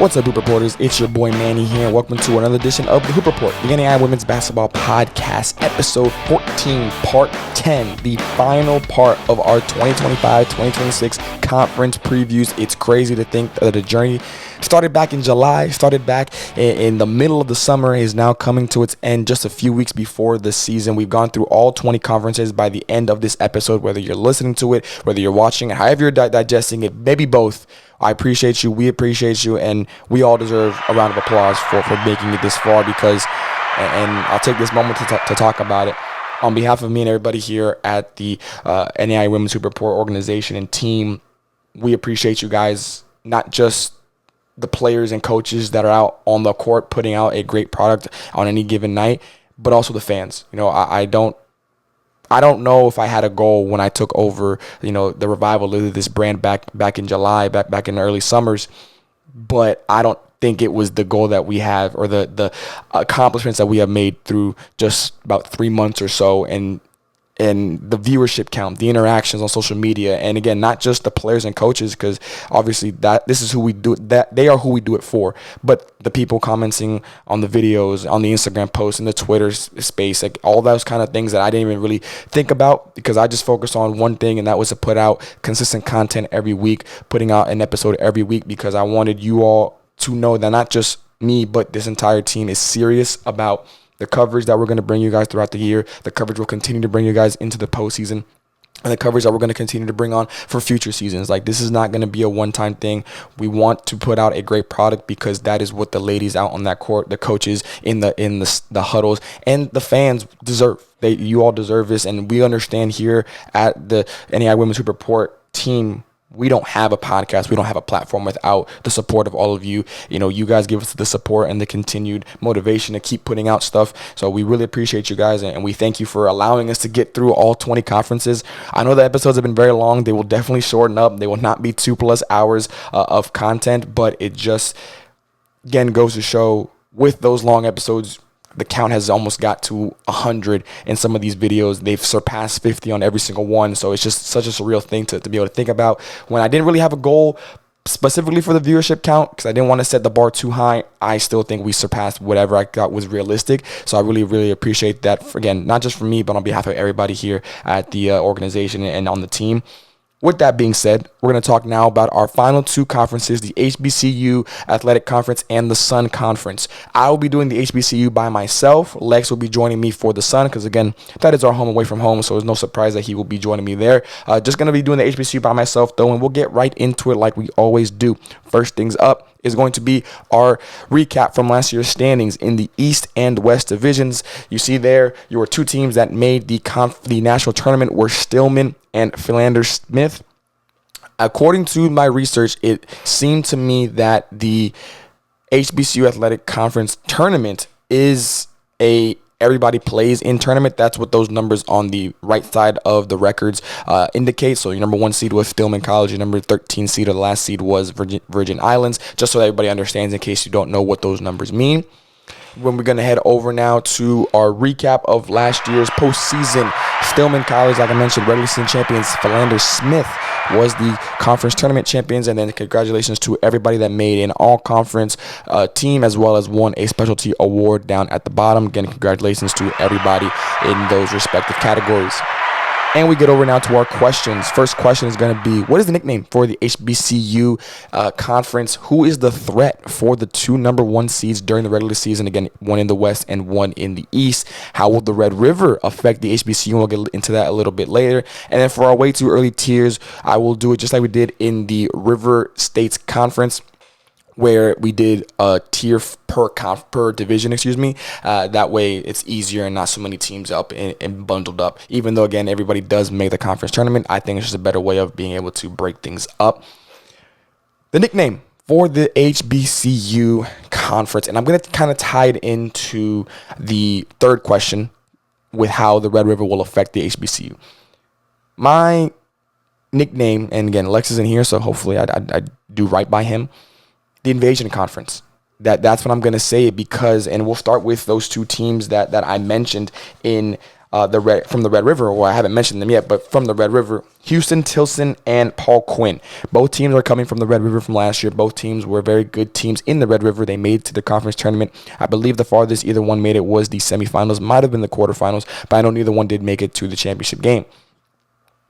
What's up, Hoop Reporters? It's your boy Manny here, and welcome to another edition of the Hoop Report, the NAI Women's Basketball Podcast, episode 14, part 10, the final part of our 2025-2026 conference previews. It's crazy to think that the journey started back in July, started back in the middle of the summer, is now coming to its end just a few weeks before the season. We've gone through all 20 conferences by the end of this episode, whether you're listening to it, whether you're watching it, however you're digesting it, maybe both. I appreciate you, we appreciate you, and we all deserve a round of applause for making it this far because, and I'll take this moment to talk about it. On behalf of me and everybody here at the NAI Women's Hoop Report organization and team, we appreciate you guys, not just the players and coaches that are out on the court putting out a great product on any given night, but also the fans. You know, I don't know if I had a goal when I took over, the revival of this brand back in July, back in the early summers, but I don't think it was the goal that we have or the accomplishments that we have made through just about 3 months or so, and the viewership count, the interactions on social media, and again, not just the players and coaches, because obviously this is who we do it, that they are who we do it for, but the people commenting on the videos, on the Instagram posts, in the Twitter space, like all those kind of things that I didn't even really think about because I just focused on one thing, and that was to put out consistent content every week, putting out an episode every week, because I wanted you all to know that not just me, but this entire team is serious about the coverage that we're going to bring you guys throughout the year, the coverage we'll continue to bring you guys into the postseason, and the coverage that we're going to continue to bring on for future seasons. Like, this is not going to be a one-time thing. We want to put out a great product because that is what the ladies out on that court, the coaches in the huddles, and the fans deserve. You all deserve this, and we understand here at the NAI Women's Hoop Report team, we don't have a podcast. We don't have a platform without the support of all of you. You guys give us the support and the continued motivation to keep putting out stuff. So we really appreciate you guys, and we thank you for allowing us to get through all 20 conferences. I know the episodes have been very long. They will definitely shorten up. They will not be 2+ hours of content, but it just, again, goes to show with those long episodes, the count has almost got to 100 in some of these videos. They've surpassed 50 on every single one. So it's just such a surreal thing to be able to think about. When I didn't really have a goal specifically for the viewership count, because I didn't want to set the bar too high, I still think we surpassed whatever I thought was realistic. So I really, really appreciate that, again, not just for me, but on behalf of everybody here at the organization and on the team. With that being said, we're going to talk now about our final two conferences, the HBCU Athletic Conference and the Sun Conference. I will be doing the HBCU by myself. Lex will be joining me for the Sun because, again, that is our home away from home, so it's no surprise that he will be joining me there. Just going to be doing the HBCU by myself, though, and we'll get right into it like we always do. First things up is going to be our recap from last year's standings in the East and West divisions. You see there, your two teams that made the national tournament were Stillman and Philander Smith. According to my research, it seemed to me that the HBCU Athletic Conference tournament is a everybody plays in tournament. That's what those numbers on the right side of the records indicate. So your number 1 seed was Stillman College. Your number 13 seed or the last seed was Virgin Islands, just so that everybody understands in case you don't know what those numbers mean. When we're going to head over now to our recap of last year's postseason, Stillman College, like I mentioned, regular season champions. Philander Smith was the conference tournament champions, and then congratulations to everybody that made an all-conference team, as well as won a specialty award down at the bottom. Again, congratulations to everybody in those respective categories. And we get over now to our questions. First question is going to be, what is the nickname for the HBCU conference? Who is the threat for the two number 1 seeds during the regular season? Again, one in the West and one in the East. How will the Red River affect the HBCU? We'll get into that a little bit later. And then for our way too early tiers, I will do it just like we did in the River States Conference, where we did a tier per division, that way it's easier and not so many teams up and bundled up. Even though, again, everybody does make the conference tournament, I think it's just a better way of being able to break things up. The nickname for the HBCU conference, and I'm going to kind of tie it into the third question with how the Red River will affect the HBCU. My nickname, and again, Lex is in here, so hopefully I do right by him, the Invasion Conference. That's what I'm going to say, because, and we'll start with those two teams that I mentioned in from the Red River, well, I haven't mentioned them yet, but from the Red River, Houston-Tilloston and Paul Quinn. Both teams are coming from the Red River from last year. Both teams were very good teams in the Red River. They made it to the conference tournament. I believe the farthest either one made it was the semifinals, might have been the quarterfinals, but I know neither one did make it to the championship game.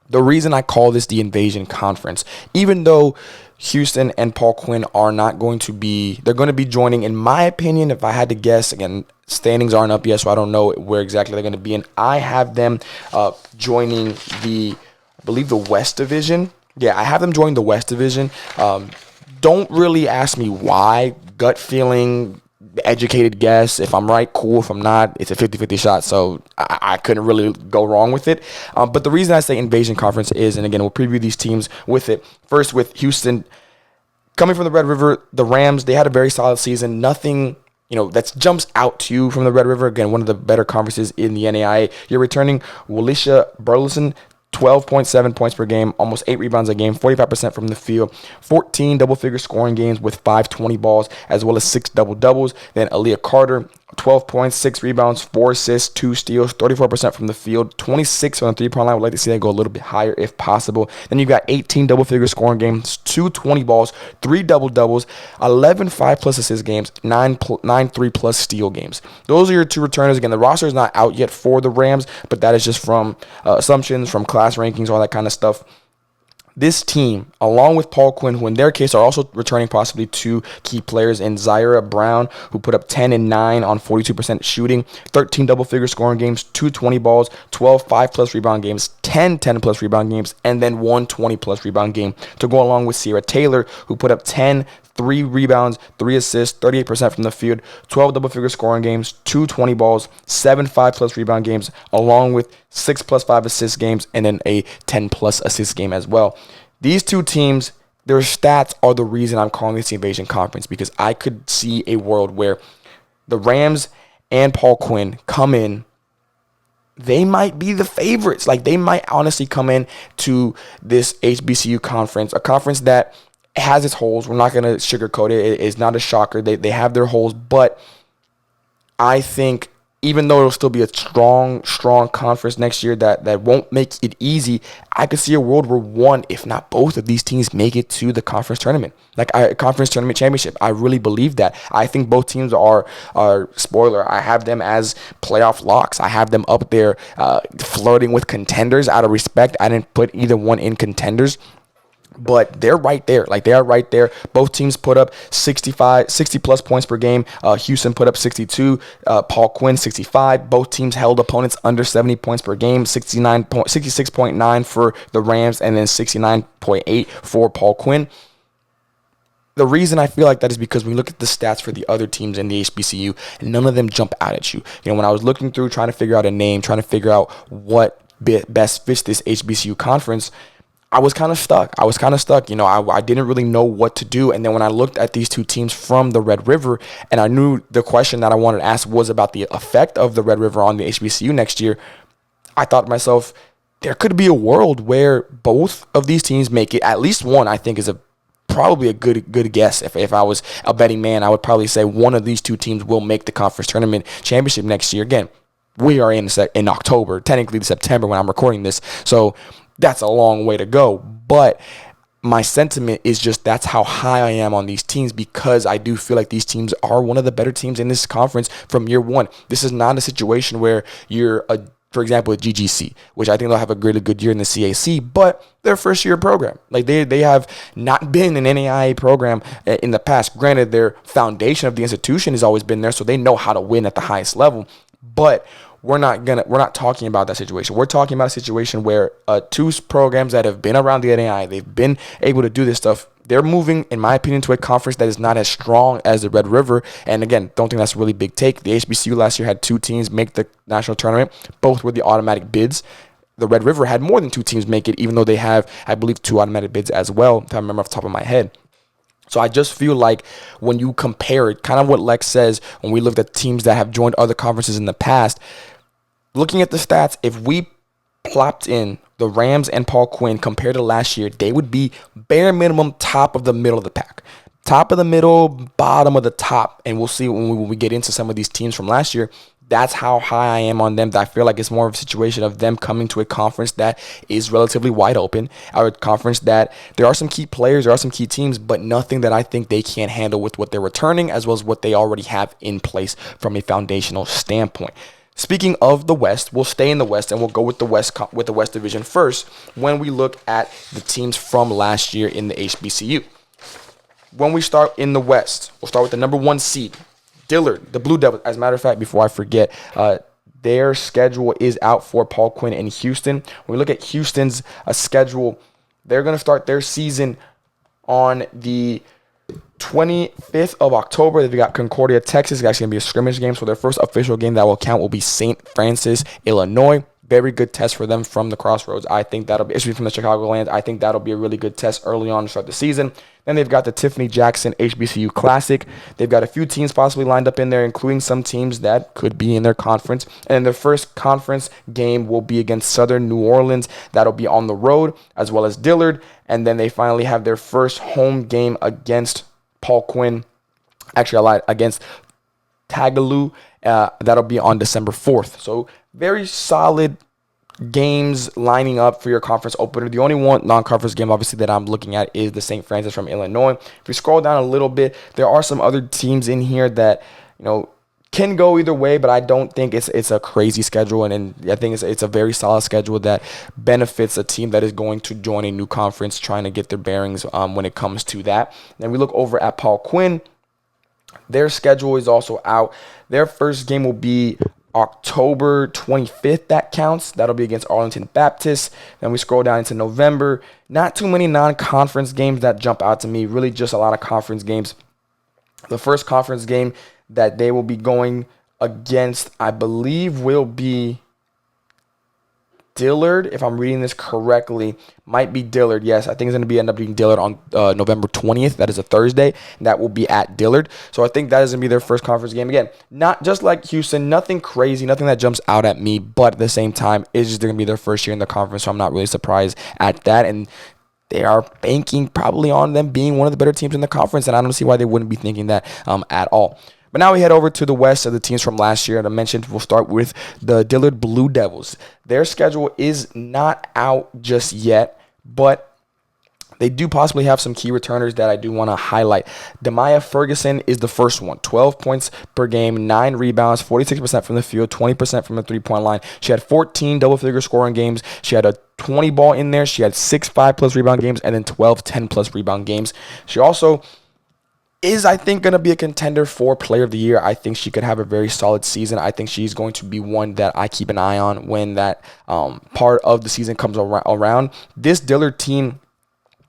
The reason I call this the Invasion Conference, even though Houston and Paul Quinn are not going to be, they're going to be joining, in my opinion, if I had to guess, again, standings aren't up yet, so I don't know where exactly they're going to be in. I have them joining I believe the West Division. Yeah, I have them joining the West Division. Don't really ask me why. Gut feeling, educated guess. If I'm right, cool. If I'm not, it's a 50-50 shot, so I couldn't really go wrong with it. But the reason I say Invasion Conference is, and again, we'll preview these teams with it. First, with Houston, coming from the Red River, the Rams, they had a very solid season. Nothing that jumps out to you from the Red River. Again, one of the better conferences in the NAIA. You're returning Willisha Burleson, 12.7 points per game, almost 8 rebounds a game, 45% from the field, 14 double-figure scoring games with 5 20 balls, as well as 6 double-doubles. Then Aaliyah Carter, 12 points, 6 rebounds, 4 assists, 2 steals, 34% from the field, 26 on the three-point line. Would like to see that go a little bit higher if possible. Then you got 18 double-figure scoring games, 2 20 balls, 3 double-doubles, 11 5-plus assist games, 9 3-plus steal games. Those are your 2 returners. Again, the roster is not out yet for the Rams, but that is just from assumptions, from class rankings, all that kind of stuff. This team, along with Paul Quinn, who in their case are also returning possibly 2 key players in Zaira Brown, who put up 10 and 9 on 42% shooting, 13 double-figure scoring games, 2 20 balls, 12 5-plus rebound games, 10 10-plus rebound games, and then 1 20-plus rebound game to go along with Sierra Taylor, who put up 10, 3 rebounds, 3 assists, 38% from the field, 12 double-figure scoring games, 2 20 balls, 7 5-plus rebound games, along with 6 plus 5 assist games, and then a 10-plus assist game as well. These 2 teams, their stats are the reason I'm calling this the Invasion Conference, because I could see a world where the Rams and Paul Quinn come in. They might be the favorites. Like, they might honestly come in to this HBCU conference, a conference that has its holes. We're not going to sugarcoat it. It's not a shocker. They have their holes, but I think even though it'll still be a strong conference next year that won't make it easy, I could see a world where one, if not both of these teams make it to the conference tournament, like a conference tournament championship. I really believe that. I think both teams are spoiler, I have them as playoff locks. I have them up there flirting with contenders. Out of respect, I didn't put either one in contenders. But they're right there. Like, they are right there. Both teams put up 60 plus points per game. Houston put up 62. Paul Quinn 65. Both teams held opponents under 70 points per game. 66.9 for the Rams, and then 69.8 for Paul Quinn. The reason I feel like that is because when you look at the stats for the other teams in the HBCU, none of them jump out at you. When I was looking through, trying to figure out a name, trying to figure out what best fits this HBCU conference, I was kind of stuck. I didn't really know what to do. And then when I looked at these 2 teams from the Red River, and I knew the question that I wanted to ask was about the effect of the Red River on the HBCU next year, I thought to myself, there could be a world where both of these teams make it. At least one, I think, is probably a good guess. If I was a betting man, I would probably say one of these 2 teams will make the conference tournament championship next year. Again, we are in October, technically September when I'm recording this. So that's a long way to go, but my sentiment is just that's how high I am on these teams, because I do feel like these teams are one of the better teams in this conference from year one. This is not a situation where you're, for example, a GGC, which I think they'll have a really good year in the CAC, but their first year program. Like, they have not been an NAIA program in the past. Granted, their foundation of the institution has always been there, so they know how to win at the highest level, but we're not talking about that situation. We're talking about a situation where 2 programs that have been around the NAIA, they've been able to do this stuff. They're moving, in my opinion, to a conference that is not as strong as the Red River. And again, don't think that's a really big take. The HBCU last year had 2 teams make the national tournament. Both were the automatic bids. The Red River had more than 2 teams make it, even though they have, I believe, 2 automatic bids as well, if I remember off the top of my head. So I just feel like when you compare it, kind of what Lex says when we looked at teams that have joined other conferences in the past, looking at the stats, if we plopped in the Rams and Paul Quinn compared to last year, they would be bare minimum top of the middle of the pack. Top of the middle, bottom of the top. And we'll see when we get into some of these teams from last year. That's how high I am on them. I feel like it's more of a situation of them coming to a conference that is relatively wide open, or a conference that there are some key players, there are some key teams, but nothing that I think they can't handle with what they're returning, as well as what they already have in place from a foundational standpoint. Speaking of the West, we'll stay in the West and we'll go with the West Division first when we look at the teams from last year in the HBCU. When we start in the West, we'll start with the number 1 seed, Dillard, the Blue Devils. As a matter of fact, before I forget, their schedule is out for Paul Quinn in Houston. When we look at Houston's schedule, they're going to start their season on the 25th of October. They've got Concordia, Texas. It's actually going to be a scrimmage game, so their first official game that will count will be St. Francis, Illinois. Very good test for them from the Crossroads. I think that'll be, especially from the Chicagoland, I think that'll be a really good test early on to start the season. Then they've got the Tiffany Jackson HBCU Classic. They've got a few teams possibly lined up in there, including some teams that could be in their conference. And their first conference game will be against Southern New Orleans. That'll be on the road, as well as Dillard. And then they finally have their first home game against Paul Quinn. Actually, I lied, against Tougaloo. That'll be on December 4th. So very solid games lining up for your conference opener. The only one non-conference game, obviously, that I'm looking at is the St. Francis from Illinois. If we scroll down a little bit, there are some other teams in here that, can go either way, but I don't think it's a crazy schedule, and I think it's a very solid schedule that benefits a team that is going to join a new conference, trying to get their bearings when it comes to that. Then we look over at Paul Quinn. Their schedule is also out. Their first game will be October 25th. That counts. That'll be against Arlington Baptist. Then we scroll down into November. Not too many non-conference games that jump out to me. Really just a lot of conference games. The first conference game that they will be going against, I believe, will be Dillard, if I'm reading this correctly. Might be Dillard. Yes, I think it's going to end up being Dillard on November 20th. That is a Thursday. And that will be at Dillard. So I think that is going to be their first conference game. Again, not just like Houston, nothing crazy, nothing that jumps out at me, but at the same time, it's just going to be their first year in the conference, so I'm not really surprised at that. And they are banking probably on them being one of the better teams in the conference, and I don't see why they wouldn't be thinking that at all. But now we head over to the West of the teams from last year. And I mentioned we'll start with the Dillard Blue Devils. Their schedule is not out just yet, but they do possibly have some key returners that I do want to highlight. Demaya Ferguson is the first one. 12 points per game, 9 rebounds, 46% from the field, 20% from the three-point line. She had 14 double-figure scoring games. She had a 20 ball in there. She had 6 5-plus rebound games and then 12 10-plus rebound games. She also is, I think, going to be a contender for Player of the Year. I think she could have a very solid season. I think she's going to be one that I keep an eye on when that part of the season comes around. This Dillard team,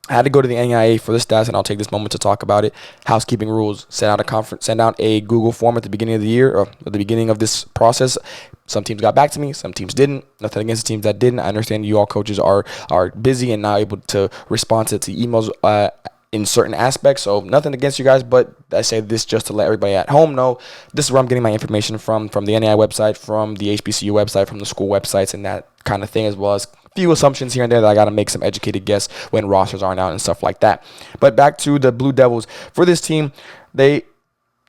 I had to go to the NAIA for the stats, and I'll take this moment to talk about it. Housekeeping rules. Send out a Google form at the beginning of the year, or at the beginning of this process. Some teams got back to me. Some teams didn't. Nothing against the teams that didn't. I understand you all coaches are busy and not able to respond to emails in certain aspects, so nothing against you guys, but I say this just to let everybody at home know this is where I'm getting my information from the NAI website, from the HBCU website, from the school websites, and that kind of thing, as well as a few assumptions here and there that I got to make some educated guess when rosters aren't out and stuff like that. But back to the Blue Devils. For this team, they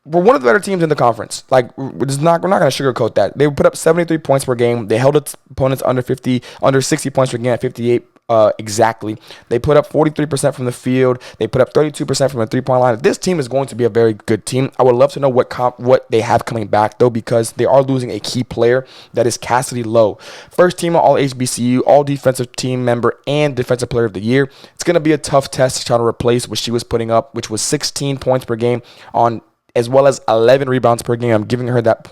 were one of the better teams in the conference. Like, we're not going to sugarcoat that. They put up 73 points per game. They held its opponents under 60 points per game at 58 exactly. They put up 43% from the field. They put up 32% from the three-point line. This team is going to be a very good team. I would love to know what they have coming back, though, because they are losing a key player. That is Cassidy Lowe. First team all HBCU, all defensive team member, and defensive player of the year. It's going to be a tough test to try to replace what she was putting up, which was 16 points per game as well as 11 rebounds per game. I'm giving her that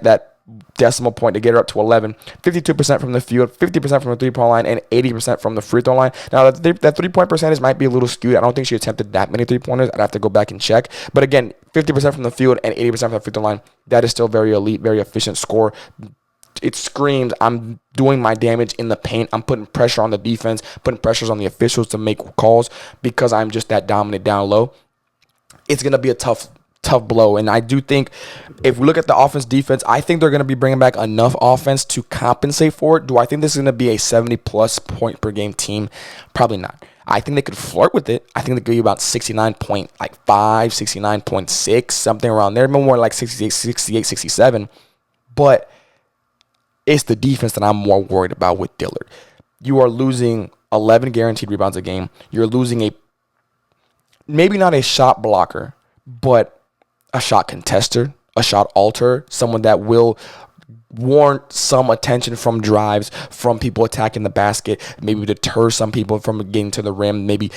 that decimal point to get her up to 11. 52% from the field, 50% from the three-point line, and 80% from the free throw line. Now, that three-point percentage might be a little skewed. I don't think she attempted that many three-pointers. I'd have to go back and check. But again, 50% from the field and 80% from the free throw line, that is still very elite, very efficient score. It screams, I'm doing my damage in the paint. I'm putting pressure on the defense, putting pressures on the officials to make calls because I'm just that dominant down low. It's going to be a tough blow. And I do think if we look at the offense defense, I think they're going to be bringing back enough offense to compensate for it. Do I think this is going to be a 70-plus point per game team? Probably not. I think they could flirt with it. I think they could be about 69.5, 69.6, something around there. More like 68, 67. But it's the defense that I'm more worried about with Dillard. You are losing 11 guaranteed rebounds a game. You're losing maybe not a shot blocker, but a shot contester, a shot alterer, someone that will warrant some attention from drives, from people attacking the basket, maybe deter some people from getting to the rim, maybe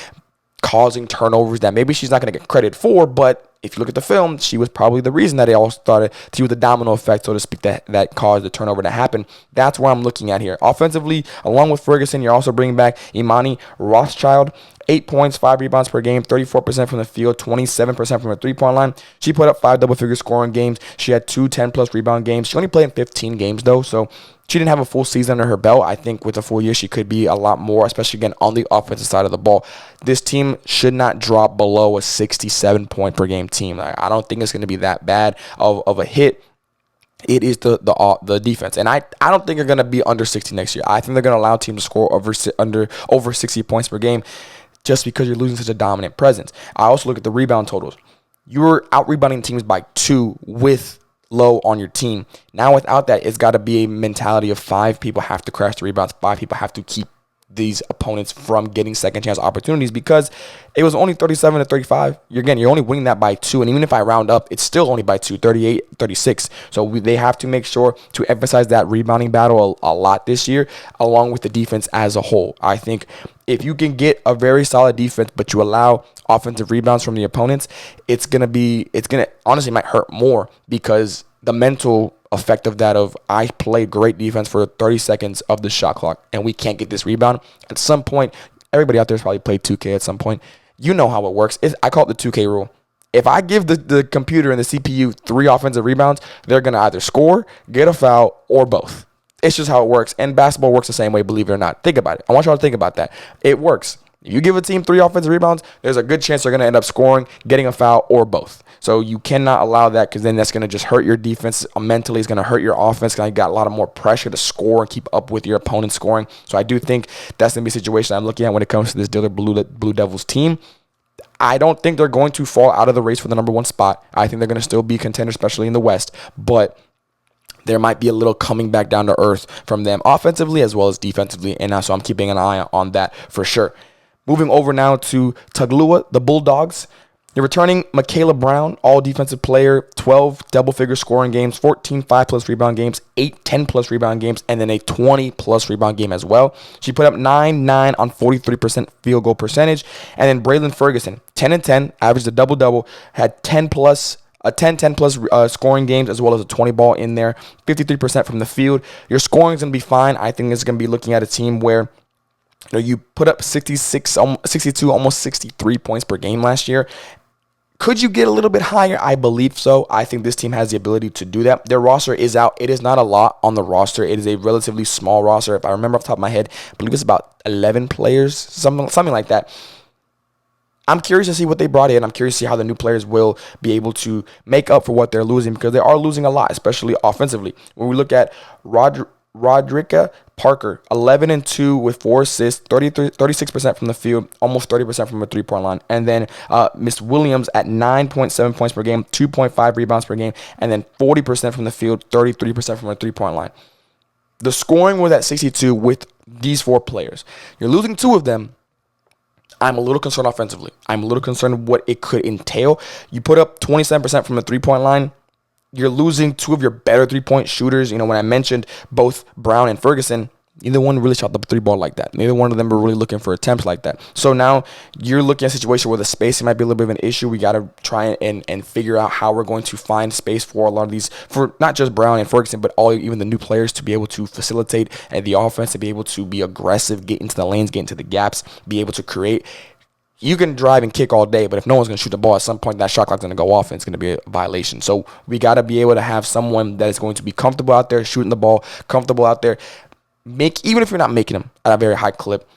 causing turnovers that maybe she's not going to get credit for, but if you look at the film, she was probably the reason that it all started to do the domino effect, so to speak, that caused the turnover to happen. That's where I'm looking at here. Offensively, along with Ferguson, you're also bringing back Imani Rothschild. 8 points, 5 rebounds per game, 34% from the field, 27% from the three-point line. She put up 5 double-figure scoring games. She had 2 10-plus rebound games. She only played in 15 games, though, so she didn't have a full season under her belt. I think with a full year, she could be a lot more, especially, again, on the offensive side of the ball. This team should not drop below a 67-point-per-game team. I don't think it's going to be that bad of a hit. It is the defense. And I don't think they're going to be under 60 next year. I think they're going to allow teams to score over 60 points per game, just because you're losing such a dominant presence. I also look at the rebound totals. You're out-rebounding teams by 2 with low on your team. Now, without that, it's got to be a mentality of 5 people have to crash the rebounds. 5 people have to keep these opponents from getting second chance opportunities, because it was only 37-35. You're only winning that by 2. And even if I round up, it's still only by 2, 38-36. So they have to make sure to emphasize that rebounding battle a lot this year, along with the defense as a whole. I think if you can get a very solid defense, but you allow offensive rebounds from the opponents, it's going to honestly might hurt more, because the mental effect of that of I played great defense for 30 seconds of the shot clock and we can't get this rebound. At some point, everybody out there has probably played 2K at some point. You know how it works. I call it the 2K rule. If I give the computer and the CPU 3 offensive rebounds, they're going to either score, get a foul, or both. It's just how it works. And basketball works the same way, believe it or not. Think about it. I want y'all to think about that. It works. If you give a team 3 offensive rebounds, there's a good chance they're going to end up scoring, getting a foul, or both. So you cannot allow that, because then that's going to just hurt your defense mentally. It's going to hurt your offense, because you got a lot of more pressure to score and keep up with your opponent's scoring. So I do think that's going to be a situation I'm looking at when it comes to this Dillard Blue Devils team. I don't think they're going to fall out of the race for the number 1 spot. I think they're going to still be contenders, especially in the West. But there might be a little coming back down to earth from them offensively as well as defensively. And so I'm keeping an eye on that for sure. Moving over now to Tougaloo, the Bulldogs. You're returning Michaela Brown, all defensive player, 12 double-figure scoring games, 14 5-plus rebound games, 8 10-plus rebound games, and then a 20-plus rebound game as well. She put up 9-9 on 43% field goal percentage. And then Braylon Ferguson, 10-10, averaged a double-double, had 10-plus scoring games as well as a 20 ball in there, 53% from the field. Your scoring is going to be fine. I think it's going to be looking at a team where you put up 66, 62, almost 63 points per game last year. Could you get a little bit higher? I believe so. I think this team has the ability to do that. Their roster is out. It is not a lot on the roster. It is a relatively small roster. If I remember off the top of my head, I believe it's about 11 players, something like that. I'm curious to see what they brought in. I'm curious to see how the new players will be able to make up for what they're losing, because they are losing a lot, especially offensively. When we look at Rodrika Parker, 11-2 with 4 assists, 36% from the field, almost 30% from a three-point line. And then Miss Williams at 9.7 points per game, 2.5 rebounds per game, and then 40% from the field, 33% from a three-point line. The scoring was at 62 with these 4 players. You're losing 2 of them. I'm a little concerned offensively. I'm a little concerned what it could entail. You put up 27% from the three-point line. You're losing 2 of your better three-point shooters. When I mentioned both Brown and Ferguson, neither one really shot the 3-ball like that. Neither one of them were really looking for attempts like that. So now you're looking at a situation where the spacing might be a little bit of an issue. We got to try and figure out how we're going to find space for a lot of these, for not just Brown and Ferguson, but even the new players to be able to facilitate the offense, to be able to be aggressive, get into the lanes, get into the gaps, be able to create. You can drive and kick all day, but if no one's going to shoot the ball, at some point that shot clock's going to go off and it's going to be a violation. So we got to be able to have someone that is going to be comfortable out there shooting the ball, comfortable out there. Even if you're not making them at a very high clip,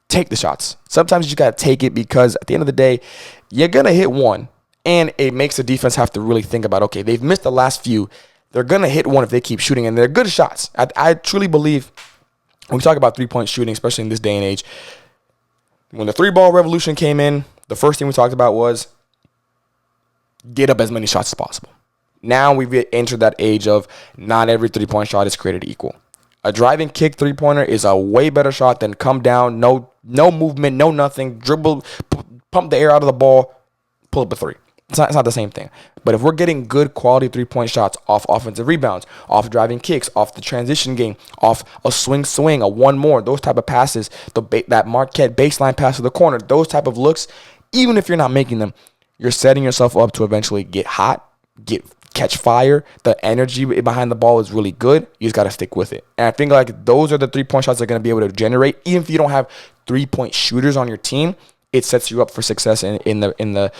take the shots. Sometimes you just got to take it, because at the end of the day, you're going to hit one, and it makes the defense have to really think about, okay, they've missed the last few. They're going to hit one if they keep shooting, and they're good shots. I truly believe when we talk about three-point shooting, especially in this day and age, when the 3-ball revolution came in, the first thing we talked about was get up as many shots as possible. now we've entered that age of not every three-point shot is created equal. A driving kick three-pointer is a way better shot than come down, no movement, no nothing, dribble, pump the air out of the ball, pull up a three. It's not the same thing. But if we're getting good quality three-point shots off offensive rebounds, off driving kicks, off the transition game, off a swing, a one more, those type of passes, that Marquette baseline pass to the corner, those type of looks, even if you're not making them, you're setting yourself up to eventually get hot, catch fire. The energy behind the ball is really good. You just got to stick with it. And I think like those are the three-point shots that are going to be able to generate. Even if you don't have three-point shooters on your team, it sets you up for success in the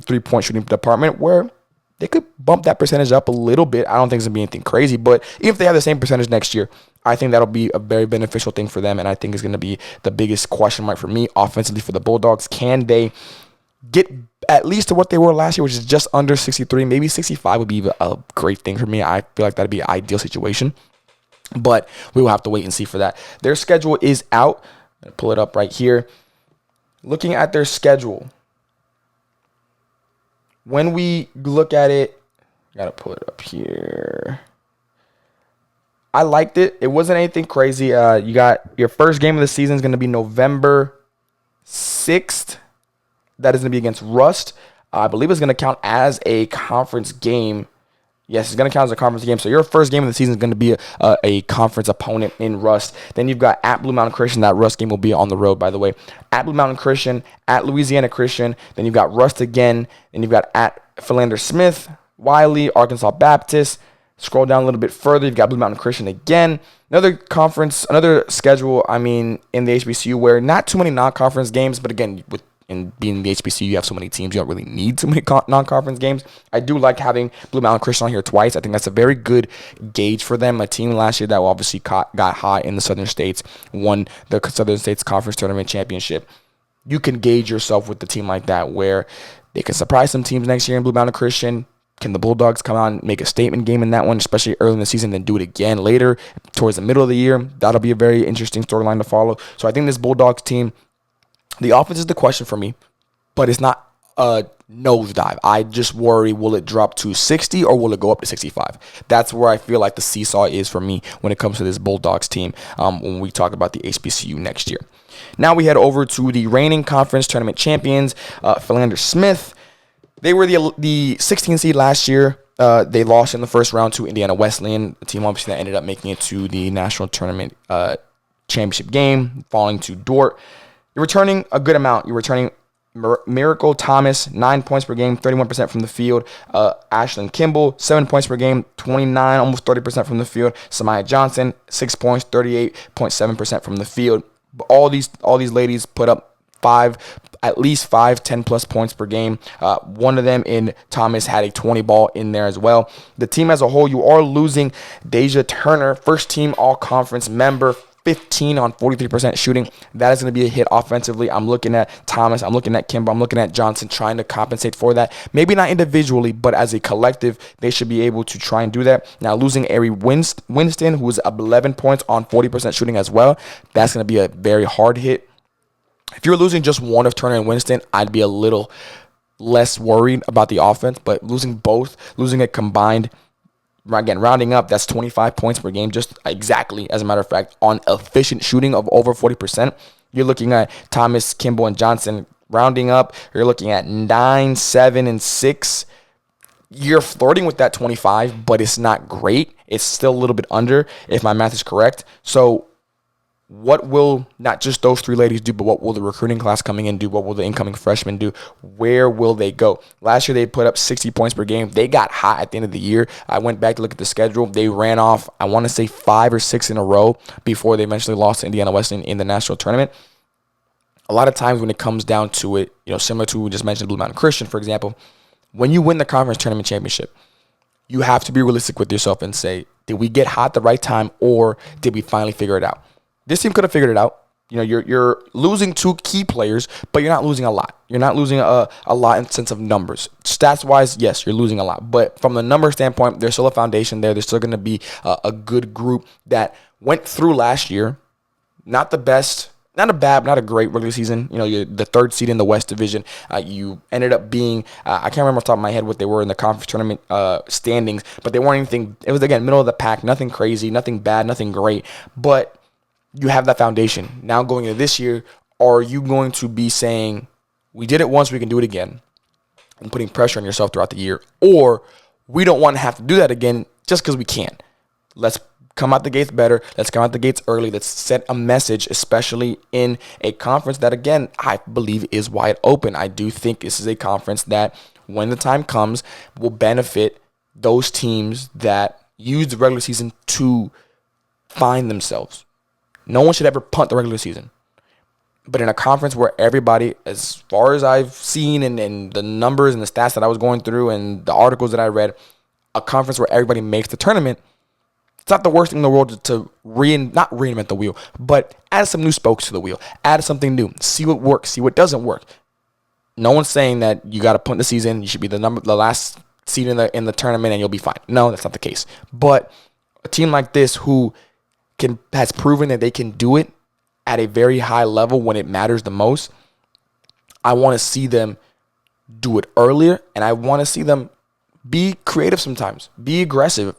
three-point shooting department, where they could bump that percentage up a little bit. I don't think it's gonna be anything crazy, but even if they have the same percentage next year, I think that'll be a very beneficial thing for them. And I think it's gonna be the biggest question mark for me offensively for the Bulldogs. Can they get at least to what they were last year, which is just under 63, maybe 65 would be a great thing for me. I feel like that'd be an ideal situation, but we will have to wait and see for that. Their schedule is out. I'm gonna pull it up right here. Looking at their schedule, when we look at it, I gotta pull it up here. I liked it. It wasn't anything crazy. You got your first game of the season is going to be November 6th. That is going to be against Rust. I believe it's going to count as a conference game. Yes, it's going to count as a conference game. So your first game of the season is going to be a conference opponent in Rust. Then you've got at Blue Mountain Christian. That Rust game will be on the road, by the way. At Blue Mountain Christian, at Louisiana Christian. Then you've got Rust again. Then you've got at Philander Smith, Wiley, Arkansas Baptist. Scroll down a little bit further. You've got Blue Mountain Christian again. Another conference, another schedule, in the HBCU where not too many non-conference games, but again, and being the HBCU, you have so many teams, you don't really need too many non-conference games. I do like having Blue Mountain Christian on here twice. I think that's a very good gauge for them. A team last year that obviously got hot in the Southern States, won the Southern States Conference Tournament Championship. You can gauge yourself with the team like that where they can surprise some teams next year in Blue Mountain Christian. Can the Bulldogs come out and make a statement game in that one, especially early in the season, then do it again later towards the middle of the year? That'll be a very interesting storyline to follow. So I think this Bulldogs team, the offense is the question for me, but it's not a nosedive. I just worry, will it drop to 60 or will it go up to 65? That's where I feel like the seesaw is for me when it comes to this Bulldogs team when we talk about the HBCU next year. Now we head over to the reigning conference tournament champions, Philander Smith. They were the 16th seed last year. They lost in the first round to Indiana Wesleyan, a team obviously that ended up making it to the national tournament championship game, falling to Dort. You're returning a good amount. You're returning Miracle Thomas, 9 points per game, 31% from the field. Ashlyn Kimball, 7 points per game, 29, almost 30% from the field. Samaya Johnson, 6 points, 38.7% from the field. All these ladies put up at least 10+ points per game. One of them in Thomas had a 20 ball in there as well. The team as a whole, you are losing Deja Turner, first team all-conference member, 15 on 43% shooting. That is going to be a hit offensively. I'm looking at Thomas. I'm looking at Kimber. I'm looking at Johnson trying to compensate for that. Maybe not individually, but as a collective, they should be able to try and do that. Now, losing Ari Winston, who is 11 points on 40% shooting as well, that's going to be a very hard hit. If you're losing just one of Turner and Winston, I'd be a little less worried about the offense. But losing both, losing it combined, again, rounding up, that's 25 points per game, just exactly, as a matter of fact, on efficient shooting of over 40%. You're looking at Thomas, Kimball, and Johnson rounding up. You're looking at 9, 7, and 6. You're flirting with that 25, but it's not great. It's still a little bit under, if my math is correct. So what will not just those three ladies do, but what will the recruiting class coming in do? What will the incoming freshmen do? Where will they go? Last year, they put up 60 points per game. They got hot at the end of the year. I went back to look at the schedule. They ran off, I want to say, 5 or 6 in a row before they eventually lost to Indiana Wesleyan in the national tournament. A lot of times when it comes down to it, similar to we just mentioned Blue Mountain Christian, for example, when you win the conference tournament championship, you have to be realistic with yourself and say, did we get hot at the right time, or did we finally figure it out? This team could have figured it out. You're losing 2 key players, but you're not losing a lot. You're not losing a lot in sense of numbers. Stats-wise, yes, you're losing a lot. But from the number standpoint, there's still a foundation there. There's still going to be a good group that went through last year. Not the best not a great regular season. You know, you're the third seed in the West Division. You ended up being, I can't remember off the top of my head what they were in the conference tournament standings, but they weren't anything. It was, again, middle of the pack, nothing crazy, nothing bad, nothing great. But you have that foundation. Now going into this year, are you going to be saying, we did it once, we can do it again, and putting pressure on yourself throughout the year? Or we don't want to have to do that again just because we can. Let's come out the gates better. Let's come out the gates early. Let's set a message, especially in a conference that, again, I believe is wide open. I do think this is a conference that, when the time comes, will benefit those teams that use the regular season to find themselves. No one should ever punt the regular season. But in a conference where everybody, as far as I've seen and the numbers and the stats that I was going through and the articles that I read, a conference where everybody makes the tournament, it's not the worst thing in the world to not reinvent the wheel, but add some new spokes to the wheel. Add something new. See what works. See what doesn't work. No one's saying that you got to punt the season. You should be the last seed in the tournament and you'll be fine. No, that's not the case. But a team like this who has proven that they can do it at a very high level when it matters the most, I want to see them do it earlier, and I want to see them be creative sometimes. Be aggressive.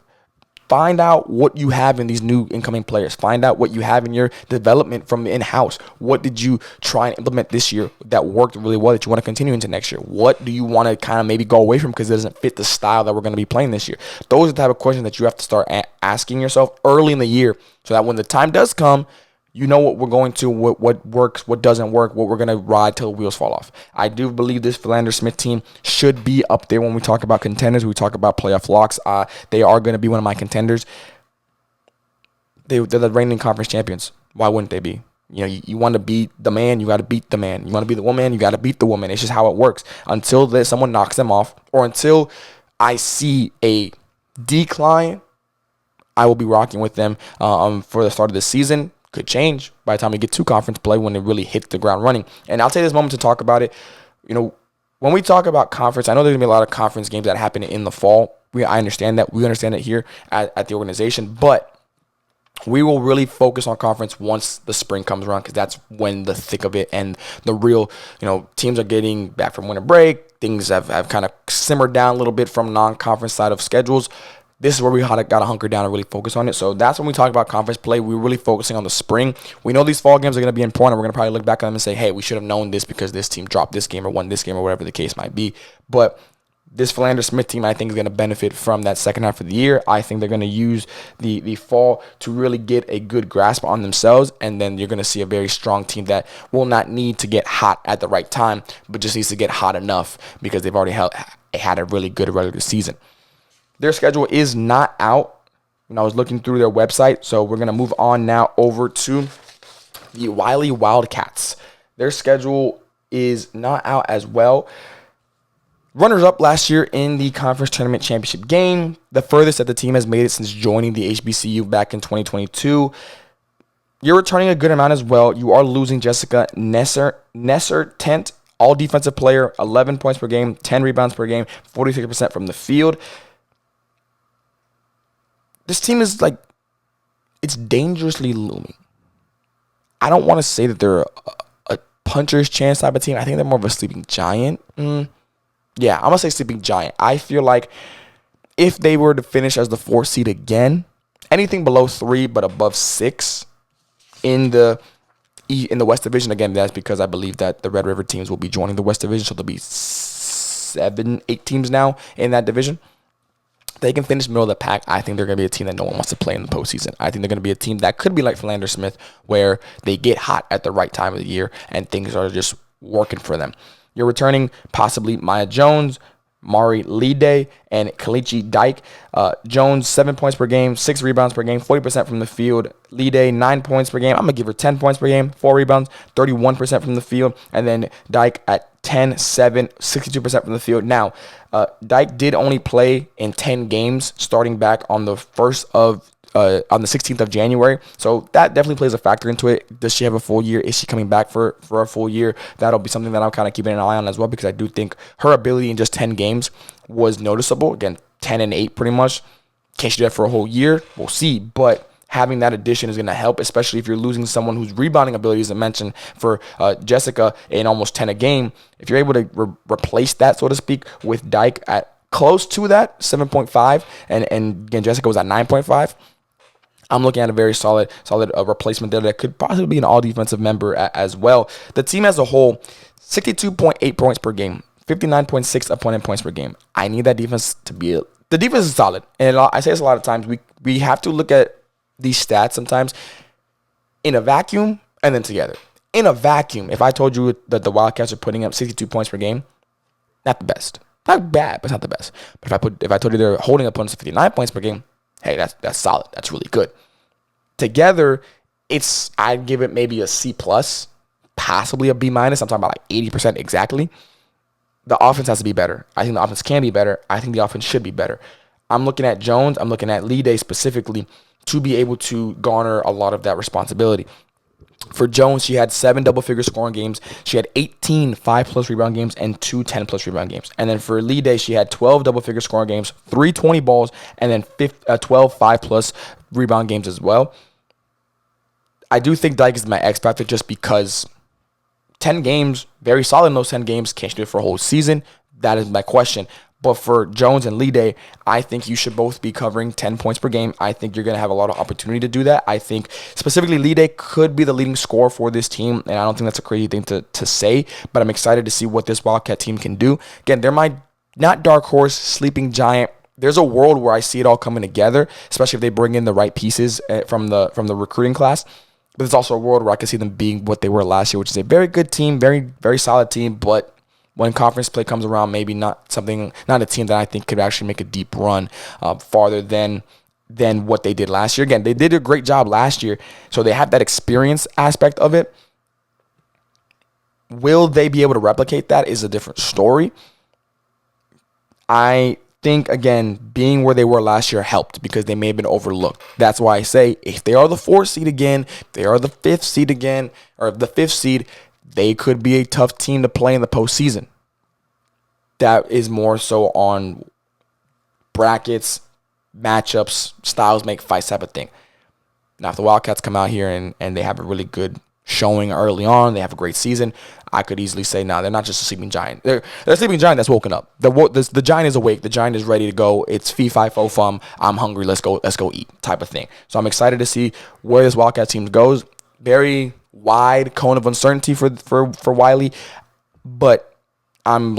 Find out what you have in these new incoming players. Find out what you have in your development from in-house. What did you try and implement this year that worked really well that you want to continue into next year? What do you want to kind of maybe go away from because it doesn't fit the style that we're going to be playing this year? Those are the type of questions that you have to start asking yourself early in the year so that when the time does come, you know what we're going to, what works, what doesn't work, what we're going to ride till the wheels fall off. I do believe this Philander Smith team should be up there when we talk about contenders. We talk about playoff locks. They are going to be one of my contenders. They're the reigning conference champions. Why wouldn't they be? You know, you want to beat the man, you got to beat the man. You want to be the woman, you got to beat the woman. It's just how it works. Until someone knocks them off, or until I see a decline, I will be rocking with them for the start of the season. Could change by the time we get to conference play when it really hits the ground running. And I'll take this moment to talk about it. You know, when we talk about conference, I know there's going to be a lot of conference games that happen in the fall. I understand that. We understand it here at the organization. But we will really focus on conference once the spring comes around, because that's when the thick of it and the real, teams are getting back from winter break. Things have kind of simmered down a little bit from non-conference side of schedules. This is where we got to hunker down and really focus on it. So that's when we talk about conference play. We're really focusing on the spring. We know these fall games are going to be important. We're going to probably look back on them and say, hey, we should have known this because this team dropped this game or won this game or whatever the case might be. But this Philander Smith team, I think, is going to benefit from that second half of the year. I think they're going to use the fall to really get a good grasp on themselves. And then you're going to see a very strong team that will not need to get hot at the right time, but just needs to get hot enough because they've already had a really good regular season. Their schedule is not out when I was looking through their website. So we're going to move on now over to the Wiley Wildcats. Their schedule is not out as well. Runners-up last year in the conference tournament championship game. The furthest that the team has made it since joining the HBCU back in 2022. You're returning a good amount as well. You are losing Jessica Nesser-Tent, all defensive player, 11 points per game, 10 rebounds per game, 46% from the field. This team is it's dangerously looming. I don't want to say that they're a puncher's chance type of team. I think they're more of a sleeping giant. Yeah, I'm going to say sleeping giant. I feel like if they were to finish as the 4th seed again, anything below 3 but above 6 in the West Division, again, that's because I believe that the Red River teams will be joining the West Division, so there'll be 7-8 teams now in that division. They can finish middle of the pack. I think they're going to be a team that no one wants to play in the postseason. I think they're going to be a team that could be like Philander Smith, where they get hot at the right time of the year and things are just working for them. You're returning possibly Maya Jones, Mari Lide, and Kalichi Dyke. Jones, 7 points per game, 6 rebounds per game, 40% from the field. Lide, 9 points per game. I'm going to give her 10 points per game, 4 rebounds, 31% from the field. And then Dyke at 10, 7, 62% from the field. Now, Dyke did only play in 10 games starting back on the 16th of January. So that definitely plays a factor into it. Does she have a full year? Is she coming back for a full year? That'll be something that I'm kind of keeping an eye on as well, because I do think her ability in just 10 games was noticeable. Again, 10 and 8 pretty much. Can she do that for a whole year? We'll see. But having that addition is going to help, especially if you're losing someone whose rebounding ability, as I mentioned, for Jessica in almost 10 a game. If you're able to replace that, so to speak, with Dyke at close to that 7.5, and again, Jessica was at 9.5. I'm looking at a very solid replacement there that could possibly be an all-defensive member as well. The team as a whole, 62.8 points per game, 59.6 opponent points per game. I need that defense to be the defense is solid. And I say this a lot of times. We have to look at these stats sometimes in a vacuum and then together. In a vacuum, if I told you that the Wildcats are putting up 62 points per game, not the best. Not bad, but it's not the best. But if I told you they're holding opponents to 59 points per game, hey, that's solid. That's really good. Together, I'd give it maybe a C plus, possibly a B minus. I'm talking about like 80% exactly. The offense has to be better. I think the offense can be better. I think the offense should be better. I'm looking at Jones. I'm looking at Lee Day specifically to be able to garner a lot of that responsibility. For Jones, she had 7 double-figure scoring games. She had 18 5-plus rebound games and 2 10-plus rebound games. And then for Lee Day, she had 12 double-figure scoring games, 3 20 balls, and then 12 5-plus rebound games as well. I do think Dyke is my X factor just because 10 games, very solid in those 10 games. Can't do it for a whole season? That is my question. But for Jones and Lee Day, I think you should both be covering 10 points per game. I think you're going to have a lot of opportunity to do that. I think specifically Lee Day could be the leading scorer for this team, and I don't think that's a crazy thing to say, but I'm excited to see what this Wildcat team can do. Again, they're my not dark horse, sleeping giant. There's a world where I see it all coming together, especially if they bring in the right pieces from the recruiting class. But there's also a world where I can see them being what they were last year, which is a very good team, very, very solid team, but when conference play comes around, maybe not a team that I think could actually make a deep run farther than what they did last year. Again, they did a great job last year, so they have that experience aspect of it. Will they be able to replicate that is a different story. I think, again, being where they were last year helped because they may have been overlooked. That's why I say if they are the 4th seed again, if they are the 5th seed again, or the 5th seed, they could be a tough team to play in the postseason. That is more so on brackets, matchups, styles make fights type of thing. Now, if the Wildcats come out here and they have a really good showing early on, they have a great season, I could easily say, no, they're not just a sleeping giant. They're a sleeping giant that's woken up. The giant is awake. The giant is ready to go. It's fee, fi, fo, fum. I'm hungry. Let's go eat type of thing. So I'm excited to see where this Wildcat team goes. Very wide cone of uncertainty for Wiley, but I'm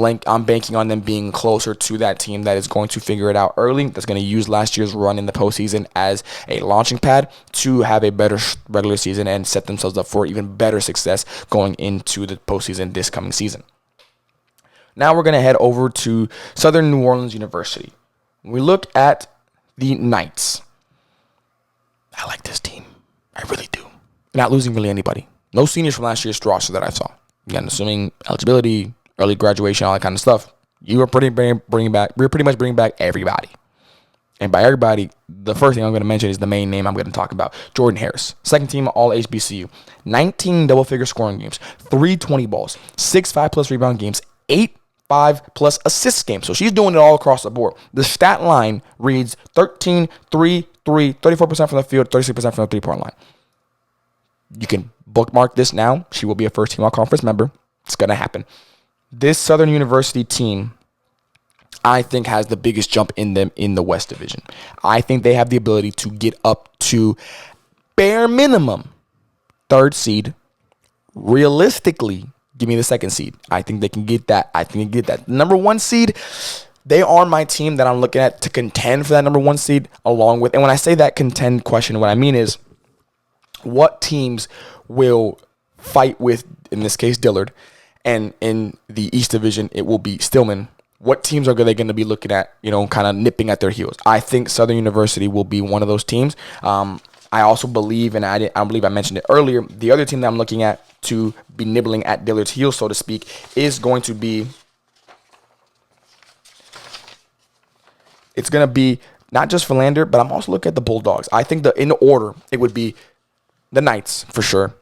banking on them being closer to that team that is going to figure it out early, that's going to use last year's run in the postseason as a launching pad to have a better regular season and set themselves up for even better success going into the postseason this coming season. Now we're going to head over to Southern New Orleans University. When we look at the Knights, I like this team. I really do. Not losing really anybody. No seniors from last year's roster that I saw. Again, assuming eligibility, early graduation, all that kind of stuff. You were pretty much bringing back everybody. And by everybody, the first thing I'm going to mention is the main name I'm going to talk about, Jordan Harris. Second team all HBCU. 19 double-figure scoring games, 3 20 balls, 6 5-plus rebound games, 8 5-plus assist games. So she's doing it all across the board. The stat line reads 13, 3, 3, 34% from the field, 36% from the three-point line. You can bookmark this now. She will be a first-team all-conference member. It's going to happen. This Southern University team, I think, has the biggest jump in them in the West Division. I think they have the ability to get up to bare minimum 3rd seed. Realistically, give me the 2nd seed. I think they can get that. Number 1 seed, they are my team that I'm looking at to contend for that number 1 seed along with, and when I say that contend question, what I mean is what teams will fight with, in this case, Dillard, and in the East Division, it will be Stillman. What teams are they going to be looking at, kind of nipping at their heels? I think Southern University will be one of those teams. I also believe, and I believe I mentioned it earlier, the other team that I'm looking at to be nibbling at Dillard's heels, so to speak, is going to be, it's going to be not just Philander, but I'm also looking at the Bulldogs. I think in the order, it would be the Knights for sure,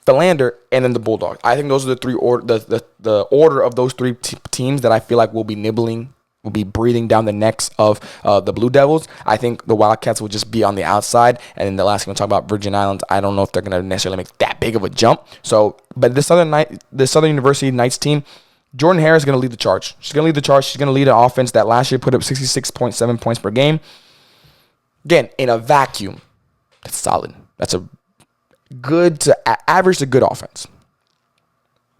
Philander, and then the Bulldogs. I think those are the order of those 3 teams that I feel like will be nibbling will be breathing down the necks of the Blue Devils. I think the Wildcats will just be on the outside. And then the last thing we'll talk about, Virgin Islands. I don't know if they're going to necessarily make that big of a jump. So, but the Southern University Knights team, Jordan Harris is going to lead the charge. She's going to lead the charge. She's going to lead an offense that last year put up 66.7 points per game. Again, in a vacuum, that's solid. That's a good to average to good offense.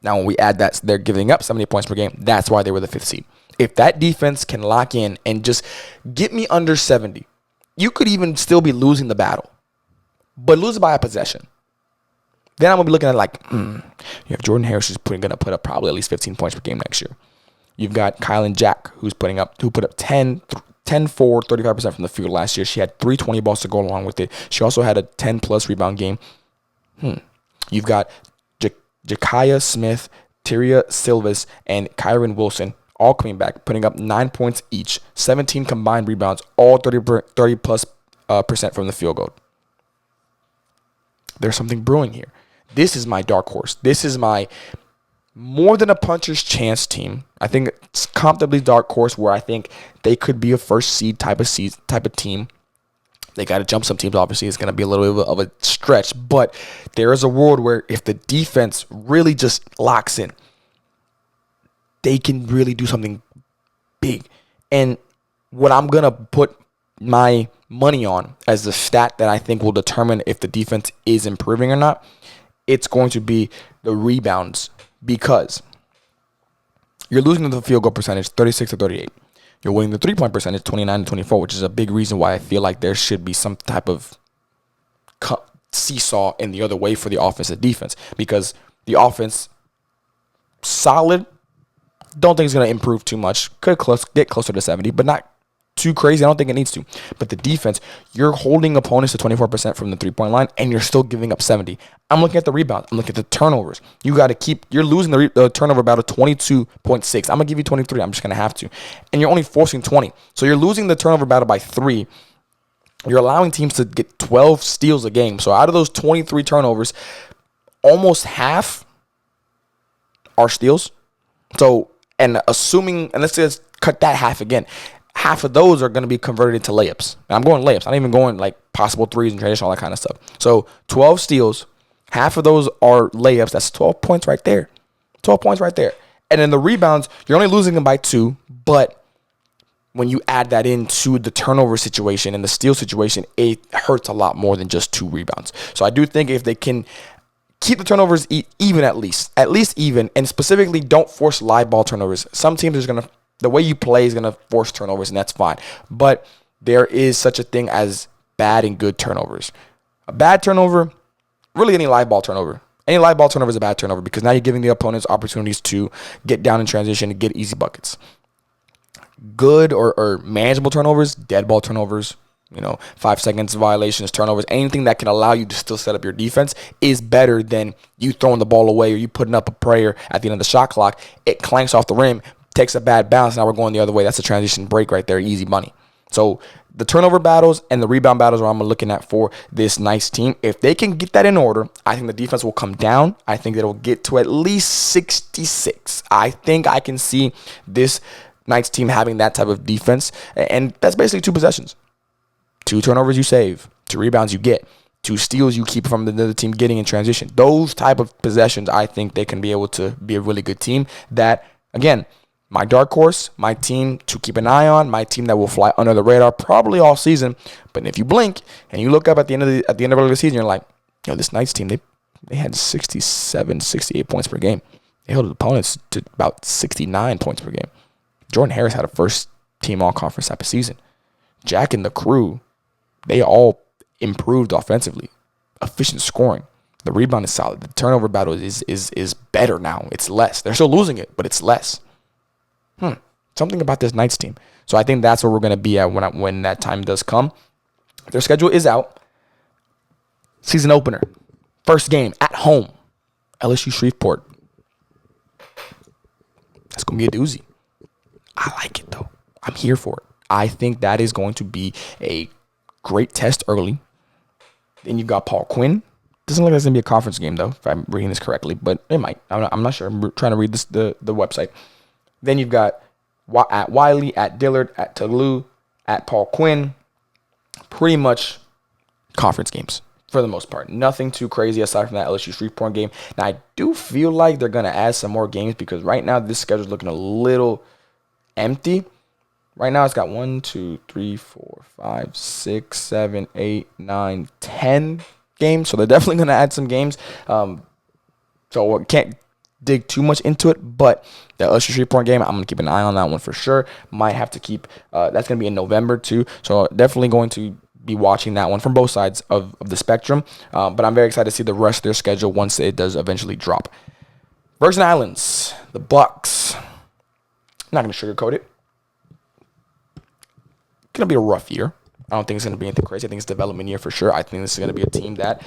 Now, when we add that they're giving up 70 points per game, that's why they were the 5th seed. If that defense can lock in and just get me under 70, you could even still be losing the battle, but lose it by a possession. Then I'm going to be looking at you have Jordan Harris who's going to put up probably at least 15 points per game next year. You've got Kylan Jack who put up 10, 4, 35% from the field last year. She had 320 balls to go along with it. She also had a 10-plus rebound game. You've got Jakaya Smith, Tyria Silvas, and Kyron Wilson all coming back, putting up 9 points each, 17 combined rebounds, all 30-plus percent from the field goal. There's something brewing here. This is my dark horse. This is my more than a puncher's chance team. I think it's comfortably dark horse where I think they could be a first seed type of team. They got to jump some teams. Obviously, it's going to be a little bit of a stretch, but there is a world where if the defense really just locks in, they can really do something big. And what I'm going to put my money on as the stat that I think will determine if the defense is improving or not, it's going to be the rebounds, because you're losing the field goal percentage 36 to 38. You're winning the three-point percentage 29 to 24, which is a big reason why I feel like there should be some type of seesaw in the other way for the offense and defense, because the offense, solid, don't think it's going to improve too much. Could get closer to 70, but not too crazy. I don't think it needs to. But the defense, you're holding opponents to 24% from the three-point line, and you're still giving up 70. I'm looking at the rebounds. I'm looking at the turnovers. You're losing the turnover battle 22.6. I'm going to give you 23. I'm just going to have to. And you're only forcing 20. So you're losing the turnover battle by 3. You're allowing teams to get 12 steals a game. So out of those 23 turnovers, almost half are steals. So, and let's just cut that half again. Half of those are going to be converted into layups. And I'm going layups. I'm not even going like possible threes and transition, all that kind of stuff. So 12 steals, half of those are layups. That's 12 points right there. 12 points right there. And then the rebounds, you're only losing them by 2. But when you add that into the turnover situation and the steal situation, it hurts a lot more than just 2 rebounds. So I do think if they can keep the turnovers even, at least even, and specifically don't force live ball turnovers. Some teams are going to, the way you play is going to force turnovers, and that's fine. But there is such a thing as bad and good turnovers. A bad turnover, really any live ball turnover. Any live ball turnover is a bad turnover, because now you're giving the opponents opportunities to get down in transition and get easy buckets. Good or manageable turnovers, dead ball turnovers, 5 seconds violations, turnovers, anything that can allow you to still set up your defense is better than you throwing the ball away or you putting up a prayer at the end of the shot clock. It clanks off the rim, takes a bad bounce. Now we're going the other way. That's a transition break right there. Easy money. So the turnover battles and the rebound battles are what I'm looking at for this nice team. If they can get that in order, I think the defense will come down. I think it'll get to at least 66. I think I can see this Knights team having that type of defense. And that's basically 2 possessions. 2 turnovers you save. 2 rebounds you get. 2 steals you keep from the other team getting in transition. Those type of possessions, I think they can be able to be a really good team that, again, my dark horse, my team to keep an eye on, my team that will fly under the radar probably all season. But if you blink and you look up at the end of the regular season, you're like, this Knights team, they had 67, 68 points per game. They held opponents to about 69 points per game. Jordan Harris had a first team all-conference type of season. Jack and the crew, they all improved offensively. Efficient scoring. The rebound is solid. The turnover battle is better now. It's less. They're still losing it, but it's less. Something about this Knights team. So I think that's where we're going to be at when that time does come. Their schedule is out. Season opener. First game at home. LSU Shreveport. That's going to be a doozy. I like it, though. I'm here for it. I think that is going to be a great test early. Then you've got Paul Quinn. Doesn't look like it's going to be a conference game, though, if I'm reading this correctly, but it might. I'm not sure. I'm trying to read the website. Then you've got at Wiley, at Dillard, at Tougaloo, at Paul Quinn. Pretty much conference games for the most part. Nothing too crazy aside from that LSU Shreveport game. Now, I do feel like they're going to add some more games because right now this schedule is looking a little empty. Right now it's got 1, 2, 3, 4, 5, 6, 7, 8, 9, 10 games. So they're definitely going to add some games. So can't dig too much into it, but the LSU Shreveport game, I'm going to keep an eye on that one for sure. Might have to keep, that's going to be in November too. So definitely going to be watching that one from both sides of the spectrum. But I'm very excited to see the rest of their schedule once it does eventually drop. Virgin Islands, the Bucks. I'm not going to sugarcoat it. Going to be a rough year. I don't think it's going to be anything crazy. I think it's a development year for sure. I think this is going to be a team that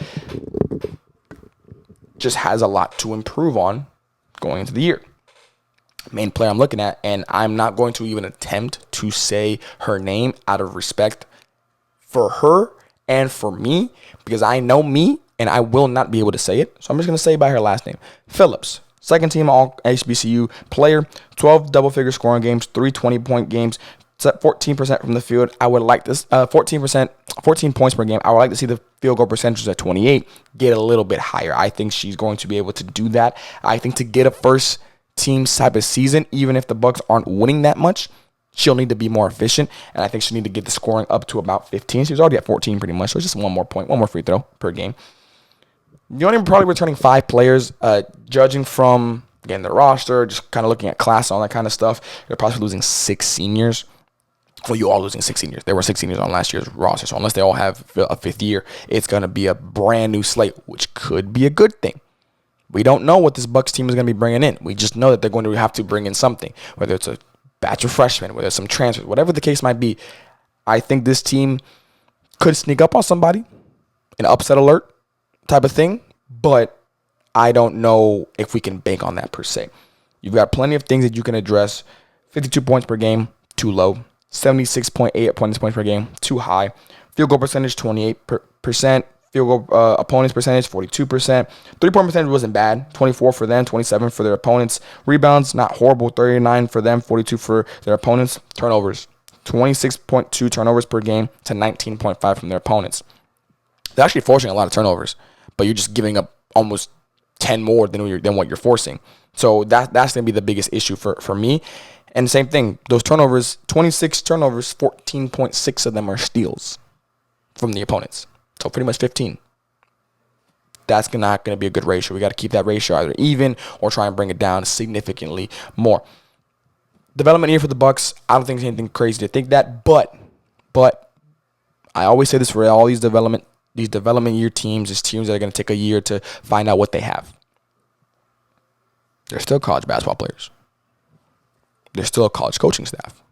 just has a lot to improve on going into the year. Main player I'm looking at, and I'm not going to even attempt to say her name out of respect for her and for me, because I know me and I will not be able to say it. So I'm just going to say by her last name. Phillips, second team all HBCU player, 12 double-figure scoring games, 3 20-point games, 14% from the field. I would like this 14 points per game. I would like to see the field goal percentages at 28 get a little bit higher. I think she's going to be able to do that. I think to get a first team type of season, even if the Bucks aren't winning that much, she'll need to be more efficient, and I think she'll need to get the scoring up to about 15. She was already at 14 pretty much, so it's just one more point, one more free throw per game. You're only probably returning 5 players, judging from, again, the roster, just kind of looking at class and all that kind of stuff. You're probably losing 6 seniors. Well, you are losing 6 seniors. There were 6 seniors on last year's roster, so unless they all have a 5th year, it's going to be a brand new slate, which could be a good thing. We don't know what this Bucks team is going to be bringing in. We just know that they're going to have to bring in something, whether it's a batch of freshmen, whether it's some transfers, whatever the case might be. I think this team could sneak up on somebody, an upset alert type of thing, but I don't know if we can bank on that per se. You've got plenty of things that you can address. 52 points per game, too low. 76.8 points per game, too high. Field goal percentage, 28%. Field goal opponents percentage, 42%. 3-point percentage wasn't bad. 24 for them, 27 for their opponents. Rebounds, not horrible. 39 for them, 42 for their opponents. Turnovers, 26.2 turnovers per game to 19.5 from their opponents. They're actually forcing a lot of turnovers, but you're just giving up almost 10 more than what you're forcing. So that's going to be the biggest issue for me. And same thing, those turnovers, 26 turnovers, 14.6 of them are steals from the opponents. So pretty much 15. That's not going to be a good ratio. We got to keep that ratio either even or try and bring it down significantly more. Development year for the Bucks, I don't think it's anything crazy to think that, but I always say this for all these development year teams, is teams that are going to take a year to find out what they have. They're still college basketball players. They're still a college coaching staff.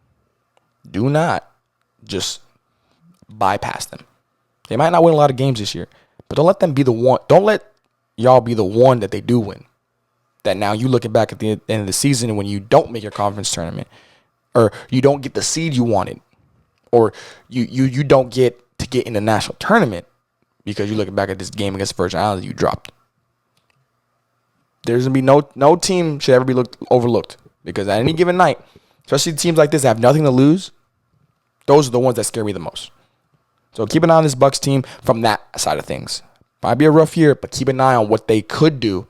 Do not just bypass them. They might not win a lot of games this year, but don't let them be the one. Don't let y'all be the one that they do win. That now you looking back at the end of the season and when you don't make your conference tournament, or you don't get the seed you wanted, or you don't get to get in the national tournament because you're looking back at this game against Virgin Islands you dropped. There's going to be no team should ever be overlooked. Because at any given night, especially teams like this that have nothing to lose, those are the ones that scare me the most. So keep an eye on this Bucks team from that side of things. Might be a rough year, but keep an eye on what they could do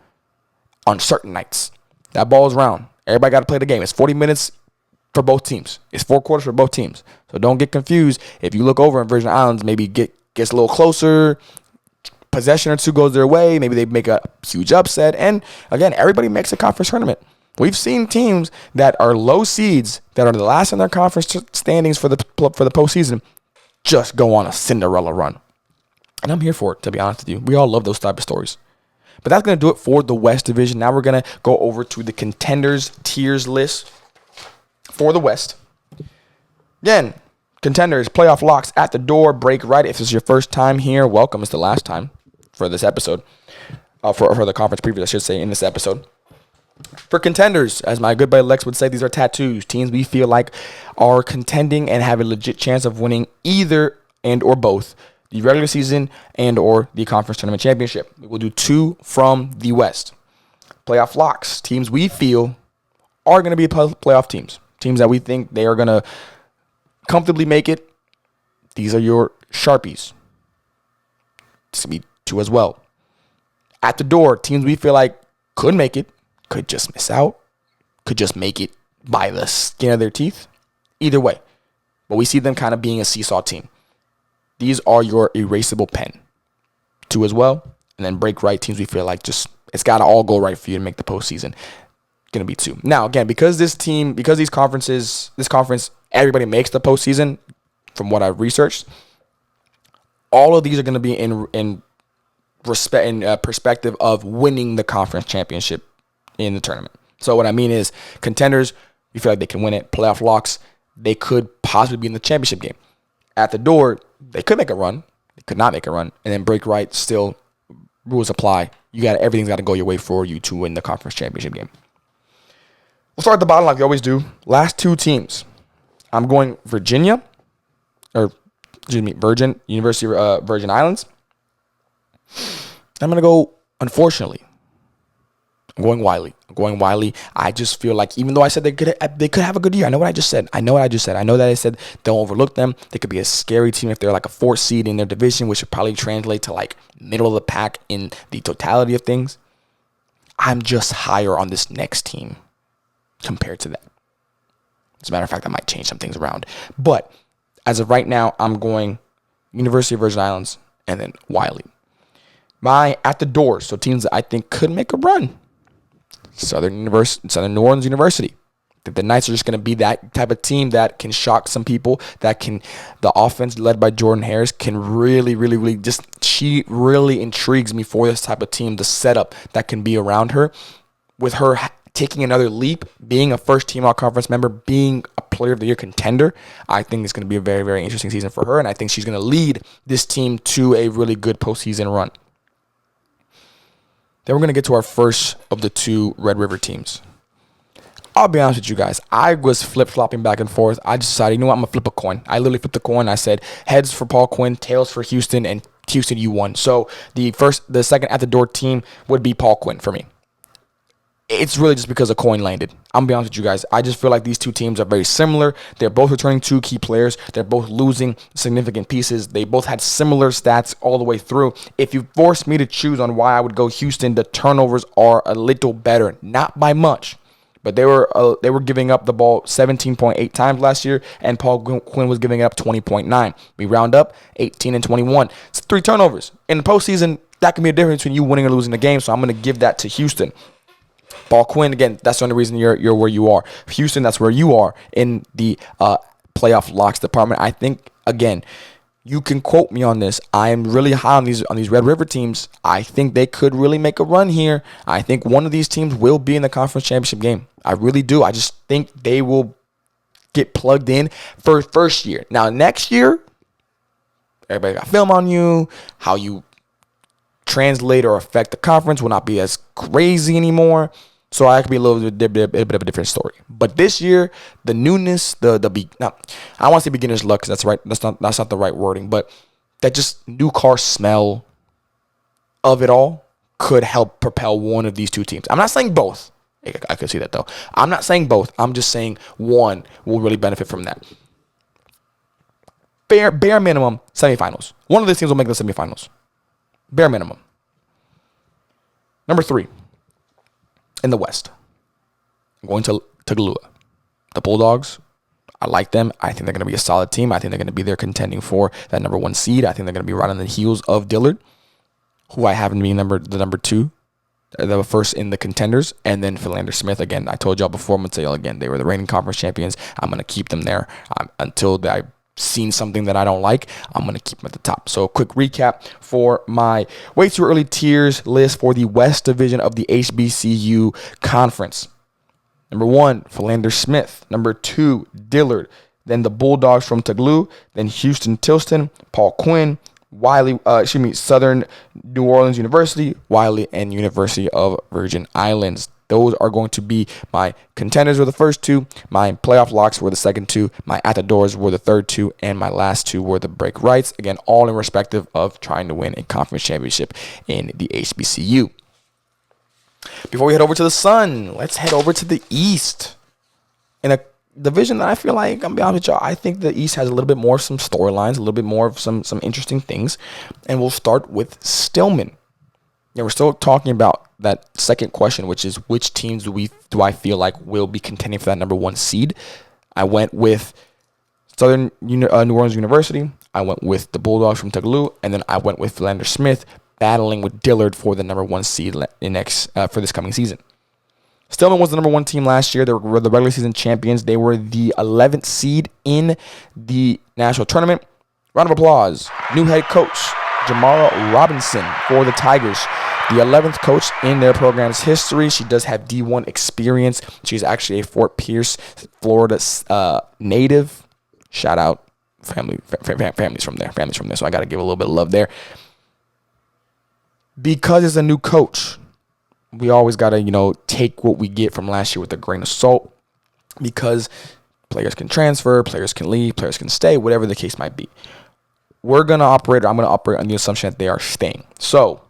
on certain nights. That ball is round. Everybody got to play the game. It's 40 minutes for both teams. It's 4 quarters for both teams. So don't get confused. If you look over in Virgin Islands, maybe gets a little closer, possession or two goes their way, maybe they make a huge upset. And again, everybody makes a conference tournament. We've seen teams that are low seeds, that are the last in their conference standings for the postseason, just go on a Cinderella run. And I'm here for it, to be honest with you. We all love those type of stories. But that's going to do it for the West Division. Now we're going to go over to the contenders tiers list for the West. Again, contenders, playoff locks at the door, break right. If this is your first time here, welcome. It's the last time for this episode, for the conference preview, I should say, in this episode. For contenders, as my good buddy Lex would say, these are tattoos. Teams we feel like are contending and have a legit chance of winning either and or both the regular season and or the conference tournament championship. We will do 2 from the West. Playoff locks, teams we feel are going to be playoff teams. teams that we think they are going to comfortably make it. These are your Sharpies. This could be 2 as well. At the door, teams we feel like could make it, could just miss out, could just make it by the skin of their teeth. Either way. But we see them kind of being a seesaw team. These are your erasable pen. 2 as well. And then break right teams we feel like just it's got to all go right for you to make the postseason. Going to be 2. Now, again, because this conference, everybody makes the postseason, from what I've researched, all of these are going to be in respect and perspective of winning the conference championship in the tournament. So what I mean is contenders, we feel like they can win it. Playoff locks, they could possibly be in the championship game. At the door, they could make a run. They could not make a run. And then break right, still rules apply. Everything's got to go your way for you to win the conference championship game. We'll start at the bottom like we always do. Last 2 teams. I'm going Virgin, University of Virgin Islands. I'm going to go, unfortunately, I'm going Wiley. I just feel like even though I said they could have a good year. I know what I just said. I know that I said don't overlook them. They could be a scary team if they're like a 4th seed in their division, which would probably translate to like middle of the pack in the totality of things. I'm just higher on this next team compared to that. As a matter of fact, I might change some things around. But as of right now, I'm going University of Virgin Islands and then Wiley. At the doors, so teams that I think could make a run. Southern New Orleans University. I think the Knights are just going to be that type of team that can shock some people. The offense led by Jordan Harris can really, really, really she really intrigues me for this type of team. The setup that can be around her, with her taking another leap, being a first team all-conference member, being a player of the year contender. I think it's going to be a very, very interesting season for her, and I think she's going to lead this team to a really good postseason run. Then we're going to get to our first of the 2 Red River teams. I'll be honest with you guys. I was flip-flopping back and forth. I just decided, you know what, I'm going to flip a coin. I literally flipped a coin. I said heads for Paul Quinn, tails for Houston, and Houston, you won. So the second at the door team would be Paul Quinn for me. It's really just because a coin landed. I'm going to be honest with you guys. I just feel like these 2 teams are very similar. They're both returning 2 key players. They're both losing significant pieces. They both had similar stats all the way through. If you force me to choose on why I would go Houston, the turnovers are a little better. Not by much. But they were giving up the ball 17.8 times last year, and Paul Quinn was giving up 20.9. We round up 18 and 21. It's 3 turnovers. In the postseason, that can be a difference between you winning or losing the game, so I'm going to give that to Houston. Paul Quinn, again, that's the only reason you're where you are. Houston, that's where you are in the playoff locks department. I think, again, you can quote me on this. I am really high on these Red River teams. I think they could really make a run here. I think one of these teams will be in the conference championship game. I really do. I just think they will get plugged in for first year. Now, next year, everybody got film on you. How you translate or affect the conference will not be as crazy anymore. So I could be a bit of a different story. But this year, the newness, I don't want to say beginner's luck, because that's right. That's not the right wording. But that just new car smell of it all could help propel one of these 2 teams. I'm not saying both. I could see that though. I'm not saying both. I'm just saying one will really benefit from that. Bare minimum semifinals. One of these teams will make the semifinals. Bare minimum. Number 3. In the West, I'm going to Tougaloo. The Bulldogs, I like them. I think they're going to be a solid team. I think they're going to be there contending for that number 1 seed. I think they're going to be right on the heels of Dillard, who I have in being the number 2, the first in the contenders, and then Philander Smith. Again, I told y'all before, I'm going to tell y'all again, they were the reigning conference champions. I'm going to keep them there until I seen something that I don't like. I'm going to keep them at the top. So quick recap for my way too early tiers list for the West Division of the HBCU Conference. Number 1, Philander Smith. Number 2, Dillard. Then the Bulldogs from Tougaloo. Then Houston-Tilloston, Paul Quinn, Wiley, Southern New Orleans University, Wiley, and University of Virgin Islands. Those are going to be my contenders were the first 2. My playoff locks were the second 2. My at the doors were the third 2. And my last 2 were the break rights. Again, all in respective of trying to win a conference championship in the HBCU. Before we head over to the Sun, let's head over to the East. In a division that I feel like, I'm gonna be honest with y'all, I think the East has a little bit more of some storylines, a little bit more of some interesting things. And we'll start with Stillman. Yeah, we're still talking about that second question, which is which teams do I feel like will be contending for that number 1 seed. I went with Southern New Orleans University. I went with the Bulldogs from Tougaloo, and then I went with Philander Smith battling with Dillard for the number 1 seed for this coming season. Stillman was the number 1 team last year. They were the regular season champions. They were the 11th seed in the national tournament. Round of applause. New head coach, Jamara Robinson for the Tigers. The 11th coach in their program's history. She does have D1 experience. She's actually a Fort Pierce, Florida native. Shout out families from there. So I got to give a little bit of love there. Because it's a new coach, we always got to, take what we get from last year with a grain of salt, because players can transfer, players can leave, players can stay, whatever the case might be. I'm going to operate on the assumption that they are staying. So,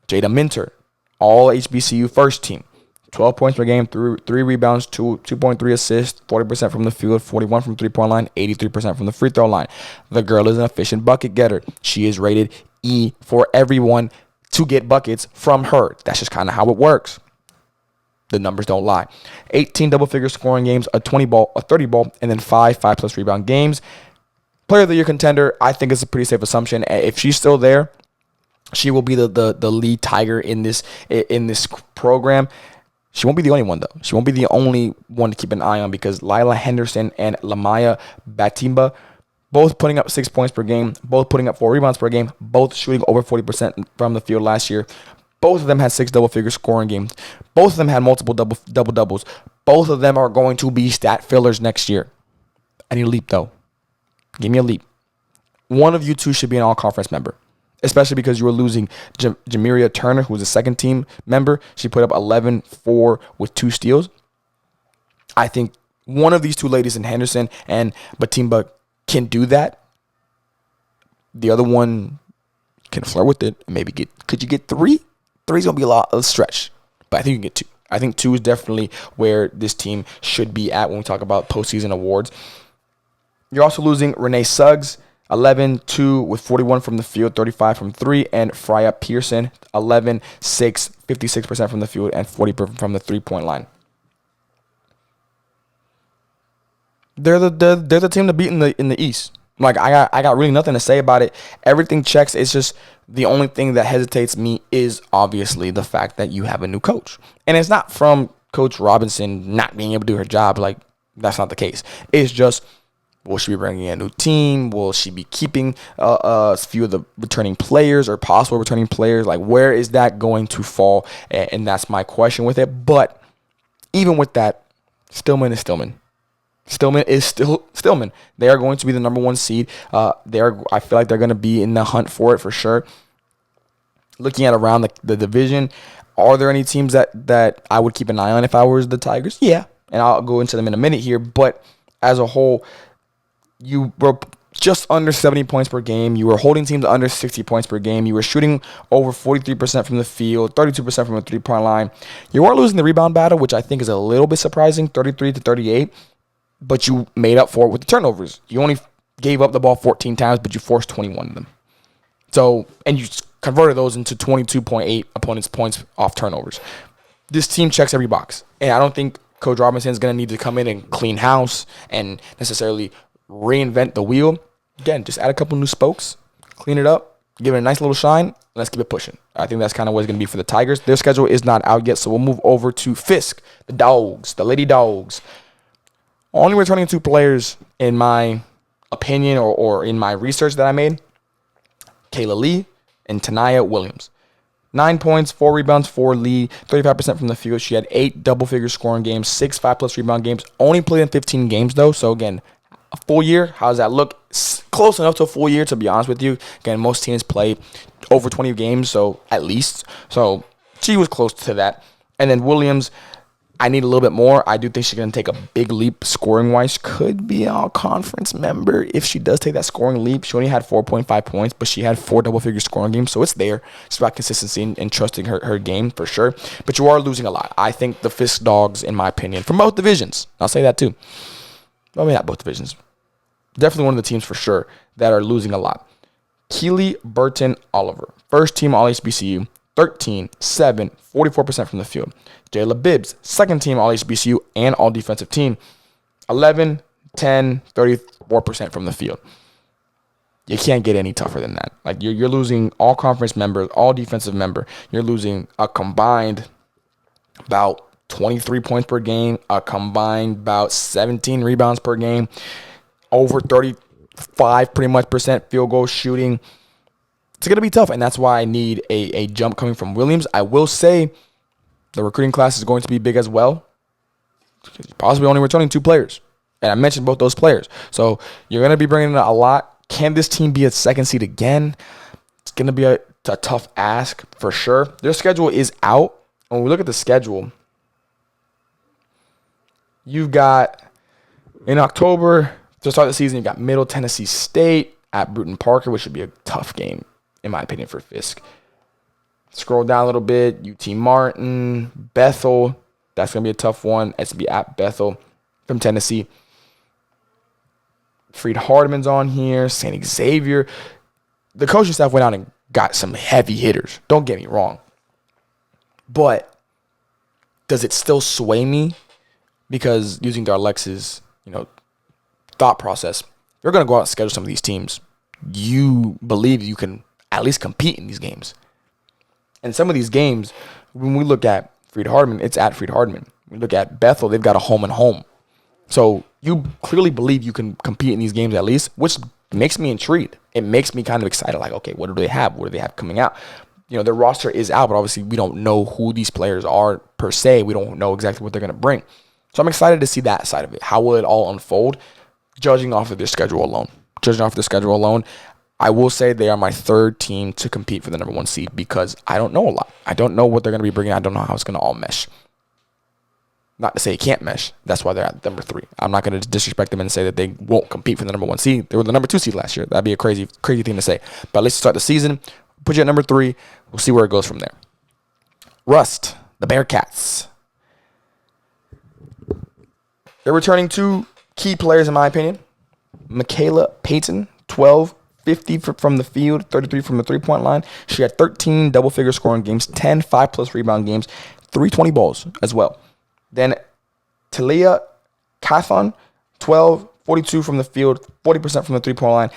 Jada Minter, all HBCU first team, 12 points per game, 3 rebounds, 2.3 assists, 40% from the field, 41 from three-point line, 83% from the free throw line. The girl is an efficient bucket getter. She is rated E for everyone to get buckets from her. That's just kind of how it works. The numbers don't lie. 18 double-figure scoring games, a 20-ball, a 30-ball, and then 5+ rebound games. Player of the year contender, I think it's a pretty safe assumption. If she's still there, she will be the lead Tiger in this program. She won't be the only one, though. She won't be the only one to keep an eye on, because Lila Henderson and Lamaya Batimba, both putting up 6 points per game, both putting up 4 rebounds per game, both shooting over 40% from the field last year. Both of them had 6 double-figure scoring games. Both of them had multiple double-doubles. Both of them are going to be stat fillers next year. I need a leap, though. Give me a leap. One of you two should be an all-conference member, especially because you were losing Jamiria Turner, who was a second-team member. She put up 11-4 with 2 steals. I think one of these two ladies in Henderson and Batimba can do that. The other one can flirt with it. Maybe could you get 3? 3's going to be a lot of stretch, but I think you can get 2. I think 2 is definitely where this team should be at when we talk about postseason awards. You're also losing Renee Suggs, 11-2 with 41 from the field, 35 from 3, and Freya Pearson, 11-6, 56% from the field, and 40% from the three-point line. They're the team to beat in the East. Like, I got really nothing to say about it. Everything checks. It's just the only thing that hesitates me is obviously the fact that you have a new coach. And it's not from Coach Robinson not being able to do her job. Like, that's not the case. It's just, will she be bringing in a new team? Will she be keeping a few of the returning players or possible returning players? Like, where is that going to fall? And that's my question with it. But even with that, Stillman is Stillman. Stillman is still Stillman. They are going to be the number 1 seed. I feel like they're going to be in the hunt for it for sure. Looking at around the division, are there any teams that I would keep an eye on if I was the Tigers? Yeah, and I'll go into them in a minute here. But as a whole, you were just under 70 points per game. You were holding teams to under 60 points per game. You were shooting over 43% from the field, 32% from the three-point line. You are losing the rebound battle, which I think is a little bit surprising, 33-38. But you made up for it with the turnovers. You only gave up the ball 14 times, but you forced 21 of them. So, and you converted those into 22.8 opponents' points off turnovers. This team checks every box. And I don't think Coach Robinson is going to need to come in and clean house and necessarily reinvent the wheel. Again, just add a couple new spokes, clean it up, give it a nice little shine, and let's keep it pushing. I think that's kind of what it's going to be for the Tigers. Their schedule is not out yet, so we'll move over to Fisk, the Dogs, the Lady Dogs. Only returning 2 players, in my opinion or in my research that I made, Kayla Lee and Tanaya Williams. 9 points, 4 rebounds for Lee, 35% from the field. She had 8 double-figure scoring games, 6 5+ rebound games. Only played in 15 games, though. So, again, a full year. How does that look? Close enough to a full year, to be honest with you. Again, most teams play over 20 games, so at least. So, she was close to that. And then Williams, I need a little bit more. I do think she's going to take a big leap scoring-wise. Could be an all-conference member if she does take that scoring leap. She only had 4.5 points, but she had 4 double-figure scoring games, so it's there. It's about consistency and trusting her game for sure. But you are losing a lot. I think the Fisk Dogs, in my opinion, from both divisions, I'll say that too, Well, maybe not both divisions. Definitely one of the teams for sure that are losing a lot. Keely Burton Oliver, first team All HBCU, 13, 7, 44% from the field. Jayla Bibbs, second team All HBCU and All Defensive Team, 11, 10, 34% from the field. You can't get any tougher than that. Like you're losing all conference members, all defensive member. You're losing a combined about 23 points per game, a combined about 17 rebounds per game, over 35 pretty much percent field goal shooting. It's going to be tough, and that's why I need a jump coming from Williams. I will say the recruiting class is going to be big as well. Possibly only returning 2 players. And I mentioned both those players. So you're going to be bringing in a lot. Can this team be a second seed again? It's going to be a tough ask for sure. Their schedule is out. When we look at the schedule, you've got in October to start the season, you've got Middle Tennessee State at Bruton Parker, which should be a tough game, in my opinion, for Fisk. Scroll down a little bit. UT Martin, Bethel. That's going to be a tough one. SB at Bethel from Tennessee. Freed Hardeman's on here. St. Xavier. The coaching staff went out and got some heavy hitters. Don't get me wrong. But does it still sway me? Because using Darlex's, thought process, you're going to go out and schedule some of these teams. You believe you can at least compete in these games. And some of these games, when we look at Freed Hardeman, it's at Freed Hardeman. We look at Bethel, they've got a home and home. So you clearly believe you can compete in these games at least, which makes me intrigued. It makes me kind of excited. Like, okay, what do they have? What do they have coming out? Their roster is out, but obviously we don't know who these players are per se. We don't know exactly what they're going to bring. So I'm excited to see that side of it. How will it all unfold? Judging off of their schedule alone. I will say they are my third team to compete for the number 1 seed because I don't know a lot. I don't know what they're going to be bringing. I don't know how it's going to all mesh. Not to say it can't mesh. That's why they're at number 3. I'm not going to disrespect them and say that they won't compete for the number 1 seed. They were the number 2 seed last year. That'd be a crazy thing to say. But let's start the season. Put you at number 3. We'll see where it goes from there. Rust, the Bearcats. They're returning 2 key players, in my opinion. Michaela Payton, 12, 50 from the field, 33 from the three-point line. She had 13 double-figure scoring games, 10 5-plus rebound games, 320 balls as well. Then Talia Cathon, 12, 42 from the field, 40% from the three-point line,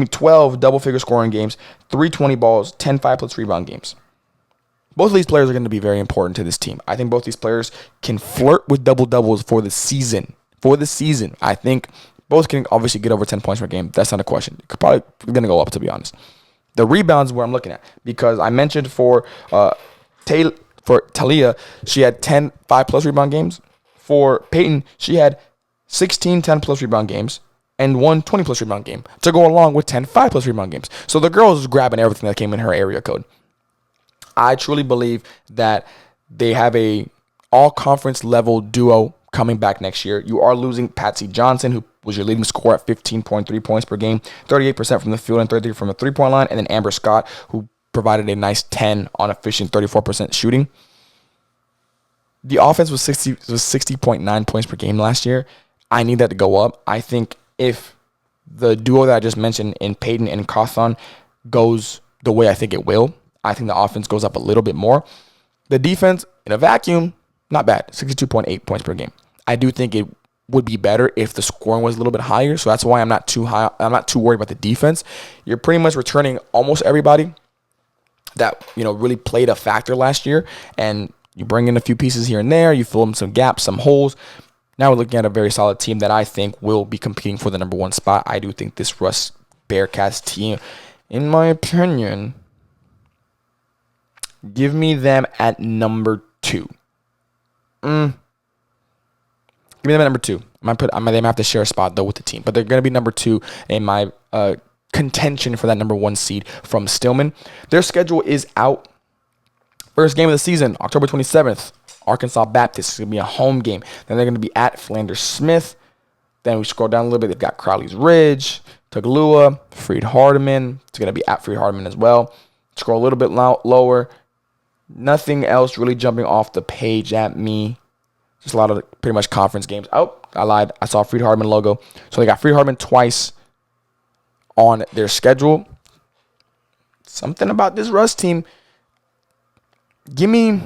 12 double-figure scoring games, 320 balls, 10 5-plus rebound games. Both of these players are going to be very important to this team. I think both these players can flirt with double-doubles for the season. I think both can obviously get over 10 points per game. That's not a question. Probably going to go up, to be honest. The rebounds where I'm looking at, because I mentioned for Talia, she had 10 5-plus rebound games. For Peyton, she had 16 10-plus rebound games and 1 20-plus rebound game to go along with 10 5-plus rebound games. So the girl is grabbing everything that came in her area code. I truly believe that they have a all-conference level duo coming back next year. You are losing Patsy Johnson, who was your leading scorer at 15.3 points per game, 38% from the field and 33% from the three-point line, and then Amber Scott, who provided a nice 10 on efficient 34% shooting. The offense was 60.9 points per game last year. I need that to go up. I think if the duo that I just mentioned in Peyton and Cawthon goes the way I think it will, I think the offense goes up a little bit more. The defense, in a vacuum, not bad. 62.8 points per game. I do think it would be better if the scoring was a little bit higher. So that's why I'm not too worried about the defense. You're pretty much returning almost everybody that really played a factor last year, and you bring in a few pieces here and there. You fill in some gaps, some holes. Now we're looking at a very solid team that I think will be competing for the number 1 spot. I do think this Rust Bearcats team, in my opinion, give me them at number 2. Give me them at number 2. They might have to share a spot, though, with the team. But they're going to be number 2 in my contention for that number 1 seed from Stillman. Their schedule is out. First game of the season, October 27th, Arkansas Baptist. It's going to be a home game. Then they're going to be at Philander Smith. Then we scroll down a little bit. They've got Crowley's Ridge, Tougaloo, Freed Hardeman. It's going to be at Freed Hardeman as well. Scroll a little bit lower. Nothing else really jumping off the page at me Just a lot of pretty much conference games. Oh, I lied. I saw Freed Hardman logo. So they got Freed Hardman twice on their schedule. Something about this Rust team. Give me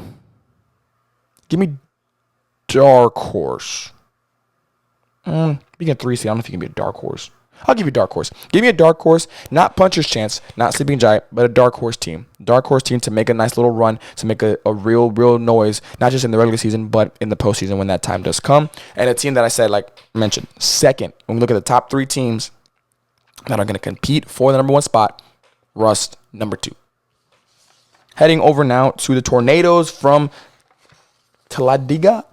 dark horse. Being a 3 seed, I don't know if you can be a dark horse. I'll give you a dark horse. Give me a dark horse, not puncher's chance, not sleeping giant, but a dark horse team. Dark horse team to make a nice little run, to make a real noise, not just in the regular season, but in the postseason when that time does come. And a team that I said, like mentioned, second, when we look at the top 3 teams that are going to compete for the number 1 spot, Rust, number 2. Heading over now to the Tornadoes from Talladega.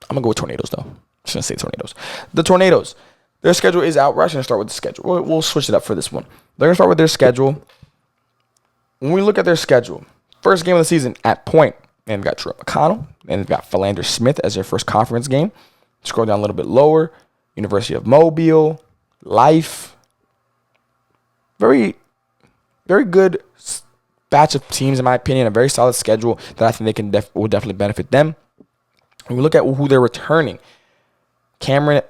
I'm going to go with Tornadoes, though. I'm just going to say Tornadoes. The Tornadoes. Their schedule is out. We're actually going to start with the schedule. We'll switch it up for this one. They're going to start with their schedule. When we look at their schedule, first game of the season at Point, and they've got True McConnell, and they've got Philander Smith as their first conference game. Scroll down a little bit lower. University of Mobile, Life. Very, very good batch of teams, in my opinion. A very solid schedule that I think they can will definitely benefit them. When we look at who they're returning, Cameron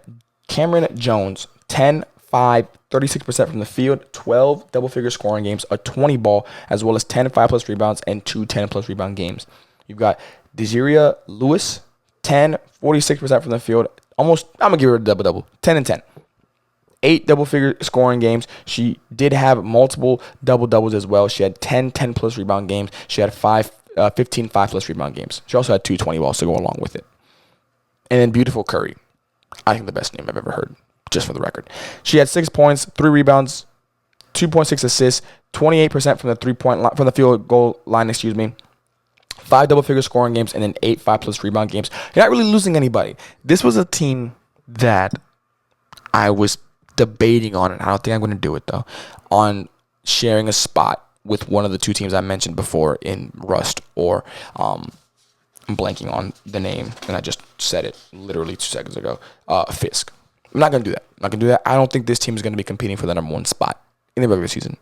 Jones, 10, 5, 36% from the field, 12 double-figure scoring games, a 20 ball, as well as 10 5-plus rebounds and 2 10-plus rebound games. You've got Desiria Lewis, 10, 46% from the field, almost, I'm going to give her a double-double, 10 and 10. 8 double-figure scoring games. She did have multiple double-doubles as well. She had 10 10-plus rebound games. She had 15 5-plus rebound games. She also had 2 20 balls to go along with it. And then Beautiful Curry. I think the best name I've ever heard, just for the record. She had 6 points, 3 rebounds, 2.6 assists, 28% from the 3-point line, from the field goal line, 5 double-figure scoring games, and then 8 5-plus rebound games. You're not really losing anybody. This was a team that I was debating on, and I don't think I'm going to do it though, on sharing a spot with one of the 2 teams I mentioned before in Rust, or I'm blanking on the name, and I just said it literally 2 seconds ago. Fisk. I'm not going to do that. I don't think this team is going to be competing for the number 1 spot in the regular season.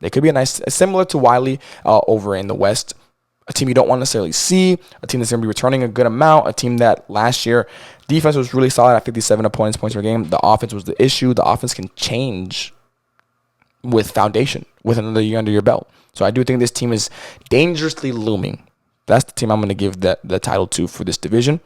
They could be similar to Wiley over in the West, a team you don't want to necessarily see, a team that's going to be returning a good amount, a team that last year defense was really solid at 57 points per game. The offense was the issue. The offense can change with foundation, with another year under your belt. So I do think this team is dangerously looming. That's the team I'm going to give the title to for this division.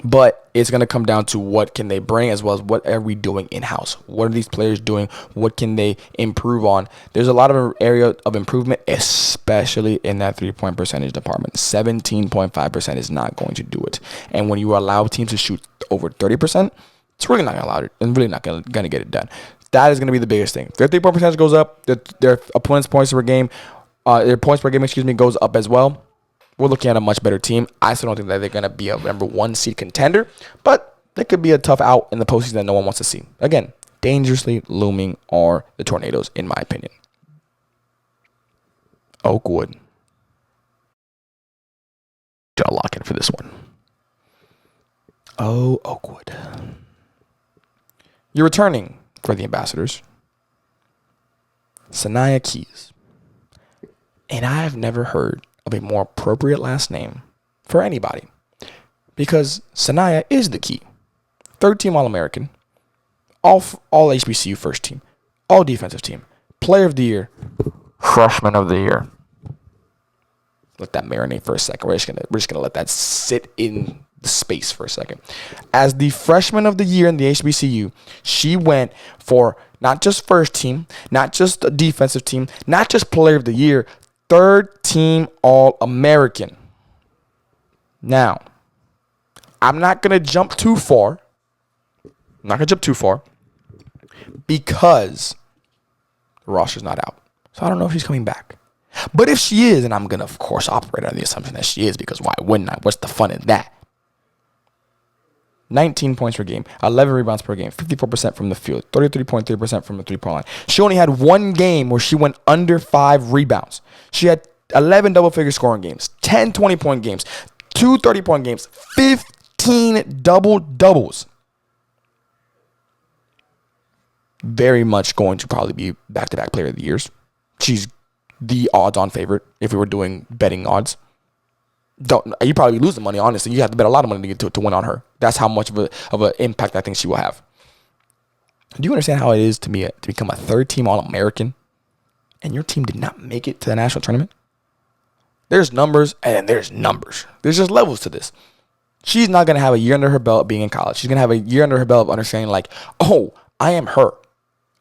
But it's going to come down to what can they bring, as well as what are we doing in-house. What are these players doing? What can they improve on? There's a lot of area of improvement, especially in that 3-point percentage department. 17.5% is not going to do it. And when you allow teams to shoot over 30%, it's really not going to allow it. It's really not going to get it done. That is going to be the biggest thing. If their 3-point percentage goes up, their opponent's points per game, goes up as well. We're looking at a much better team. I still don't think that they're going to be a number 1 seed contender, but they could be a tough out in the postseason that no one wants to see. Again, dangerously looming are the Tornadoes, in my opinion. Oakwood. Got to lock in for this one. Oh, Oakwood. You're returning for the Ambassadors, Sanaya Keys. And I have never heard of a more appropriate last name for anybody, because Sanaya is the key. 3rd-team All-American, all HBCU first team, all defensive team, player of the year, freshman of the year. Let that marinate for a second. We're just gonna let that sit in the space for a second. As the freshman of the year in the HBCU, she went for not just first team, not just a defensive team, not just player of the year, 3rd-team All-American. Now, I'm not going to jump too far. Because the roster's not out. So I don't know if she's coming back. But if she is, and I'm going to, of course, operate on the assumption that she is, because why wouldn't I? What's the fun in that? 19 points per game, 11 rebounds per game, 54% from the field, 33.3% from the 3-point line. She only had 1 game where she went under 5 rebounds. She had 11 double-figure scoring games, 10 20-point games, 2 30-point games, 15 double-doubles. Very much going to probably be back-to-back player of the years. She's the odds-on favorite if we were doing betting odds. You probably lose the money, honestly. You have to bet a lot of money to get to win on her. That's how much of an impact I think she will have. Do you understand how it is to become a third-team All-American and your team did not make it to the national tournament? There's numbers and there's numbers. There's just levels to this. She's not going to have a year under her belt being in college. She's going to have a year under her belt of understanding like, oh, I am her.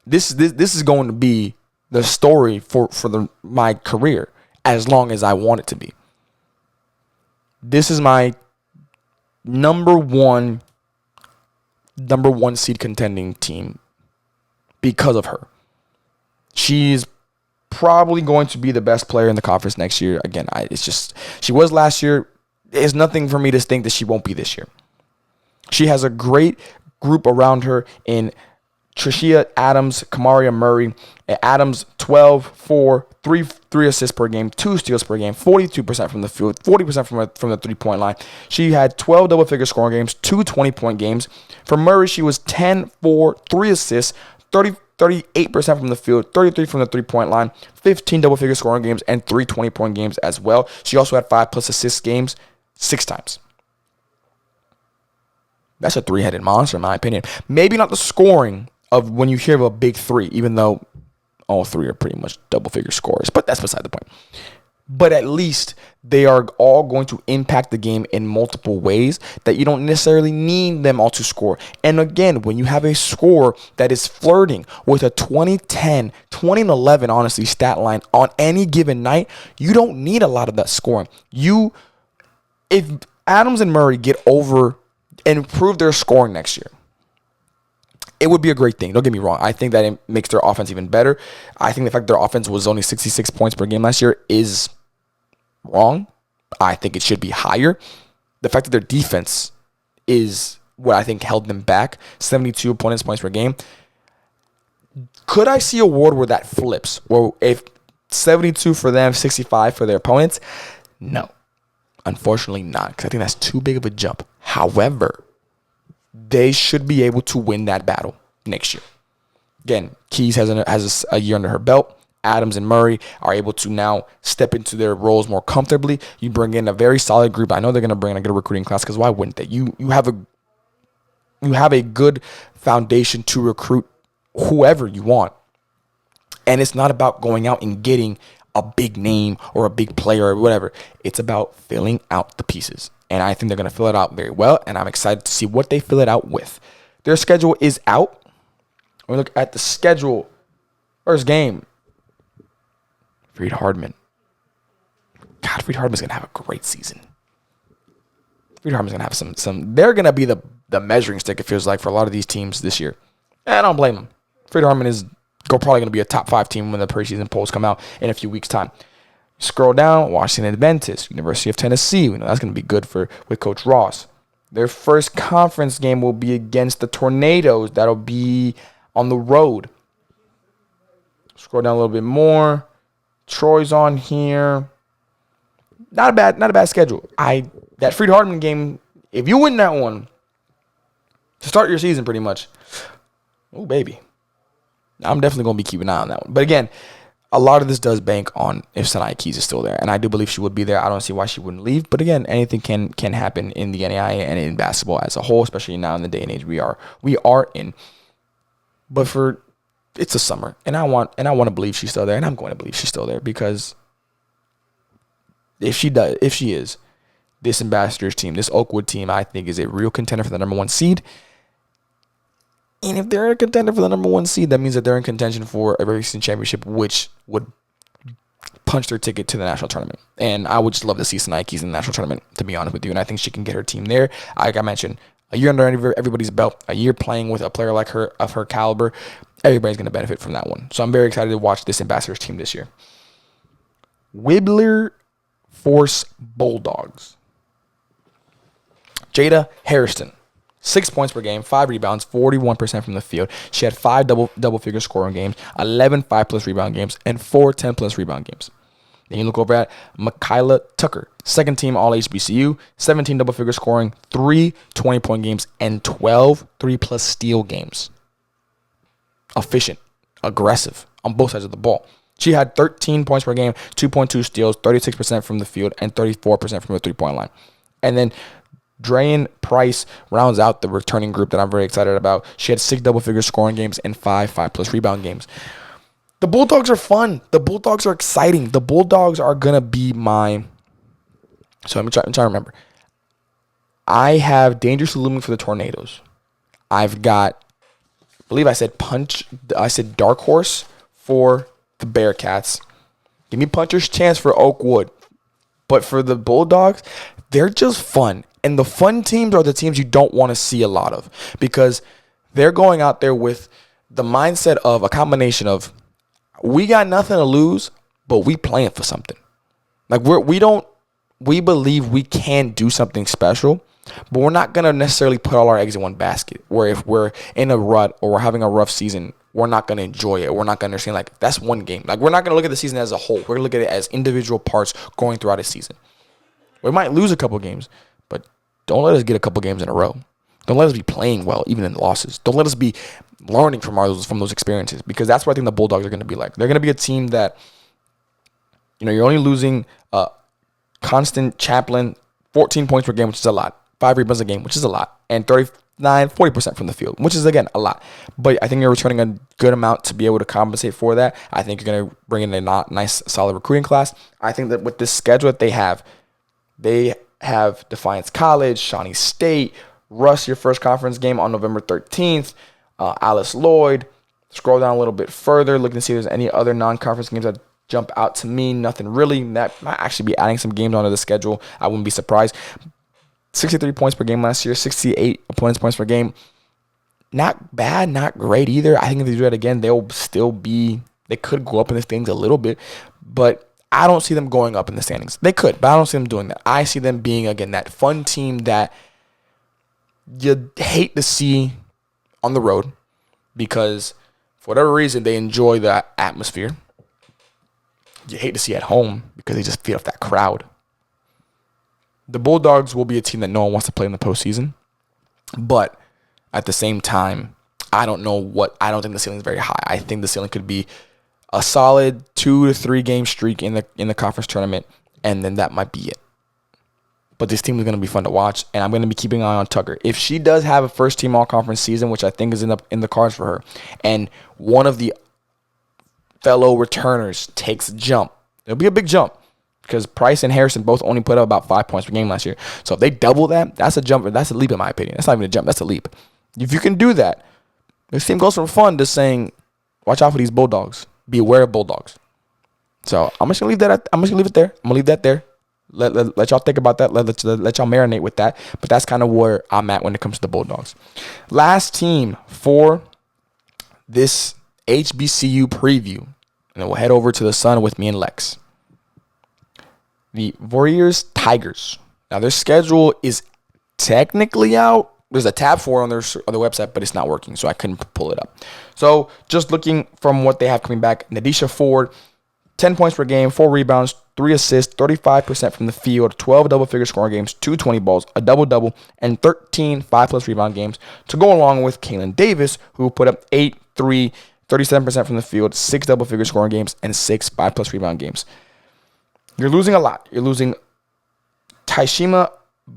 This is going to be the story for my career as long as I want it to be. This is my number one seed contending team because of her. She's probably going to be the best player in the conference next year. Again, she was last year. There's nothing for me to think that she won't be this year. She has a great group around her in Trishia Adams, Kamaria Murray. Adams, 12, 4, 3 assists per game, 2 steals per game, 42% from the field, 40% from the three-point line. She had 12 double-figure scoring games, 2 20-point games. For Murray, she was 10, 4, 3 assists, 38% from the field, 33 from the three-point line, 15 double-figure scoring games, and 3 20-point games as well. She also had 5+ assist games 6 times. That's a three-headed monster, in my opinion. Maybe not the scoring of when you hear of a big three, even though all three are pretty much double-figure scorers, but that's beside the point. But at least they are all going to impact the game in multiple ways that you don't necessarily need them all to score. And again, when you have a scorer that is flirting with a 2010, 2011, honestly, stat line on any given night, you don't need a lot of that scoring. If Adams and Murray get over and improve their scoring next year, it would be a great thing. Don't get me wrong. I think that it makes their offense even better. I think the fact their offense was only 66 points per game last year is wrong. I think it should be higher. The fact that their defense is what I think held them back, 72 opponents' points per game. Could I see a world where that flips? Where if 72 for them, 65 for their opponents? No. Unfortunately not, because I think that's too big of a jump. However, they should be able to win that battle next year. Again, Keys has a year under her belt. Adams and Murray are able to now step into their roles more comfortably. You bring in a very solid group. I know they're going to bring in a good recruiting class, because why wouldn't they? You have a good foundation to recruit whoever you want. And it's not about going out and getting a big name or a big player or whatever. It's about filling out the pieces. And I think they're going to fill it out very well. And I'm excited to see what they fill it out with. Their schedule is out. When we look at the schedule, first game, Freed Hardman. God, Freed Hardman's going to have a great season. Freed Hardman's going to have some. They're going to be the measuring stick, it feels like, for a lot of these teams this year. And I don't blame them. Freed Hardman is probably going to be a top 5 team when the preseason polls come out in a few weeks' time. Scroll down, Washington Adventist, University of Tennessee. We know that's going to be good with Coach Ross. Their first conference game will be against the Tornadoes. That'll be on the road. Scroll down a little bit more. Troy's on here. Not a bad schedule. That Freed Hardman game, if you win that one to start your season pretty much, oh baby, I'm definitely going to be keeping an eye on that one. But again, a lot of this does bank on if Sanaya Keys is still there. And I do believe she would be there. I don't see why she wouldn't leave. But again, anything can happen in the NAIA and in basketball as a whole, especially now in the day and age we are in. But it's the summer. And I want to believe she's still there. And I'm going to believe she's still there, because if she is, this Ambassadors team, this Oakwood team, I think is a real contender for the number 1 seed. And if they're a contender for the number 1 seed, that means that they're in contention for a recent championship, which would punch their ticket to the national tournament. And I would just love to see Sanaya Keys in the national tournament, to be honest with you. And I think she can get her team there. Like I mentioned, a year under everybody's belt, a year playing with a player like her, of her caliber, everybody's going to benefit from that one. So I'm very excited to watch this Ambassadors team this year. Wilberforce Bulldogs. Jada Harrison. 6 points per game, 5 rebounds, 41% from the field. She had 5 double-figure scoring games, 11 5+ rebound games, and 4 10+ rebound games. Then you look over at Michaela Tucker, second team All-HBCU, 17 double-figure scoring, 3 20-point games, and 12 3+ steal games. Efficient, aggressive on both sides of the ball. She had 13 points per game, 2.2 steals, 36% from the field, and 34% from the three-point line. And then Drayan Price rounds out the returning group that I'm very excited about. She had 6 double-figure scoring games and 5+ rebound games. The Bulldogs are fun. The Bulldogs are exciting. The Bulldogs are going to be my... So I'm trying to remember. I have Dangerously Looming for the Tornadoes. I've got, I believe I said Dark Horse for the Bearcats. Give me Puncher's Chance for Oakwood. But for the Bulldogs, they're just fun. And the fun teams are the teams you don't want to see a lot of, because they're going out there with the mindset of a combination of, we got nothing to lose, but we playing for something. Like we believe we can do something special, but we're not going to necessarily put all our eggs in one basket, where if we're in a rut or we're having a rough season, we're not going to enjoy it. We're not going to understand, like, that's one game. Like, we're not going to look at the season as a whole. We're going to look at it as individual parts going throughout a season. We might lose a couple games, but don't let us get a couple games in a row. Don't let us be playing well, even in losses. Don't let us be learning from those experiences, because that's what I think the Bulldogs are going to be like. They're going to be a team that, you're only losing Constant Chaplin, 14 points per game, which is a lot. 5 rebounds a game, which is a lot. And 40% from the field, which is, again, a lot. But I think you're returning a good amount to be able to compensate for that. I think you're going to bring in a nice, solid recruiting class. I think that with this schedule that they have Defiance College, Shawnee State, Russ, your first conference game on November 13th, Alice Lloyd. Scroll down a little bit further, looking to see if there's any other non-conference games that jump out to me. Nothing really. That might actually be adding some games onto the schedule. I wouldn't be surprised. 63 points per game last year, 68 opponents' points per game. Not bad, not great either. I think if they do that again, they could go up in the standings a little bit, but I don't see them going up in the standings. They could, but I don't see them doing that. I see them being, again, that fun team that you hate to see on the road, because for whatever reason they enjoy that atmosphere. You hate to see at home because they just feed off that crowd. The Bulldogs will be a team that no one wants to play in the postseason, but at the same time, I don't think the ceiling is very high. I think the ceiling could be a solid 2 to 3 game streak in the conference tournament, and then that might be it. But this team is going to be fun to watch, and I'm going to be keeping an eye on Tucker. If she does have a first-team all-conference season, which I think is in the cards for her, and one of the fellow returners takes a jump, it'll be a big jump, because Price and Harrison both only put up about 5 points per game last year. So if they double that, that's a jump. That's a leap in my opinion. That's not even a jump. That's a leap. If you can do that, this team goes from fun to saying, watch out for these Bulldogs. Be aware of Bulldogs. So I'm just going to leave that. I'm just going to leave it there. I'm going to leave that there. Let y'all think about that. Let y'all marinate with that. But that's kind of where I'm at when it comes to the Bulldogs. Last team for this HBCU preview. And then we'll head over to the Sun with me and Lex. The Voorhees Tigers. Now, their schedule is technically out. There's a tab for it on their website, but it's not working, so I couldn't pull it up. So just looking from what they have coming back, Nadisha Ford, 10 points per game, 4 rebounds, 3 assists, 35% from the field, 12 double-figure scoring games, 2 20 balls, a double-double, and 13 5+ rebound games to go along with Kaylin Davis, who put up 8, 3, 37% from the field, 6 double-figure scoring games, and 6 5+ rebound games. You're losing a lot. You're losing Taishima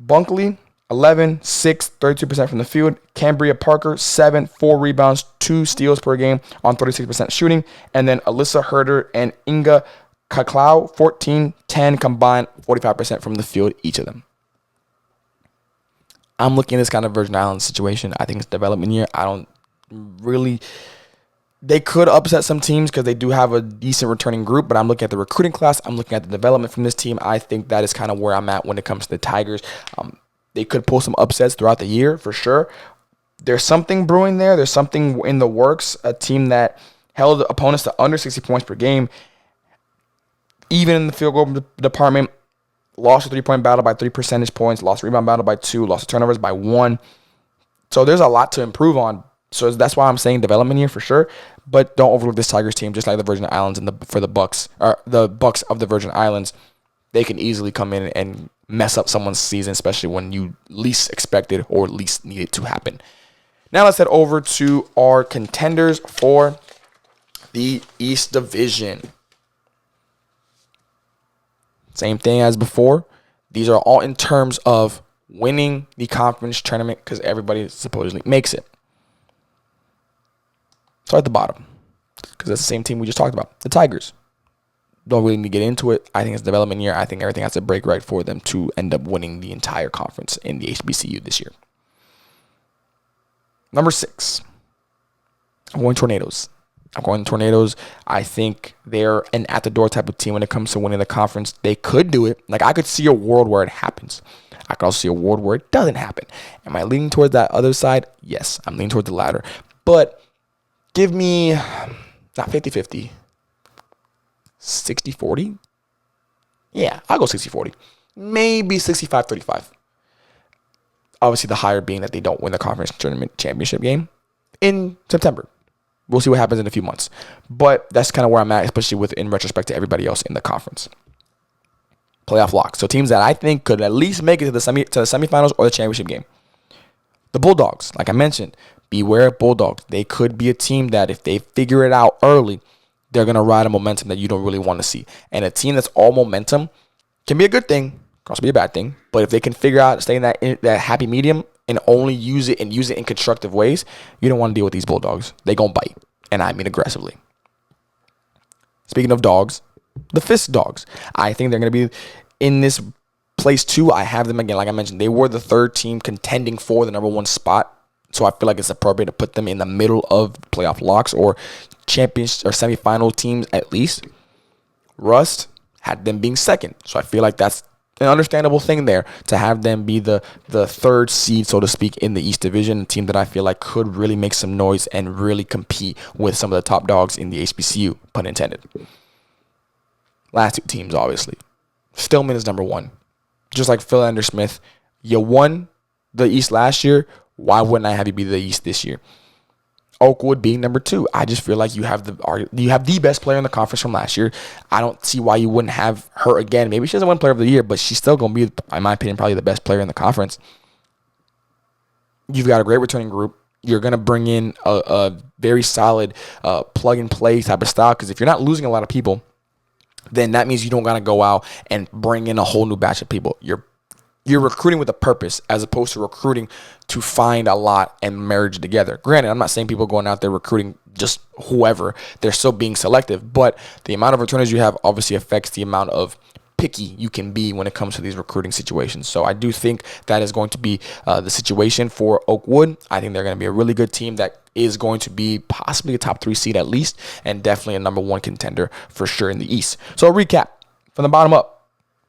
Bunkley, 11, 6, 32% from the field. Cambria Parker, 7, 4 rebounds, 2 steals per game on 36% shooting. And then Alyssa Herder and Inga Kaklau, 14, 10 combined, 45% from the field, each of them. I'm looking at this kind of Virgin Islands situation. I think it's development year. I don't really... They could upset some teams because they do have a decent returning group, but I'm looking at the recruiting class. I'm looking at the development from this team. I think that is kind of where I'm at when it comes to the Tigers. They could pull some upsets throughout the year for sure. There's something brewing there. There's something in the works. A team that held opponents to under 60 points per game, even in the field goal department, lost a 3-point battle by 3 percentage points, lost a rebound battle by 2, lost a turnovers by 1. So there's a lot to improve on. So that's why I'm saying development year for sure. But don't overlook this Tigers team, just like the Virgin Islands and for the Bucks, or the Bucks of the Virgin Islands. They can easily come in and mess up someone's season, especially when you least expect it or least need it to happen. Now let's head over to our contenders for the East Division. Same thing as before. These are all in terms of winning the conference tournament because everybody supposedly makes it. So at the bottom, because that's the same team we just talked about, the Tigers. Don't really need to get into it. I think it's development year. I think everything has to break right for them to end up winning the entire conference in the HBCU this year. Number 6, I'm going Tornadoes. I think they're an at-the-door type of team when it comes to winning the conference. They could do it. Like, I could see a world where it happens. I could also see a world where it doesn't happen. Am I leaning towards that other side? Yes, I'm leaning towards the latter. But give me not 50-50. 60-40? Yeah, I'll go 60-40. Maybe 65-35. Obviously, the higher being that they don't win the conference tournament championship game in September. We'll see what happens in a few months. But that's kind of where I'm at, especially in retrospect to everybody else in the conference. Playoff locks. So teams that I think could at least make it to the semifinals or the championship game. The Bulldogs, like I mentioned, beware of Bulldogs. They could be a team that if they figure it out early, they're going to ride a momentum that you don't really want to see. And a team that's all momentum can be a good thing, can also be a bad thing. But if they can figure out, stay in that happy medium and only use it in constructive ways, you don't want to deal with these Bulldogs. They're going to bite, and I mean aggressively. Speaking of dogs, the Fisk Dogs. I think they're going to be in this place too. I have them again. Like I mentioned, they were the third team contending for the number 1 spot. So I feel like it's appropriate to put them in the middle of playoff locks or champions or semifinal teams at least. Rust had them being second. So I feel like that's an understandable thing there to have them be the third seed, so to speak, in the East Division, a team that I feel like could really make some noise and really compete with some of the top dogs in the HBCU, pun intended. Last 2 teams, obviously. Stillman is number 1. Just like Philander Smith, you won the East last year. Why wouldn't I have you be the East this year? Oakwood being number 2. I just feel like you have the best player in the conference from last year. I don't see why you wouldn't have her again. Maybe she doesn't win player of the year, but she's still going to be, in my opinion, probably the best player in the conference. You've got a great returning group. You're going to bring in a very solid plug-and-play type of style because if you're not losing a lot of people, then that means you don't got to go out and bring in a whole new batch of people. You're recruiting with a purpose as opposed to recruiting to find a lot and merge together. Granted, I'm not saying people going out there recruiting just whoever. They're still being selective, but the amount of returners you have obviously affects the amount of picky you can be when it comes to these recruiting situations. So I do think that is going to be the situation for Oakwood. I think they're going to be a really good team that is going to be possibly a top 3 seed at least and definitely a number 1 contender for sure in the East. So a recap from the bottom up.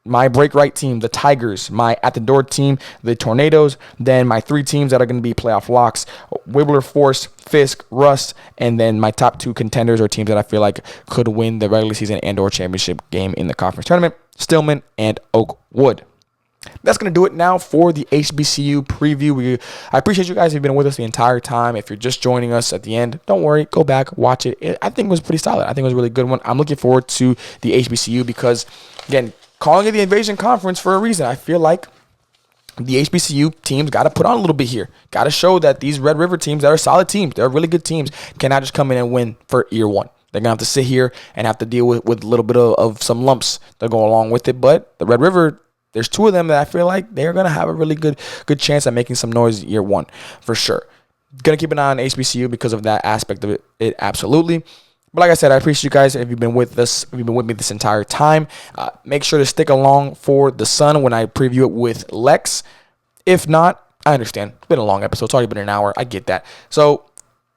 My break right team, the Tigers. My at-the-door team, the Tornadoes. Then my 3 teams that are going to be playoff locks, Wilberforce, Fisk, Rust. And then my top 2 contenders are teams that I feel like could win the regular season and or championship game in the conference tournament, Stillman and Oakwood. That's going to do it now for the HBCU preview. I appreciate you guys who've been with us the entire time. If you're just joining us at the end, don't worry. Go back, watch it. I think it was pretty solid. I think it was a really good one. I'm looking forward to the HBCU because, again, calling it the Invasion Conference for a reason. I feel like the HBCU teams got to put on a little bit here. Got to show that these Red River teams that are solid teams, they're really good teams, cannot just come in and win for year 1. They're going to have to sit here and have to deal with a little bit of some lumps that go along with it. But the Red River, there's 2 of them that I feel like they're going to have a really good chance at making some noise year 1 for sure. Going to keep an eye on HBCU because of that aspect of it absolutely. But like I said, I appreciate you guys if you've been with us, if you've been with me this entire time. Make sure to stick along for the Sun when I preview it with Lex. If not, I understand. It's been a long episode. It's already been an hour. I get that. So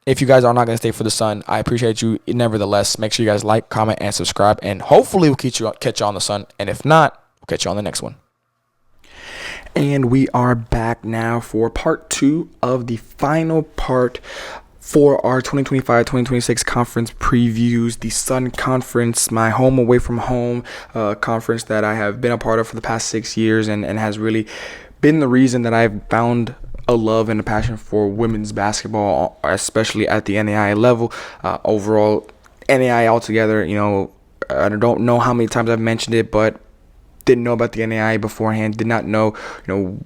if you guys are not going to stay for the Sun, I appreciate you. Nevertheless, make sure you guys like, comment, and subscribe. And hopefully we'll catch you on the Sun. And if not, we'll catch you on the next one. And we are back now for part 2 of the final part for our 2025-2026 conference previews, the Sun Conference, my home away from home conference that I have been a part of for the past 6 years and has really been the reason that I've found a love and a passion for women's basketball, especially at the NAIA level. Overall, NAIA altogether, I don't know how many times I've mentioned it, but didn't know about the NAIA beforehand, did not know,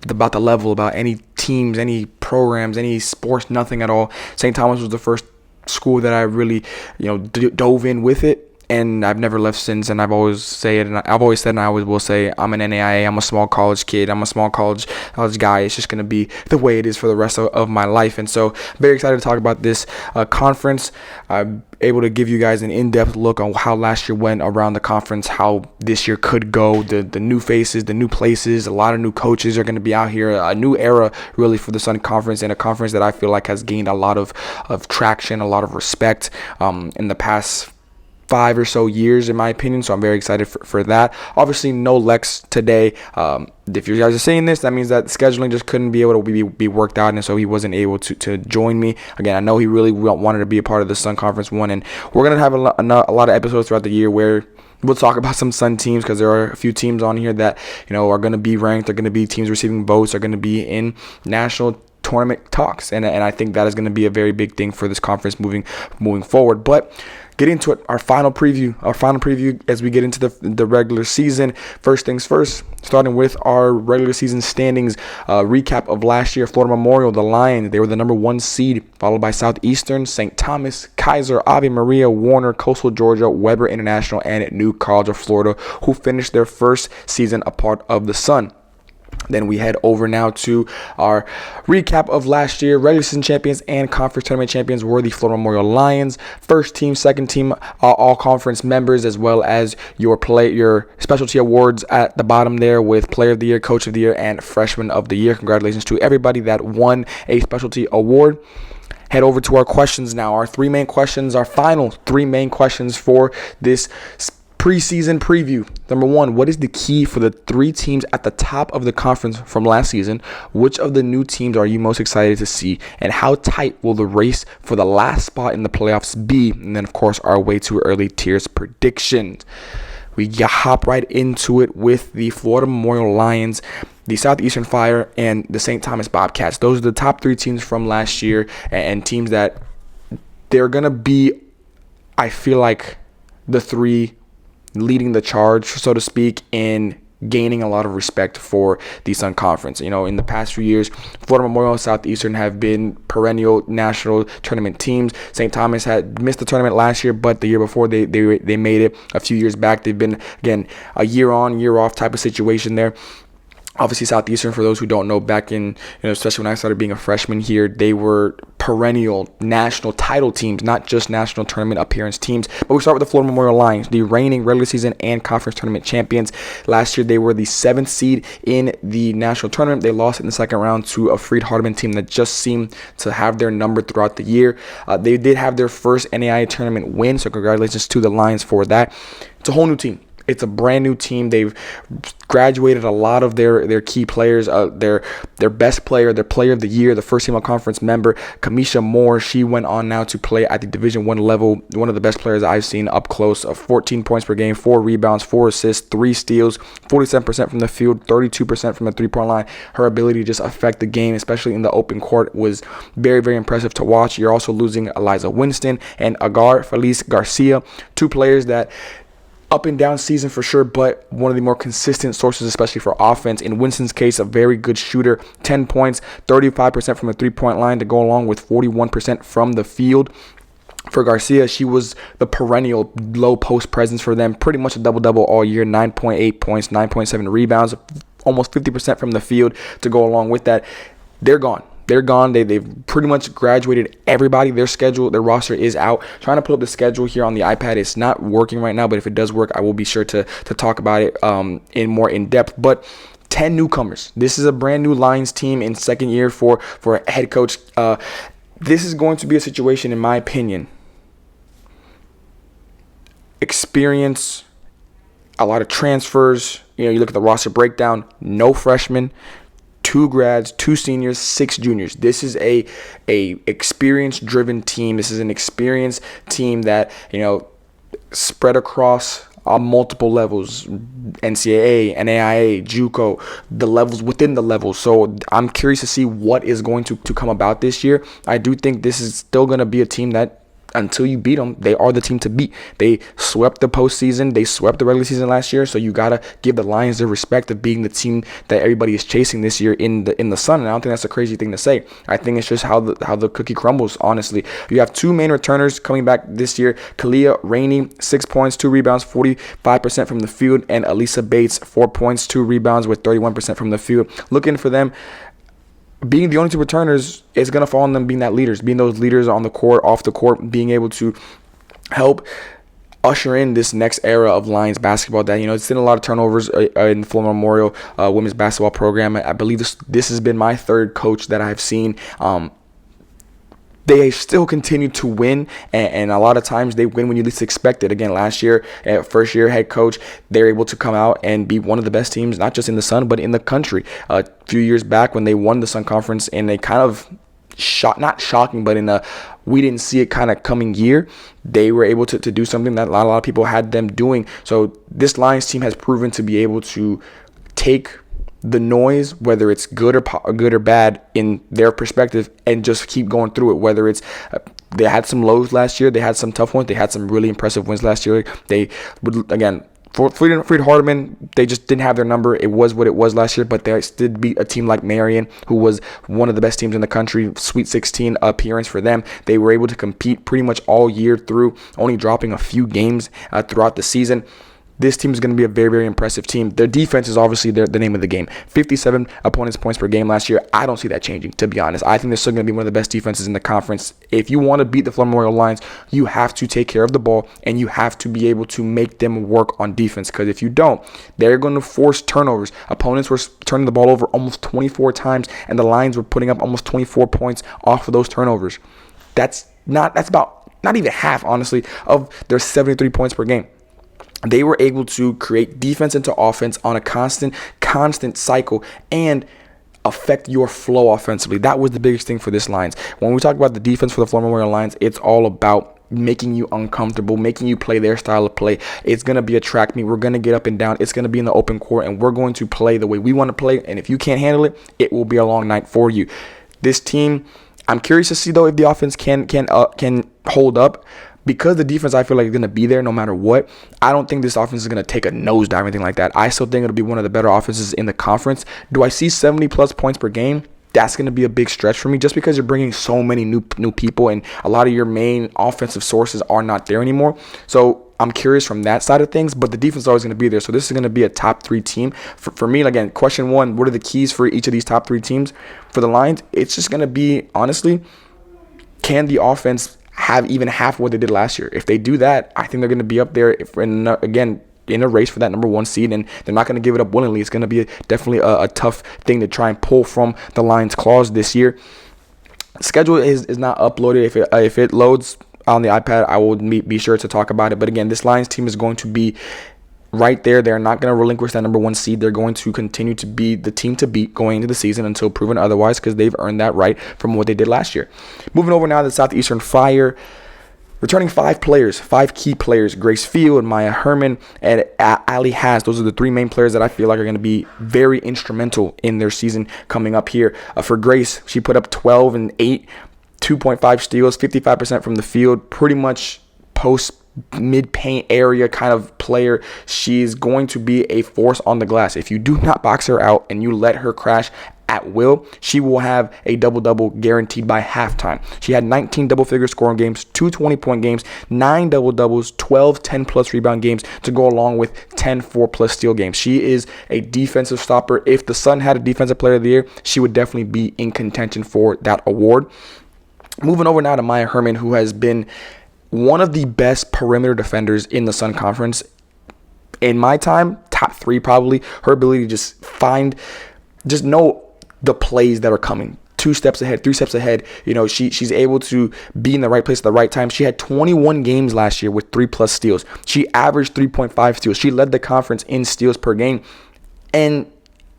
about the level, about any teams, any programs, any sports, nothing at all. St. Thomas was the first school that I really, dove in with it. and I've never left since, and I've always said, and I always will say, I'm an NAIA, I'm a small college kid, I'm a small college guy. It's just going to be the way it is for the rest of my life. And so I'm very excited to talk about this conference. I'm able to give you guys an in-depth look on how last year went around the conference, how this year could go, the new faces, the new places, a lot of new coaches are going to be out here, a new era really for the Sun Conference, and a conference that I feel like has gained a lot of traction, a lot of respect in the past 5 or so years, in my opinion. So I'm very excited for that. Obviously, no Lex today. If you guys are saying this, that means that scheduling just couldn't be able to be worked out, and so he wasn't able to join me. Again, I know he really wanted to be a part of the Sun Conference one, and we're going to have a lot of episodes throughout the year where we'll talk about some Sun teams, because there are a few teams on here that, are going to be ranked. They're going to be teams receiving votes, are going to be in national tournament talks, and I think that is going to be a very big thing for this conference moving forward. But get into it. Our final preview as we get into the regular season. First things first, starting with our regular season standings recap of last year. Florida Memorial, the Lions, they were the number 1 seed, followed by Southeastern, St. Thomas, Keiser, Ave Maria, Warner, Coastal Georgia, Weber International, and New College of Florida, who finished their first season a part of the Sun. Then we head over now to our recap of last year. Regular season champions and conference tournament champions were the Florida Memorial Lions. First team, second team, all conference members, as well as your specialty awards at the bottom there with Player of the Year, Coach of the Year, and Freshman of the Year. Congratulations to everybody that won a specialty award. Head over to our questions now. Our final 3 main questions for this preseason preview. Number 1, what is the key for the 3 teams at the top of the conference from last season? Which of the new teams are you most excited to see? And how tight will the race for the last spot in the playoffs be? And then, of course, our way too early tiers predictions. We hop right into it with the Florida Memorial Lions, the Southeastern Fire, and the St. Thomas Bobcats. Those are the top 3 teams from last year, and teams that they're going to be, I feel like, the 3 leading the charge, so to speak, in gaining a lot of respect for the Sun Conference. In the past few years, Florida Memorial and Southeastern have been perennial national tournament teams. St. Thomas had missed the tournament last year, but the year before they made it a few years back. They've been, again, a year on, year off type of situation there. Obviously, Southeastern, for those who don't know, back in, especially when I started being a freshman here, they were perennial national title teams, not just national tournament appearance teams. But we start with the Florida Memorial Lions, the reigning regular season and conference tournament champions. Last year, they were the 7th seed in the national tournament. They lost in the second round to a Freed Hardeman team that just seemed to have their number throughout the year. They did have their first NAIA tournament win, so congratulations to the Lions for that. It's a whole new team. It's a brand new team. They've graduated a lot of their key players. Their best player, their Player of the Year, the first team all-conference member, Kamisha Moore. She went on now to play at the Division I level. One of the best players I've seen up close. 14 points per game, 4 rebounds, 4 assists, 3 steals, 47% from the field, 32% from the three-point line. Her ability to just affect the game, especially in the open court, was very, very impressive to watch. You're also losing Eliza Winston and Agar Feliz Garcia, 2 players that up and down season for sure, but one of the more consistent sources, especially for offense. In Winston's case, a very good shooter, 10 points, 35% from the three-point line to go along with 41% from the field. For Garcia, she was the perennial low post presence for them, pretty much a double-double all year, 9.8 points, 9.7 rebounds, almost 50% from the field to go along with that. They're gone. They've pretty much graduated everybody. Their roster is out. Trying to pull up the schedule here on the iPad. It's not working right now, but if it does work, I will be sure to talk about it in depth. But 10 newcomers. This is a brand new Lions team in second year for a head coach. This is going to be a situation, in my opinion. Experience, a lot of transfers. You look at the roster breakdown. No freshmen. 2 grads, 2 seniors, 6 juniors. This is a experience-driven team. This is an experienced team that, spread across multiple levels, NCAA, NAIA, JUCO, the levels within the levels. So I'm curious to see what is going to come about this year. I do think this is still going to be a team that until you beat them, they are the team to beat. They swept the postseason. They swept the regular season last year. So you got to give the Lions their respect of being the team that everybody is chasing this year in the Sun. And I don't think that's a crazy thing to say. I think it's just how the cookie crumbles, honestly. You have two main returners coming back this year. Kalia Rainey, 6 points, 2 rebounds, 45% from the field. And Elisa Bates, 4 points, 2 rebounds with 31% from the field. Looking for them. Being the only two returners is going to fall on them being those leaders on the court, off the court, being able to help usher in this next era of Lions basketball that, it's seen a lot of turnovers in the Philander Memorial women's basketball program. I believe this has been my third coach that I've seen. They still continue to win, and a lot of times they win when you least expect it. Again, last year, first year head coach, they're able to come out and be one of the best teams, not just in the Sun, but in the country. A few years back when they won the Sun Conference, and they kind of not shocking, but in a we didn't see it kind of coming year, they were able to do something that a lot of people had them doing. So this Lions team has proven to be able to take the noise, whether it's good or bad in their perspective, and just keep going through it. Whether it's they had some lows last year, they had some tough ones, they had some really impressive wins last year. They would, again, for Freed Hardeman, they just didn't have their number. It was what it was last year, but they did beat a team like Marion, who was one of the best teams in the country. Sweet 16 appearance for them. They were able to compete pretty much all year through, only dropping a few games throughout the season. This team is going to be a very, very impressive team. Their defense is obviously the name of the game. 57 opponents' points per game last year. I don't see that changing, to be honest. I think they're still going to be one of the best defenses in the conference. If you want to beat the Philander Memorial Lions, you have to take care of the ball, and you have to be able to make them work on defense. Because if you don't, they're going to force turnovers. Opponents were turning the ball over almost 24 times, and the Lions were putting up almost 24 points off of those turnovers. That's about not even half, honestly, of their 73 points per game. They were able to create defense into offense on a constant cycle and affect your flow offensively. That was the biggest thing for this Lions. When we talk about the defense for the Philander Memorial Lions, it's all about making you uncomfortable, making you play their style of play. It's going to be a track meet. We're going to get up and down. It's going to be in the open court, and we're going to play the way we want to play. And if you can't handle it, it will be a long night for you. This team, I'm curious to see, though, if the offense can hold up. Because the defense, I feel like, is going to be there no matter what. I don't think this offense is going to take a nosedive or anything like that. I still think it'll be one of the better offenses in the conference. Do I see 70-plus points per game? That's going to be a big stretch for me, just because you're bringing so many new people, and a lot of your main offensive sources are not there anymore. So I'm curious from that side of things, but the defense is always going to be there. So this is going to be a top 3 team. For me, again, question 1, what are the keys for each of these top 3 teams? For the Lions, it's just going to be, honestly, can the offense have even half what they did last year? If they do that, I think they're going to be up there in a race for that number 1 seed, and they're not going to give it up willingly. It's going to be definitely a tough thing to try and pull from the Lions' claws this year. Schedule is not uploaded. If it loads on the iPad, I will be sure to talk about it. But again, this Lions team is going to be right there. They're not going to relinquish that number 1 seed. They're going to continue to be the team to beat going into the season until proven otherwise, because they've earned that right from what they did last year. Moving over now to the Southeastern Fire. Returning 5 key players, Grace Field, Maya Herman, and Ali Haas. Those are the 3 main players that I feel like are going to be very instrumental in their season coming up here. For Grace, she put up 12 and 8, 2.5 steals, 55% from the field, pretty much post mid-paint area kind of player. She's going to be a force on the glass. If you do not box her out and you let her crash at will, she will have a double-double guaranteed by halftime. She had 19 double-figure scoring games, 2 20-point games, 9 double-doubles, 12 10-plus rebound games to go along with 10 4-plus steal games. She is a defensive stopper. If the Sun had a defensive player of the year, she would definitely be in contention for that award. Moving over now to Maya Herman, who has been one of the best perimeter defenders in the Sun Conference. In my time, top 3 probably. Her ability to just know the plays that are coming. 2 steps ahead, 3 steps ahead. She's able to be in the right place at the right time. She had 21 games last year with 3+ steals. She averaged 3.5 steals. She led the conference in steals per game. And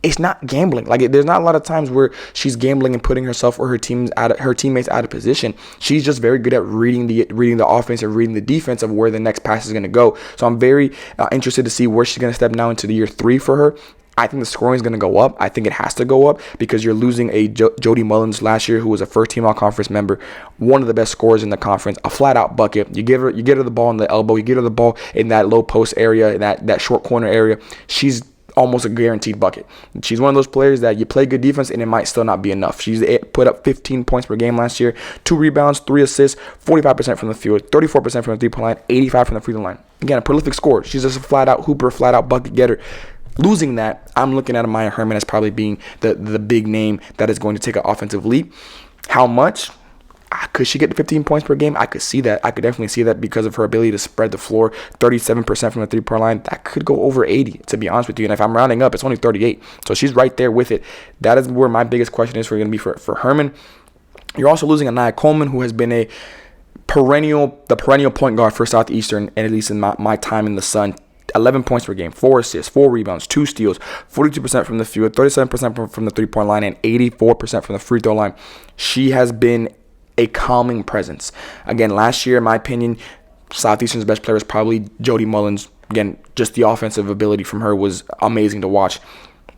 it's not gambling. There's not a lot of times where she's gambling and putting herself or her teammates out of position. She's just very good at reading the offense and reading the defense of where the next pass is going to go. So I'm very interested to see where she's going to step now into the year 3 for her. I think the scoring is going to go up. I think it has to go up because you're losing a Jody Mullins last year, who was a first-team all-conference member, one of the best scorers in the conference, a flat-out bucket. You get her the ball in the elbow, you get her the ball in that low post area, in that short corner area. She's almost a guaranteed bucket. She's one of those players that you play good defense and it might still not be enough. She's put up 15 points per game last year, 2 rebounds, 3 assists, 45% from the field, 34% from the three-point line, 85% from the free throw line. Again, a prolific scorer. She's just a flat-out hooper, flat-out bucket getter. Losing that, I'm looking at Maya Herman as probably being the big name that is going to take an offensive leap. How much? Could she get to 15 points per game? I could see that. I could definitely see that because of her ability to spread the floor. 37% from the three-point line. That could go over 80, to be honest with you. And if I'm rounding up, it's only 38. So she's right there with it. That is where my biggest question is going to be for Herman. You're also losing Anaya Coleman, who has been the perennial point guard for Southeastern, and at least in my time in the Sun. 11 points per game, 4 assists, 4 rebounds, 2 steals, 42% from the field, 37% from the three-point line, and 84% from the free throw line. She has been a calming presence. Again, last year, in my opinion, Southeastern's best player was probably Jody Mullins. Again, just the offensive ability from her was amazing to watch.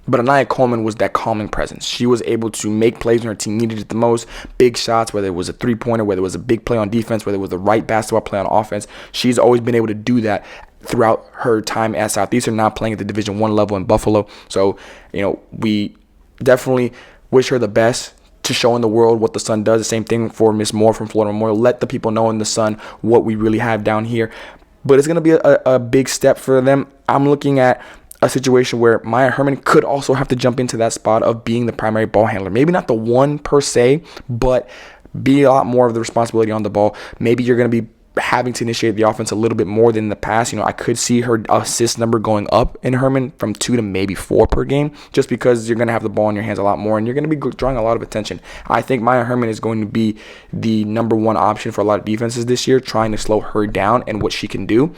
But Anaya Coleman was that calming presence. She was able to make plays when her team needed it the most. Big shots, whether it was a three-pointer, whether it was a big play on defense, whether it was the right basketball play on offense. She's always been able to do that throughout her time at Southeastern, now playing at the Division I level in Buffalo. So, we definitely wish her the best to showing the world what the Sun does. The same thing for Miss Moore from Florida Memorial. Let the people know in the Sun what we really have down here. But it's going to be a big step for them. I'm looking at a situation where Maya Herman could also have to jump into that spot of being the primary ball handler. Maybe not the one per se, but be a lot more of the responsibility on the ball. Maybe you're going to be having to initiate the offense a little bit more than in the past. I could see her assist number going up in Herman from 2 to maybe 4 per game, just because you're going to have the ball in your hands a lot more and you're going to be drawing a lot of attention. I think Maya Herman is going to be the number one option for a lot of defenses this year, trying to slow her down and what she can do.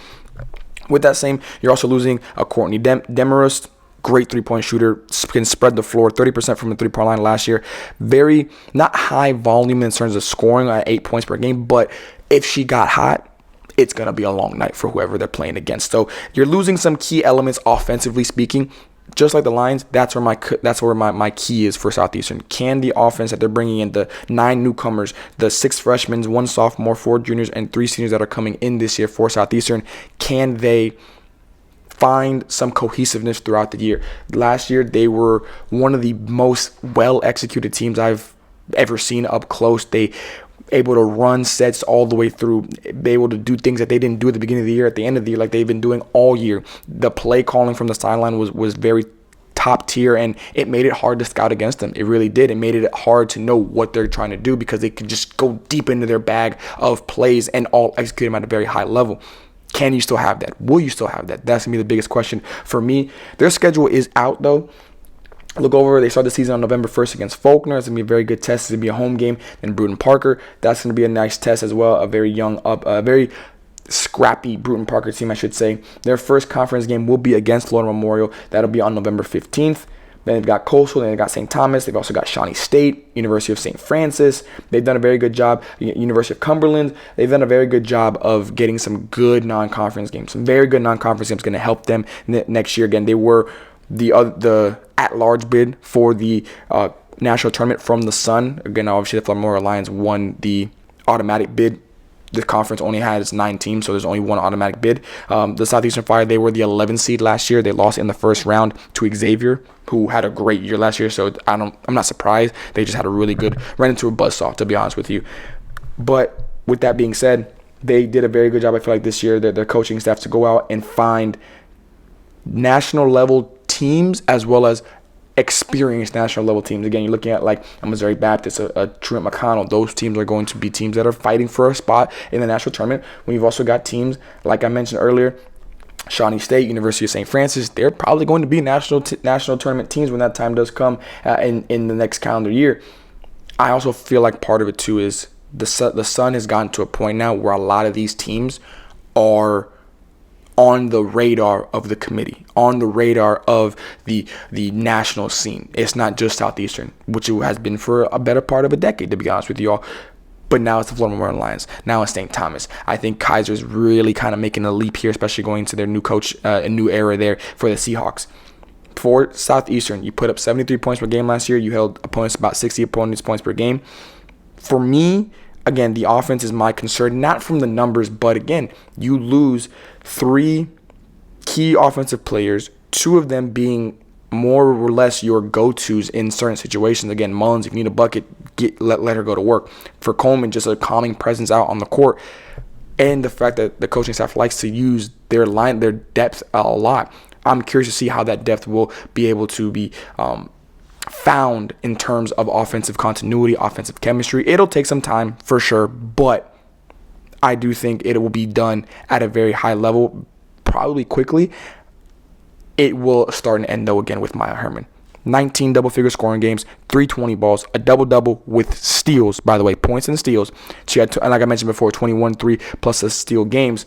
With that same, you're also losing a Courtney Demarest. Great three-point shooter, can spread the floor, 30% from the three-point line last year. Very, not high volume in terms of scoring at 8 points per game, but if she got hot, it's going to be a long night for whoever they're playing against. So you're losing some key elements offensively speaking. Just like the Lions, that's where my key is for Southeastern. Can the offense that they're bringing in, the 9 newcomers, the 6 freshmen, 1 sophomore, 4 juniors, and 3 seniors that are coming in this year for Southeastern, can they find some cohesiveness throughout the year? Last year, they were one of the most well-executed teams I've ever seen up close. They able to run sets all the way through, be able to do things that they didn't do at the beginning of the year, at the end of the year, like they've been doing all year. The play calling from the sideline was very top tier, and it made it hard to scout against them. It really did. It made it hard to know what they're trying to do because they could just go deep into their bag of plays and all execute them at a very high level. Can you still have that? Will you still have that? That's going to be the biggest question for me. Their schedule is out, though. Look over, they start the season on November 1st against Faulkner. It's going to be a very good test. It's going to be a home game. Then Bruton Parker. That's going to be a nice test as well. A very scrappy Bruton Parker team, I should say. Their first conference game will be against Florida Memorial. That'll be on November 15th. Then they've got Coastal. Then they've got St. Thomas. They've also got Shawnee State, University of St. Francis. They've done a very good job. University of Cumberland. They've done a very good job of getting some good non-conference games. Some very good non-conference games going to help them next year. Again, they were the at-large bid for the national tournament from the Sun. Again, obviously the Philander Lions won the automatic bid. The conference only has 9 teams, so there's only one automatic bid. The Southeastern Fire, they were the 11th seed last year. They lost in the first round to Xavier, who had a great year last year. So I'm not surprised. They just had a really good run into a buzzsaw, to be honest with you. But with that being said, they did a very good job, I feel like, this year. Their coaching staff to go out and find national level teams as well as experienced national level teams. Again, you're looking at like a Missouri Baptist, a Truett McConnell. Those teams are going to be teams that are fighting for a spot in the national tournament. When you've also got teams, like I mentioned earlier, Shawnee State, University of St. Francis, they're probably going to be national tournament teams when that time does come in the next calendar year. I also feel like part of it too is the Sun has gotten to a point now where a lot of these teams are on the radar of the committee, on the radar of the national scene. It's not just Southeastern, which it has been for a better part of a decade, to be honest with you all. But now it's the Florida Memorial Lions. Now it's St. Thomas. I think Keiser's really kind of making a leap here, especially going to their new coach, a new era there for the Seahawks. For Southeastern, you put up 73 points per game last year. You held opponents about 60 opponents points per game. For me, again, the offense is my concern, not from the numbers, but again, you lose 3 key offensive players, 2 of them being more or less your go-tos in certain situations. Again, Mullins, if you need a bucket, let her go to work. For Coleman, just a calming presence out on the court. And the fact that the coaching staff likes to use their depth a lot. I'm curious to see how that depth will be able to be found in terms of offensive continuity, offensive chemistry. It'll take some time for sure, but I do think it will be done at a very high level, probably quickly. It will start and end, though, again with Maya Herman. 19 double-figure scoring games, 320 balls, a double-double with steals, by the way, points and steals. She had, like I mentioned before, 21 3 plus a steal games.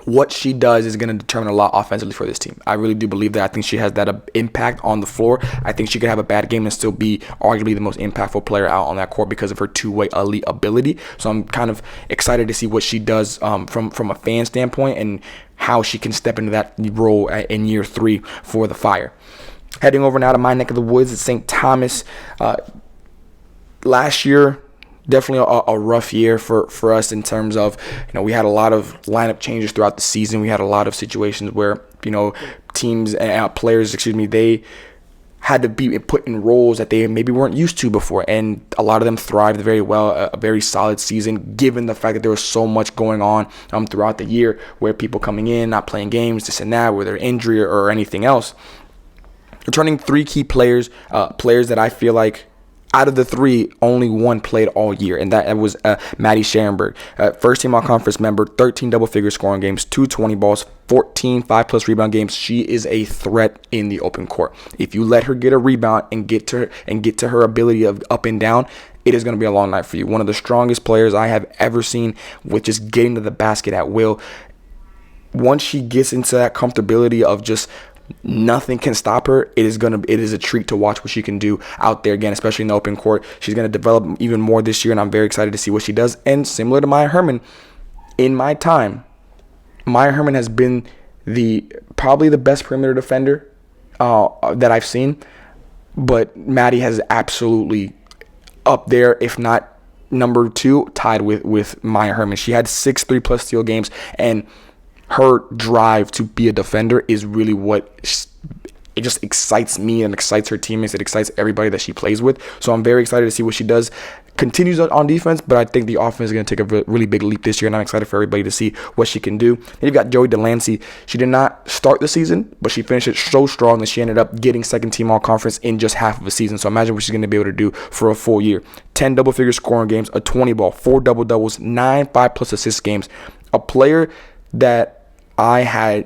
What she does is going to determine a lot offensively for this team. I really do believe that. I think she has that impact on the floor. I think she could have a bad game and still be arguably the most impactful player out on that court because of her two-way elite ability. So I'm kind of excited to see what she does from a fan standpoint and how she can step into that role in year 3 for the Fire. Heading over now to my neck of the woods at St. Thomas. Last year, definitely a rough year for us in terms of, we had a lot of lineup changes throughout the season. We had a lot of situations where, teams and players, they had to be put in roles that they maybe weren't used to before. And a lot of them thrived very well, a very solid season, given the fact that there was so much going on throughout the year where people coming in, not playing games, this and that, whether injury or anything else. Returning 3 key players that I feel like out of the 3, only one played all year, and that was Maddie Scherenberg. First team all-conference member, 13 double-figure scoring games, 220 balls, 14 5-plus rebound games. She is a threat in the open court. If you let her get a rebound and get to her ability of up and down, it is going to be a long night for you. One of the strongest players I have ever seen with just getting to the basket at will. Once she gets into that comfortability of just nothing can stop her, it is a treat to watch what she can do out there again, especially in the open court. She's going to develop even more this year, and I'm very excited to see what she does. And similar to Maya Herman, in my time, Maya Herman has been probably the best perimeter defender that I've seen, but Maddie has absolutely up there, if not number 2, tied with Maya Herman. She had 6 3-plus steal games, and her drive to be a defender is really what it just excites me and excites her teammates. It excites everybody that she plays with. So I'm very excited to see what she does. Continues on defense, but I think the offense is going to take a really big leap this year, and I'm excited for everybody to see what she can do. Then you've got Joey Delancey. She did not start the season, but she finished it so strong that she ended up getting second team all-conference in just half of a season. So imagine what she's going to be able to do for a full year. 10 double-figure scoring games, a 20 ball, 4 double-doubles, 9 5-plus assist games. A player that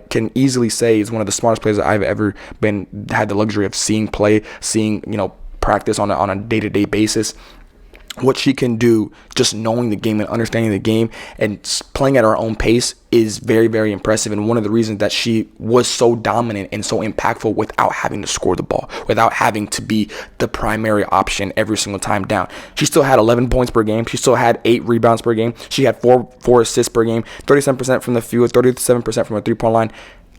can easily say is one of the smartest players that I've ever had the luxury of seeing play, seeing, practice on a day-to-day basis. What she can do, just knowing the game and understanding the game and playing at her own pace, is very, very impressive. And one of the reasons that she was so dominant and so impactful without having to score the ball, without having to be the primary option every single time down. She still had 11 points per game. She still had 8 rebounds per game. She had 4 assists per game, 37% from the field, 37% from a three-point line.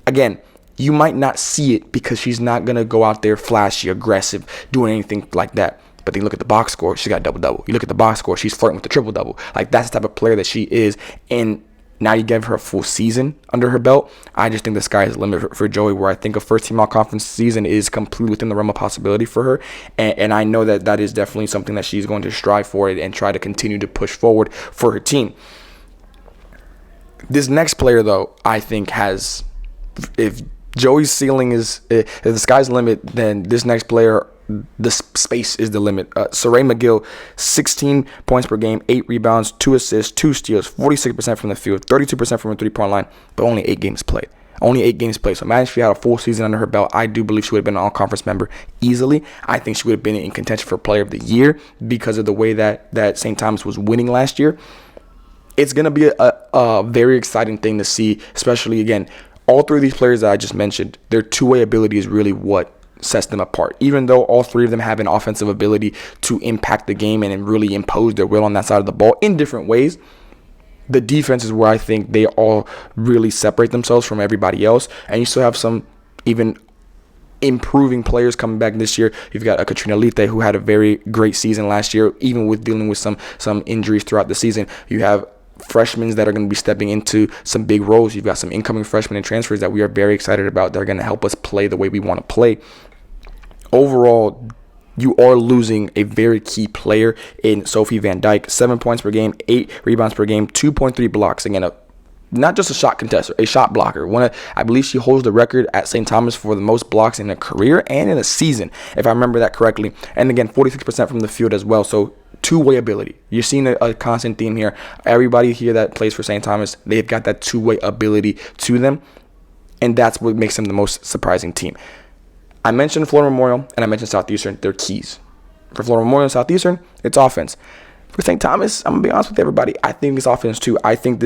Again, you might not see it because she's not going to go out there flashy, aggressive, doing anything like that. But then you look at the box score, she's got double-double. You look at the box score, she's flirting with the triple-double. Like, that's the type of player that she is. And now you give her a full season under her belt. I just think the sky is the limit for Joey, where I think a first-team all-conference season is completely within the realm of possibility for her. And I know that is definitely something that she's going to strive for and try to continue to push forward for her team. This next player, though, I think has, if Joey's ceiling is, if the sky's the limit, then this next player, the space is the limit. Saray McGill, 16 points per game, 8 rebounds, 2 assists, 2 steals, 46% from the field, 32% from a three-point line, but only 8 games played. Only 8 games played. So imagine if she had a full season under her belt. I do believe she would have been an all-conference member easily. I think she would have been in contention for Player of the Year because of the way that St. Thomas was winning last year. It's going to be a very exciting thing to see, especially, again, all 3 of these players that I just mentioned, their two-way ability is really what sets them apart. Even though all 3 of them have an offensive ability to impact the game and really impose their will on that side of the ball in different ways, the defense is where I think they all really separate themselves from everybody else. And you still have some even improving players coming back this year. You've got a Katrina Lite, who had a very great season last year, even with dealing with some injuries throughout the season. You have freshmen that are going to be stepping into some big roles. You've got some incoming freshmen and transfers that we are very excited about. They're going to help us play the way we want to play. Overall, you are losing a very key player in Sophie Van Dyke. 7 points per game, 8 rebounds per game, 2.3 blocks. Again, not just a shot contester, a shot blocker. I believe she holds the record at St. Thomas for the most blocks in a career and in a season, if I remember that correctly. And again, 46% from the field as well. So two-way ability. You're seeing a constant theme here. Everybody here that plays for St. Thomas, they've got that two-way ability to them, and that's what makes them the most surprising team. I mentioned Florida Memorial and I mentioned Southeastern. They're keys. For Florida Memorial and Southeastern, it's offense. For St. Thomas, I'm going to be honest with everybody, I think it's offense too. I think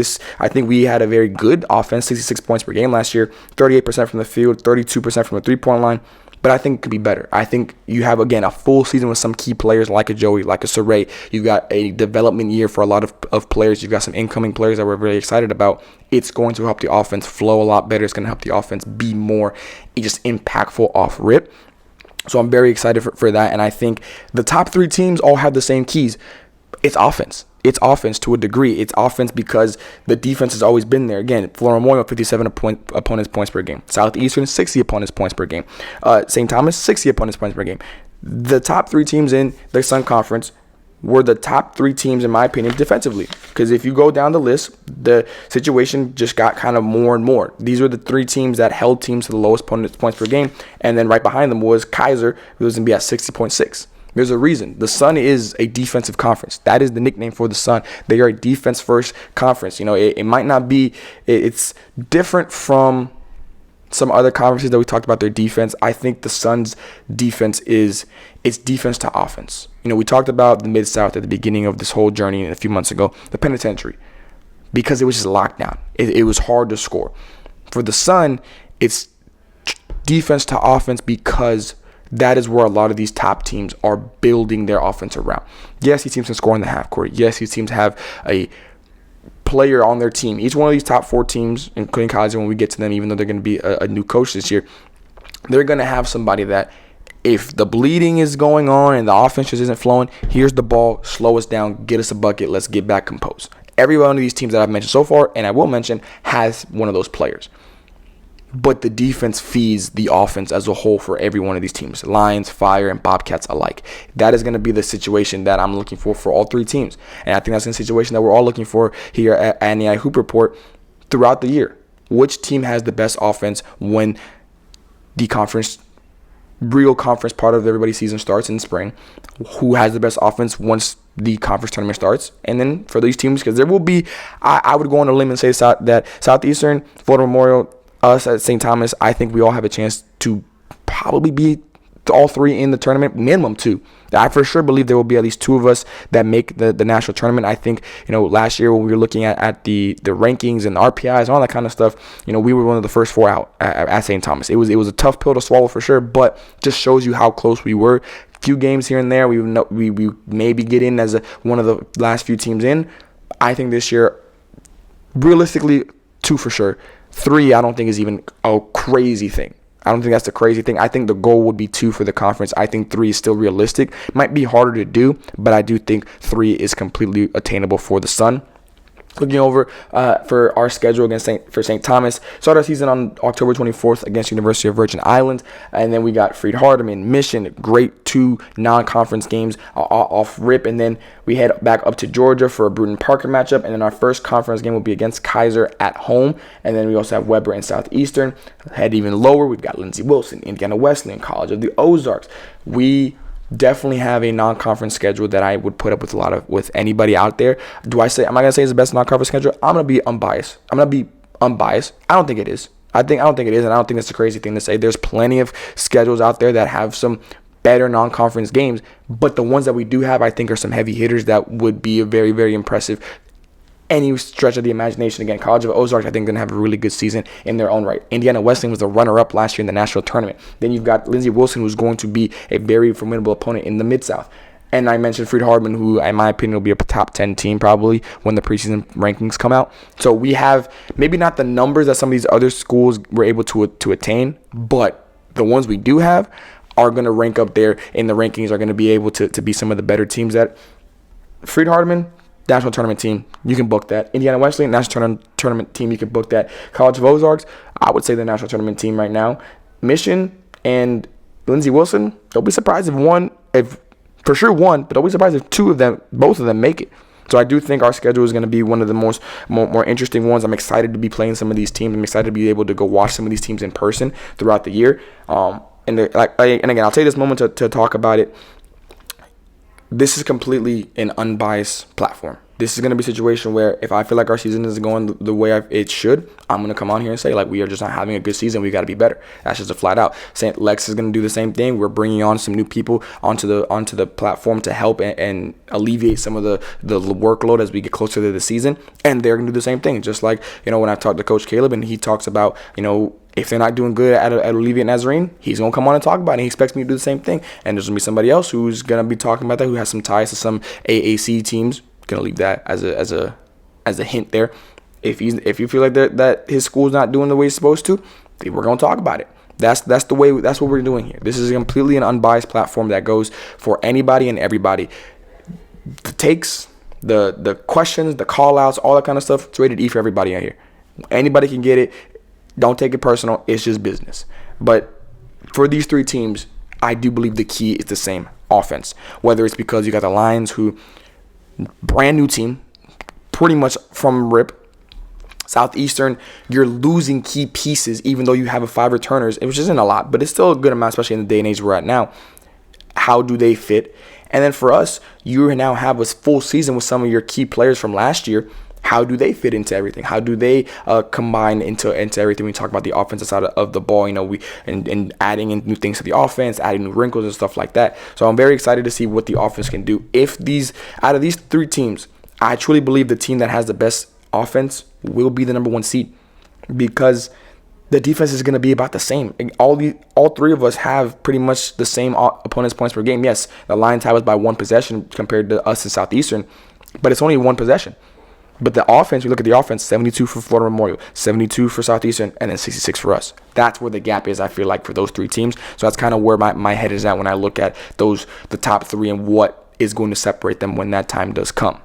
we had a very good offense, 66 points per game last year, 38% from the field, 32% from the three-point line. But I think it could be better. I think you have, again, a full season with some key players like a Joey, like a Saray. You've got a development year for a lot of players. You've got some incoming players that we're very excited about. It's going to help the offense flow a lot better. It's going to help the offense be more just impactful off rip. So I'm very excited for that. And I think the top 3 teams all have the same keys. It's offense. It's offense to a degree. It's offense because the defense has always been there. Again, Florida Memorial, 57 opponents' points per game. Southeastern, 60 opponents' points per game. St. Thomas, 60 opponents' points per game. The top 3 teams in the Sun Conference were the top 3 teams, in my opinion, defensively. Because if you go down the list, the situation just got kind of more and more. These were the 3 teams that held teams to the lowest opponents' points per game. And then right behind them was Keiser, who was going to be at 60.6. There's a reason. The Sun is a defensive conference. That is the nickname for the Sun. They are a defense-first conference. You know, it might not be – it's different from some other conferences that we talked about their defense. I think the Sun's defense is – it's defense to offense. You know, we talked about the Mid-South at the beginning of this whole journey a few months ago, the penitentiary, because it was just locked down. It was hard to score. For the Sun, it's defense to offense because – that is where a lot of these top teams are building their offense around. Yes, these teams can score in the half court. Yes, these teams have a player on their team. Each one of these top 4 teams, including Keiser, when we get to them, even though they're going to be a new coach this year, they're going to have somebody that if the bleeding is going on and the offense just isn't flowing, here's the ball, slow us down, get us a bucket, let's get back composed. Every one of these teams that I've mentioned so far, and I will mention, has one of those players. But the defense feeds the offense as a whole for every one of these teams, Lions, Fire, and Bobcats alike. That is going to be the situation that I'm looking for all 3 teams. And I think that's the situation that we're all looking for here at NEI Hoop Report throughout the year. Which team has the best offense when the real conference part of everybody's season starts in spring? Who has the best offense once the conference tournament starts? And then for these teams, because there will be, I would go on a limb and say that Southeastern, Florida Memorial, us at St. Thomas, I think we all have a chance to probably be all 3 in the tournament, minimum 2. I for sure believe there will be at least 2 of us that make the national tournament. I think, you know, last year when we were looking at the rankings and the RPIs and all that kind of stuff, you know, we were one of the first 4 out at St. Thomas. It was a tough pill to swallow for sure, but just shows you how close we were. Few games here and there, we maybe get in as one of the last few teams in. I think this year, realistically, 2 for sure. 3, I don't think is even a crazy thing. I don't think that's the crazy thing. I think the goal would be 2 for the conference. I think 3 is still realistic. Might be harder to do, but I do think 3 is completely attainable for the Sun. Looking over for our schedule against St. Thomas. Start our season on October 24th against University of Virgin Islands. And then we got Freed Hardeman, Mission, great 2 non-conference games off rip. And then we head back up to Georgia for a Bruton Parker matchup. And then our first conference game will be against Keiser at home. And then we also have Weber and Southeastern. Head even lower, we've got Lindsey Wilson, Indiana Wesleyan, College of the Ozarks. We definitely have a non-conference schedule that I would put up with anybody out there. Am I gonna say it's the best non-conference schedule? I'm gonna be unbiased. I don't think it is. I don't think it is, and I don't think that's a crazy thing to say. There's plenty of schedules out there that have some better non-conference games, but the ones that we do have, I think, are some heavy hitters that would be very, very impressive. Any stretch of the imagination. Again, College of Ozarks, I think, going to have a really good season in their own right. Indiana Wesleyan was the runner-up last year in the national tournament. Then you've got Lindsey Wilson, who's going to be a very formidable opponent in the Mid-South. And I mentioned Freed Hardeman, who, in my opinion, will be a top 10 team probably when the preseason rankings come out. So we have maybe not the numbers that some of these other schools were able to attain, but the ones we do have are going to rank up there in the rankings, are going to be able to be some of the better teams. That Freed-Hardeman, national tournament team, you can book that. Indiana Wesleyan, national tournament team, you can book that. College of Ozarks, I would say the national tournament team right now. Mission and Lindsey Wilson, don't be surprised if for sure one, but don't be surprised if both of them make it. So I do think our schedule is going to be one of the more interesting ones. I'm excited to be playing some of these teams. I'm excited to be able to go watch some of these teams in person throughout the year. And again, I'll take this moment to talk about it. This is completely an unbiased platform. This is going to be a situation where if I feel like our season isn't going the way it should, I'm going to come on here and say, like, we are just not having a good season. We got to be better. That's just a flat out. Lex is going to do the same thing. We're bringing on some new people onto the platform to help and alleviate some of the workload as we get closer to the season. And they're going to do the same thing. Just like, when I talked to Coach Caleb and he talks about, if they're not doing good at Alleviate Nazarene, he's going to come on and talk about it. And he expects me to do the same thing. And there's going to be somebody else who's going to be talking about that, who has some ties to some AAC teams. Going to leave that as a hint there. If you feel like that his school's not doing the way it's supposed to, we're going to talk about it. That's what we're doing here. This is completely an unbiased platform that goes for anybody and everybody. The takes, the questions, the call outs, all that kind of stuff, it's rated E for everybody out here. Anybody can get it. Don't take it personal. It's just business. But for these three teams, I do believe the key is the same: offense. Whether it's because you got the Lions, who brand new team, pretty much from rip. Southeastern, you're losing key pieces, even though you have 5 returners, which isn't a lot, but it's still a good amount, especially in the day and age we're at now. How do they fit? And then for us, you now have a full season with some of your key players from last year. How do they fit into everything? How do they combine into everything? We talk about the offensive side of the ball, and adding in new things to the offense, adding new wrinkles and stuff like that. So I'm very excited to see what the offense can do. Out of these 3 teams, I truly believe the team that has the best offense will be the number 1 seed, because the defense is going to be about the same. All 3 of us have pretty much the same opponent's points per game. Yes, the Lions have us by 1 possession compared to us in Southeastern, but it's only 1 possession. But the offense, we look at the offense, 72 for Florida Memorial, 72 for Southeastern, and then 66 for us. That's where the gap is, I feel like, for those 3 teams. So that's kind of where my head is at when I look at the top 3 and what is going to separate them when that time does come.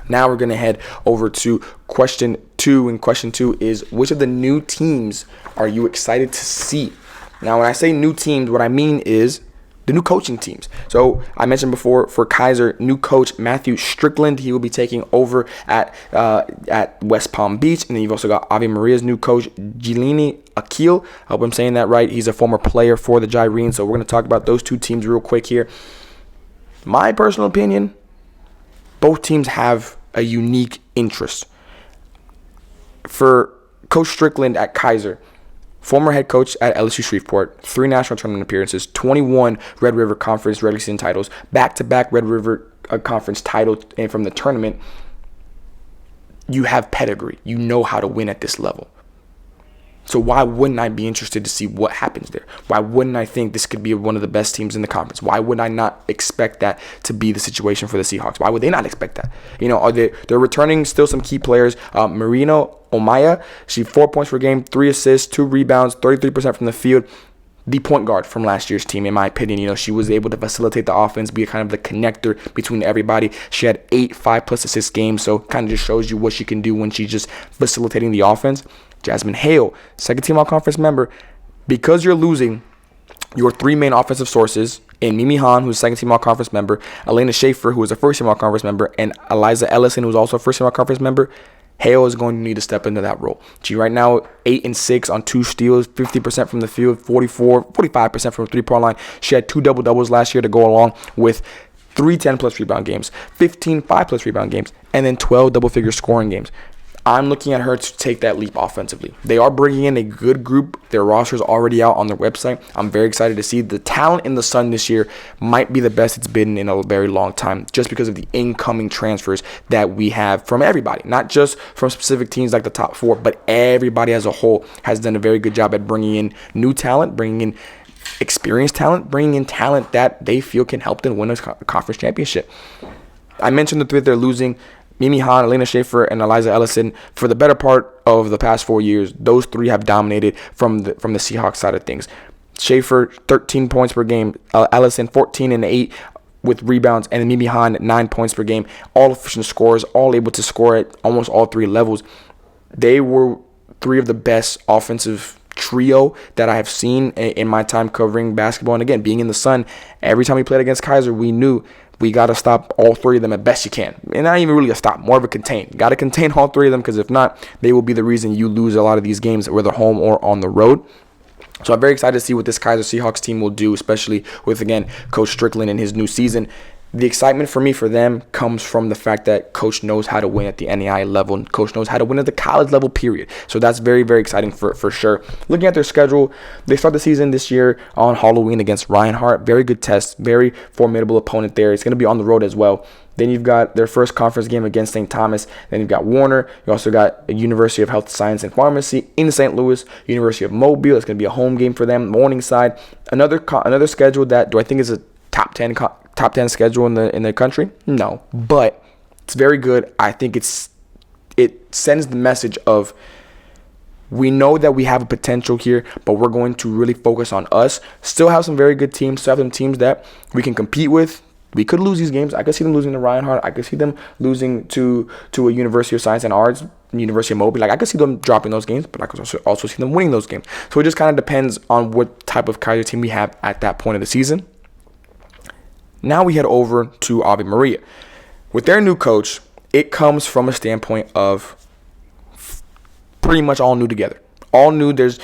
Now we're going to head over to question 2, and question 2 is, which of the new teams are you excited to see? Now, when I say new teams, what I mean is the new coaching teams. So I mentioned before, for Keiser, new coach Matthew Strickland. He will be taking over at West Palm Beach. And then you've also got Ave Maria's new coach, Jelini Akil. I hope I'm saying that right. He's a former player for the Gyrenes. So we're going to talk about those 2 teams real quick here. My personal opinion, both teams have a unique interest. For Coach Strickland at Keiser, former head coach at LSU Shreveport, 3 national tournament appearances, 21 Red River Conference regular season titles, back-to-back Red River Conference titles, and from the tournament, you have pedigree. You know how to win at this level. So why wouldn't I be interested to see what happens there? Why wouldn't I think this could be one of the best teams in the conference? Why would I not expect that to be the situation for the Seahawks? Why would they not expect that? They're returning still some key players. Marino Omaya, she 4 points per game, 3 assists, 2 rebounds, 33% from the field. The point guard from last year's team, in my opinion. She was able to facilitate the offense, be kind of the connector between everybody. She had 8 5+ assist games, so kind of just shows you what she can do when she's just facilitating the offense. Jasmine Hale, second team all-conference member. Because you're losing your 3 main offensive sources in Mimi Han, who's a second team all-conference member, Elena Schaefer, who is a first team all-conference member, and Eliza Ellison, who's also a first team all-conference member, Hale is going to need to step into that role. She right now 8 and 6 on 2 steals, 50% from the field, 45% from the 3-point line. She had 2 double-doubles last year to go along with 3 10+ rebound games, 15 5+ rebound games, and then 12 double-figure scoring games. I'm looking at her to take that leap offensively. They are bringing in a good group. Their roster is already out on their website. I'm very excited to see the talent in the Sun this year. Might be the best it's been in a very long time, just because of the incoming transfers that we have from everybody, not just from specific teams like the top 4, but everybody as a whole has done a very good job at bringing in new talent, bringing in experienced talent, bringing in talent that they feel can help them win a conference championship. I mentioned the 3 they're losing. Mimi Han, Elena Schaefer, and Eliza Ellison. For the better part of the past 4 years, those 3 have dominated from the Seahawks side of things. Schaefer, 13 points per game. Ellison, 14 and 8 with rebounds. And then me behind, 9 points per game. All efficient scorers, all able to score at almost all three levels. They were three of the best offensive trio that I have seen in my time covering basketball. And again, being in the Sun, every time we played against Keiser, we knew we got to stop all three of them as best you can. And not even really a stop, more of a contain. Got to contain all three of them, because if not, they will be the reason you lose a lot of these games, whether home or on the road. So I'm very excited to see what this Keiser Seahawks team will do, especially with, again, Coach Strickland in his new season. The excitement for me for them comes from the fact that Coach knows how to win at the NAIA level, and Coach knows how to win at the college level, period. So that's very, very exciting for sure. Looking at their schedule, they start the season this year on Halloween against Reinhardt. Very good test, very formidable opponent there. It's going to be on the road as well. Then you've got their first conference game against St. Thomas. Then you've got Warner. You also got University of Health Science and Pharmacy in St. Louis. University of Mobile. It's going to be a home game for them. Morningside. Another schedule that do I think is a top 10 schedule in the country? No, but it's very good. I think it sends the message of, we know that we have a potential here, but we're going to really focus on us. Still have some very good teams. Still have some teams that we can compete with. We could lose these games. I could see them losing to Reinhardt. I could see them losing to a University of Science and Arts, University of Mobile. Like, I could see them dropping those games, but I could also see them winning those games. So it just kind of depends on what type of Keiser team we have at that point of the season. Now we head over to Ave Maria. With their new coach, it comes from a standpoint of pretty much all new together. All new. There's,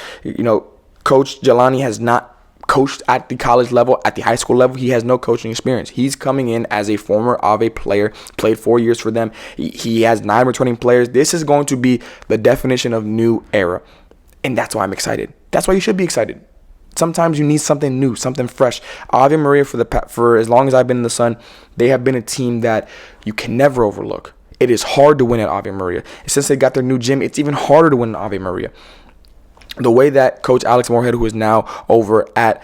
Coach Jelani has not coached at the college level, at the high school level. He has no coaching experience. He's coming in as a former Ave player, played 4 years for them. He has 9 returning players. This is going to be the definition of new era. And that's why I'm excited. That's why you should be excited. Sometimes you need something new, something fresh. Ave Maria, for as long as I've been in the Sun, they have been a team that you can never overlook. It is hard to win at Ave Maria. Since they got their new gym, it's even harder to win at Ave Maria. The way that Coach Alex Moorhead, who is now over at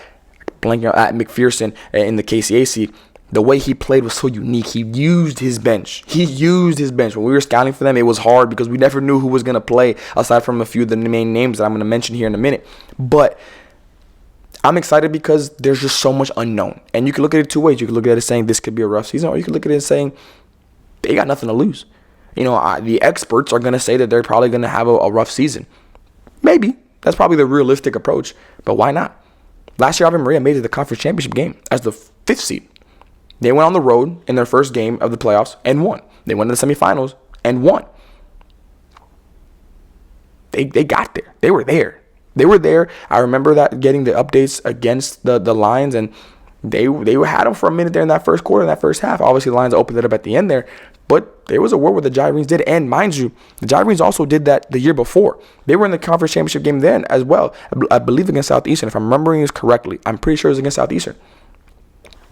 McPherson in the KCAC, the way he played was so unique. He used his bench. When we were scouting for them, it was hard because we never knew who was going to play, aside from a few of the main names that I'm going to mention here in a minute. But I'm excited because there's just so much unknown. And you can look at it two ways. You can look at it saying this could be a rough season, or you can look at it saying they got nothing to lose. The experts are going to say that they're probably going to have a rough season. Maybe. That's probably the realistic approach. But why not? Last year, Ave Maria made it to the conference championship game as the 5th seed. They went on the road in their first game of the playoffs and won. They went to the semifinals and won. They got there. They were there. I remember that, getting the updates against the Lions, and they had them for a minute there in that first quarter, in that first half. Obviously, the Lions opened it up at the end there, but there was a war where the Gyrenes did. And mind you, the Gyrenes also did that the year before. They were in the conference championship game then as well, I believe against Southeastern. If I'm remembering this correctly, I'm pretty sure it was against Southeastern.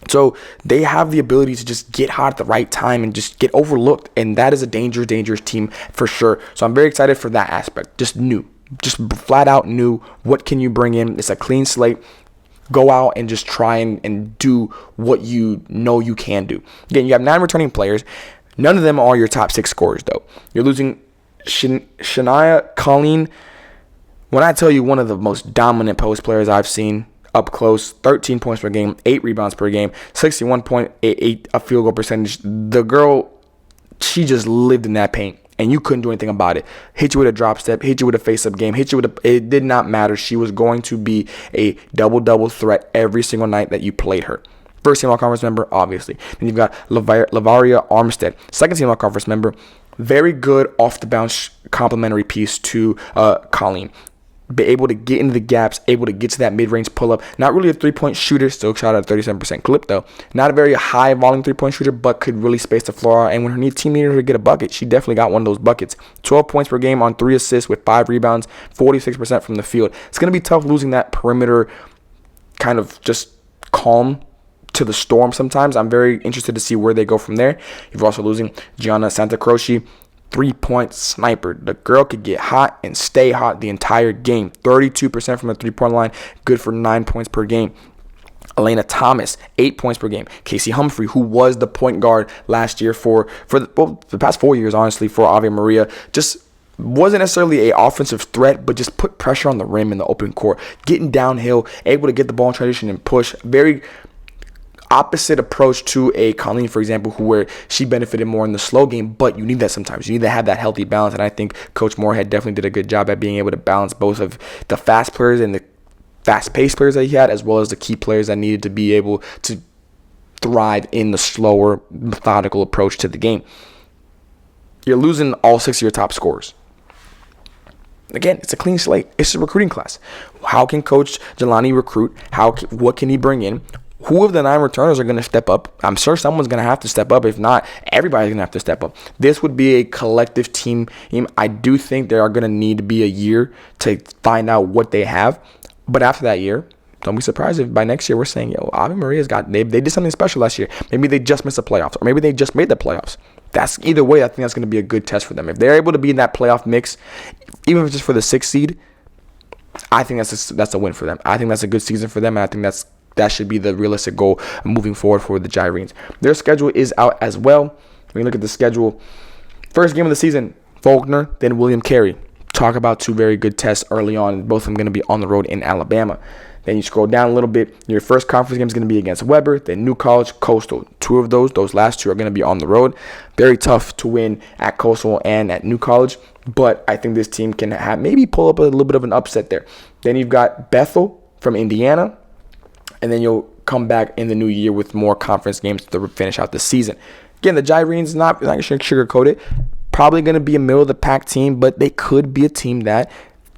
So they have the ability to just get hot at the right time and just get overlooked. And that is a dangerous team for sure. So I'm very excited for that aspect. Just flat out new. What can you bring in? It's a clean slate. Go out and just try and do what you know you can do. Again, you have 9 returning players. None of them are your top 6 scorers, though. You're losing Shania Colleen. When I tell you, one of the most dominant post players I've seen up close, 13 points per game, 8 rebounds per game, 61.88 a field goal percentage. The girl, she just lived in that paint, and you couldn't do anything about it. Hit you with a drop step, hit you with a face-up game, it did not matter. She was going to be a double-double threat every single night that you played her. First team all-conference member, obviously. Then you've got Lavaria Armstead, second team all-conference member. Very good off-the-bounce complimentary piece to Colleen. Be able to get into the gaps, able to get to that mid-range pull-up. Not really a three-point shooter, still shot at a 37% clip, though. Not a very high-volume three-point shooter, but could really space the floor out. And when her team needed her to get a bucket, she definitely got one of those buckets. 12 points per game on 3 assists with 5 rebounds, 46% from the field. It's going to be tough losing that perimeter kind of just calm to the storm sometimes. I'm very interested to see where they go from there. You're also losing Gianna Santacroce, 3-point sniper. The girl could get hot and stay hot the entire game. 32% from the 3-point line, good for 9 points per game. Elena Thomas, 8 points per game. Casey Humphrey, who was the point guard last year for the past 4 years, honestly, for Ave Maria, just wasn't necessarily a offensive threat, but just put pressure on the rim in the open court, getting downhill, able to get the ball in transition and push. Very opposite approach to a Colleen, for example, where she benefited more in the slow game, but you need that sometimes. You need to have that healthy balance, and I think Coach Moorhead definitely did a good job at being able to balance both of the fast players and the fast-paced players that he had, as well as the key players that needed to be able to thrive in the slower, methodical approach to the game. You're losing all 6 of your top scorers. Again, it's a clean slate. It's a recruiting class. How can Coach Jelani recruit? What can he bring in? Who of the 9 returners are going to step up? I'm sure someone's going to have to step up. If not, everybody's going to have to step up. This would be a collective team. I do think they are going to need to be a year to find out what they have. But after that year, don't be surprised if by next year we're saying, yo, Ave Maria's they did something special last year. Maybe they just missed the playoffs, or maybe they just made the playoffs. That's either way. I think that's going to be a good test for them. If they're able to be in that playoff mix, even if it's just for the 6th seed, I think that's a win for them. I think that's a good season for them, and I think that should be the realistic goal moving forward for the Gyrenes. Their schedule is out as well. When you look at the schedule, first game of the season, Faulkner, then William Carey. Talk about 2 very good tests early on. Both of them going to be on the road in Alabama. Then you scroll down a little bit. Your first conference game is going to be against Weber, then New College, Coastal. 2 of those last 2 are going to be on the road. Very tough to win at Coastal and at New College, but I think this team can maybe pull up a little bit of an upset there. Then you've got Bethel from Indiana, and then you'll come back in the new year with more conference games to finish out the season. Again, the Gyrenes, not going to sugarcoat it, probably going to be a middle-of-the-pack team, but they could be a team that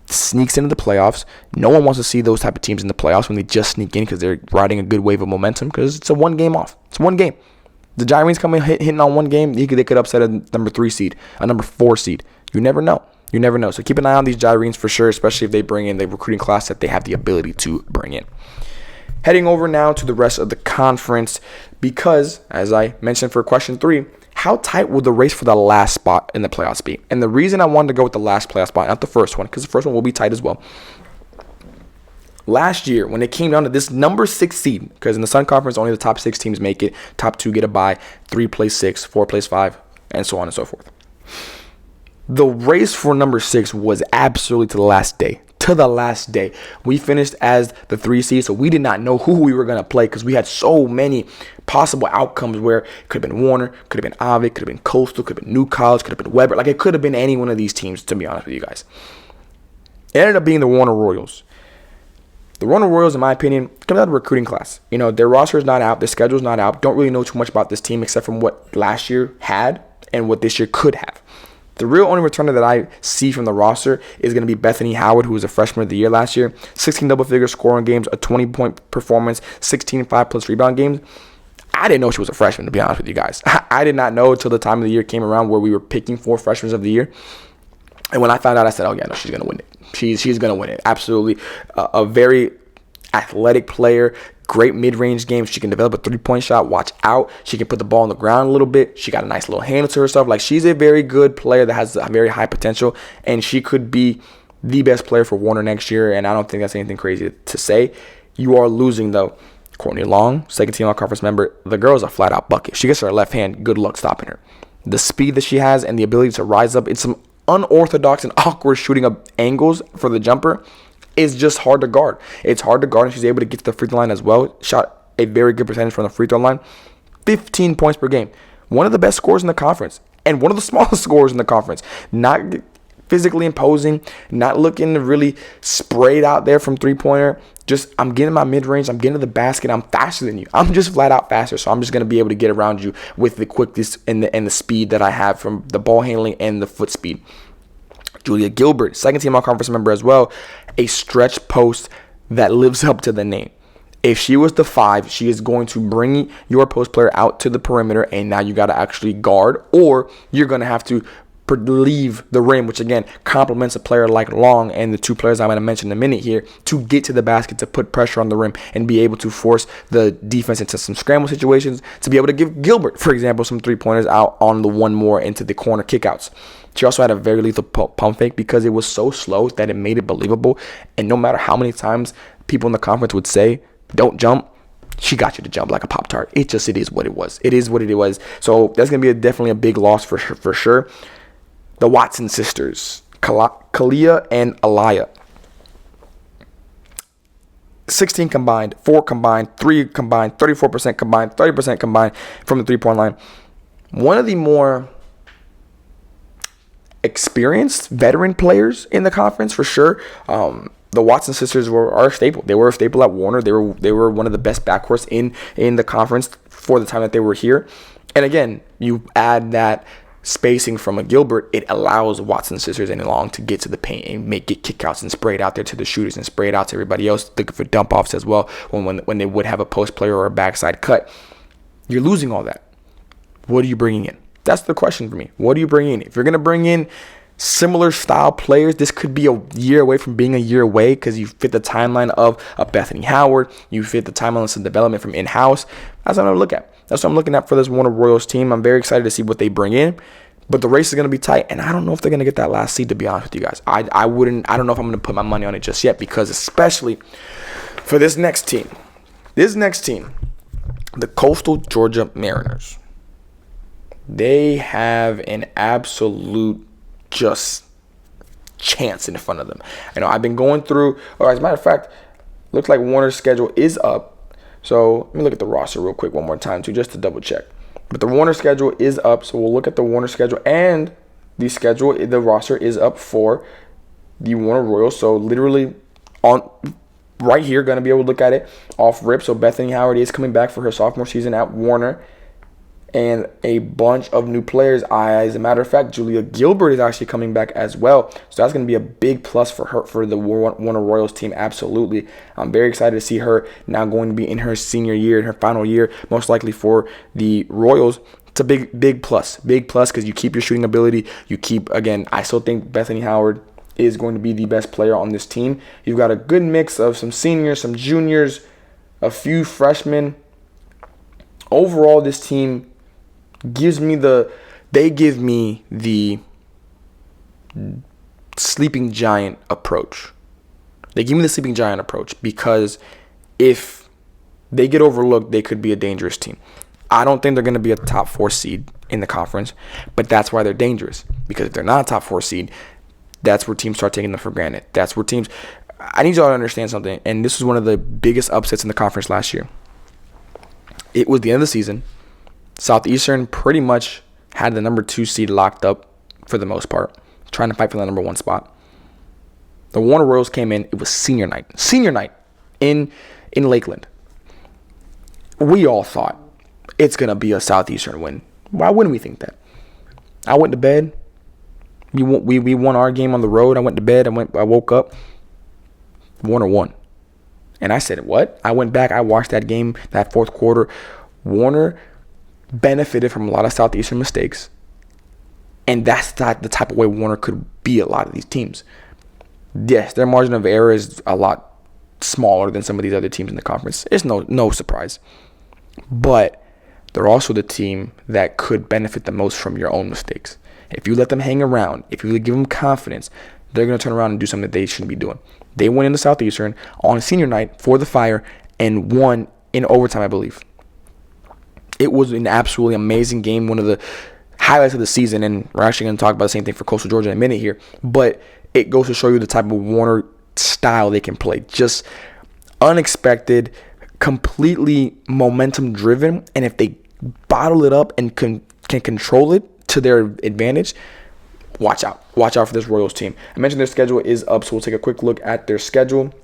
sneaks into the playoffs. No one wants to see those type of teams in the playoffs when they just sneak in because they're riding a good wave of momentum because it's a 1 game off. It's 1 game. The Gyrenes come in hitting on 1 game, they could upset a number 3 seed, a number 4 seed. You never know. You never know. So keep an eye on these Gyrenes for sure, especially if they bring in the recruiting class that they have the ability to bring in. Heading over now to the rest of the conference because, as I mentioned for question 3, how tight will the race for the last spot in the playoffs be? And the reason I wanted to go with the last playoff spot, not the first one, because the first one will be tight as well. Last year, when it came down to this number 6 seed, because in the Sun Conference, only the top 6 teams make it, top 2 get a bye, 3 plays 6, 4 plays 5, and so on and so forth. The race for number 6 was absolutely to the last day. To the last day. We finished as the 3 seed, so we did not know who we were going to play because we had so many possible outcomes where it could have been Warner, could have been Ave, could have been Coastal, could have been New College, could have been Weber. Like, it could have been any one of these teams, to be honest with you guys. It ended up being the Warner Royals. The Warner Royals, in my opinion, comes out of recruiting class. Their roster is not out. Their schedule is not out. Don't really know too much about this team except from what last year had and what this year could have. The real only returner that I see from the roster is going to be Bethany Howard, who was a freshman of the year last year. 16 double-figure scoring games, a 20-point performance, 16 5+ rebound games. I didn't know she was a freshman, to be honest with you guys. I did not know until the time of the year came around where we were picking 4 freshmen of the year. And when I found out, I said, oh, yeah, no, she's going to win it. She's going to win it. Absolutely. A very athletic player. Great mid-range game. She can develop a 3-point shot. Watch out. She can put the ball on the ground a little bit. She got a nice little handle to herself. Like, she's a very good player that has a very high potential, and she could be the best player for Warner next year, and I don't think that's anything crazy to say. You are losing, though. Courtney Long, second-team all-conference member. The girl is a flat-out bucket. She gets her left hand. Good luck stopping her. The speed that she has and the ability to rise up in some unorthodox and awkward shooting up angles for the jumper is just hard to guard. It's hard to guard, and she's able to get to the free throw line as well. Shot a very good percentage from the free throw line. 15 points per game. One of the best scorers in the conference, and one of the smallest scorers in the conference. Not physically imposing, not looking really sprayed out there from three-pointer. Just, I'm getting my mid-range, I'm getting to the basket, I'm faster than you. I'm just flat out faster, so I'm just going to be able to get around you with the quickness and the speed that I have from the ball handling and the foot speed. Julia Gilbert, second-team all-conference member as well, a stretch post that lives up to the name. If she was the 5, she is going to bring your post player out to the perimeter, and now you got to actually guard, or you're going to have to leave the rim, which again complements a player like Long and the 2 players I'm going to mention in a minute here, to get to the basket, to put pressure on the rim and be able to force the defense into some scramble situations, to be able to give Gilbert, for example, some 3-pointers out on the one more into the corner kickouts. She also had a very lethal pump fake because it was so slow that it made it believable, and no matter how many times people in the conference would say don't jump, she got you to jump like a Pop-Tart. It is what it was. It is what it was. So that's going to be definitely a big loss for sure. The Watson sisters. Kalia and Alaya. 16 combined, 4 combined, 3 combined, 34% combined, 30% combined from the three-point line. One of the more experienced veteran players in the conference for sure. The Watson sisters are a staple. They were a staple at Warner. They were one of the best backcourts in the conference for the time that they were here. And again, you add that spacing from a Gilbert, it allows Watson sisters and Long to get to the paint and get kickouts and spray it out there to the shooters and spray it out to everybody else looking for dump offs as well when they would have a post player or a backside cut. You're losing all that. What are you bringing in? That's the question for me. What are you bringing in? If you're going to bring in similar style players, this could be a year away from being a year away because you fit the timeline of a Bethany Howard. You fit the timeline of some development from in-house. That's what I'm going to look at. That's what I'm looking at for this Warner Royals team. I'm very excited to see what they bring in. But the race is going to be tight, and I don't know if they're going to get that last seed, to be honest with you guys. I don't know if I'm going to put my money on it just yet, because especially for this next team, the Coastal Georgia Mariners, they have an absolute just chance in front of them. I've been going through, or as a matter of fact, looks like Warner's schedule is up. So let me look at the roster real quick one more time too, just to double check. But the Warner schedule is up, so we'll look at the Warner schedule, and the roster is up for the Warner Royals. So literally on right here, going to be able to look at it off rip. So Bethany Howard is coming back for her sophomore season at Warner, and a bunch of new players. As a matter of fact, Julia Gilbert is actually coming back as well. So that's going to be a big plus for her, for the Warner Royals team. Absolutely. I'm very excited to see her now going to be in her senior year, in her final year, most likely for the Royals. It's a big plus because you keep your shooting ability. I still think Bethany Howard is going to be the best player on this team. You've got a good mix of some seniors, some juniors, a few freshmen. Overall, this team give me the sleeping giant approach. They give me the sleeping giant approach because if they get overlooked, they could be a dangerous team. I don't think they're going to be a top 4 seed in the conference, but that's why they're dangerous, because if they're not a top 4 seed, that's where teams start taking them for granted. That's where teams, I need y'all to understand something, and this was one of the biggest upsets in the conference last year. It was the end of the season. Southeastern pretty much had the number 2 seed locked up for the most part, trying to fight for the number 1 spot. The Warner Royals came in. It was senior night in Lakeland. We all thought it's going to be a Southeastern win. Why wouldn't we think that? I went to bed. We won our game on the road. I went to bed. I woke up. Warner won. And I said, what? I went back. I watched that game, that fourth quarter. Warner benefited from a lot of Southeastern mistakes. And that's not the type of way Warner could be a lot of these teams. Yes, their margin of error is a lot smaller than some of these other teams in the conference. It's no surprise. But they're also the team that could benefit the most from your own mistakes. If you let them hang around, if you give them confidence, they're going to turn around and do something that they shouldn't be doing. They went into Southeastern on senior night for the Fire and won in overtime, I believe. It was an absolutely amazing game, one of the highlights of the season, and we're actually going to talk about the same thing for Coastal Georgia in a minute here, but it goes to show you the type of Warner style they can play. Just unexpected, completely momentum driven, and if they bottle it up and can control it to their advantage, watch out for this Royals team. I mentioned their schedule is up, so we'll take a quick look at their schedule.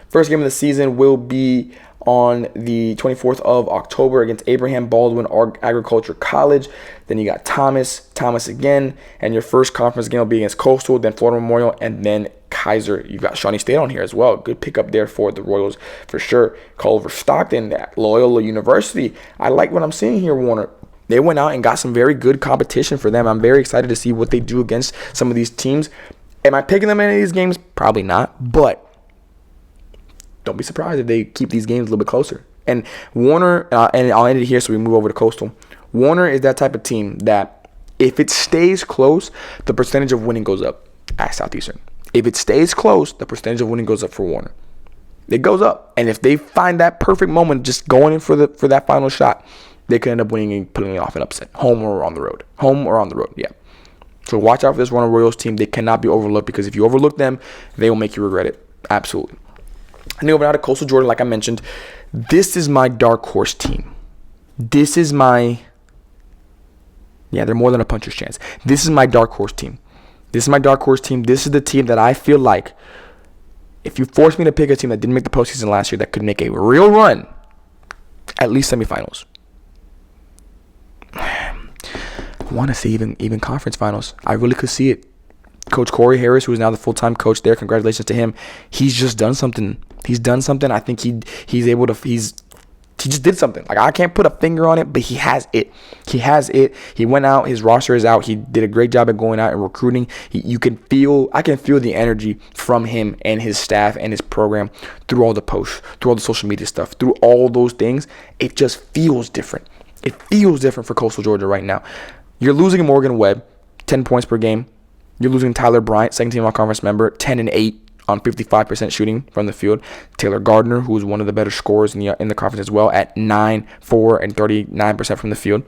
First game of the season will be on the 24th of October against Abraham Baldwin Agriculture College. Then you got Thomas again, and your first conference game will be against Coastal, then Florida Memorial, and then Keiser. You've got Shawnee State on here as well. Good pickup there for the Royals for sure. Culver Stockton at Loyola University. I like what I'm seeing here, Warner. They went out and got some very good competition for them. I'm very excited to see what they do against some of these teams. Am I picking them in any of these games? Probably not, but don't be surprised if they keep these games a little bit closer. And Warner, and I'll end it here so we move over to Coastal. Warner is that type of team that if it stays close, the percentage of winning goes up at Southeastern. If it stays close, the percentage of winning goes up for Warner. It goes up. And if they find that perfect moment just going in for that final shot, they could end up winning and pulling off an upset. Home or on the road, yeah. So watch out for this Roanoke Royals team. They cannot be overlooked, because if you overlook them, they will make you regret it. Absolutely. And over now to Coastal Georgia, like I mentioned, this is my dark horse team. This is my... Yeah, they're more than a puncher's chance. This is my dark horse team. This is my dark horse team. This is the team that I feel like, if you force me to pick a team that didn't make the postseason last year that could make a real run, at least semifinals. I want to see even conference finals. I really could see it. Coach Corey Harris, who is now the full-time coach there, congratulations to him. He's just done something. He's done something. I think he's able to. He just did something. Like, I can't put a finger on it, but he has it. He has it. He went out. His roster is out. He did a great job at going out and recruiting. I can feel the energy from him and his staff and his program through all the posts, through all the social media stuff, through all those things. It just feels different. It feels different for Coastal Georgia right now. You're losing Morgan Webb, 10 points per game. You're losing Tyler Bryant, second team all-conference member, 10-8 on 55% shooting from the field. Taylor Gardner, who is one of the better scorers in the conference as well, at 9, 4, and 39% from the field.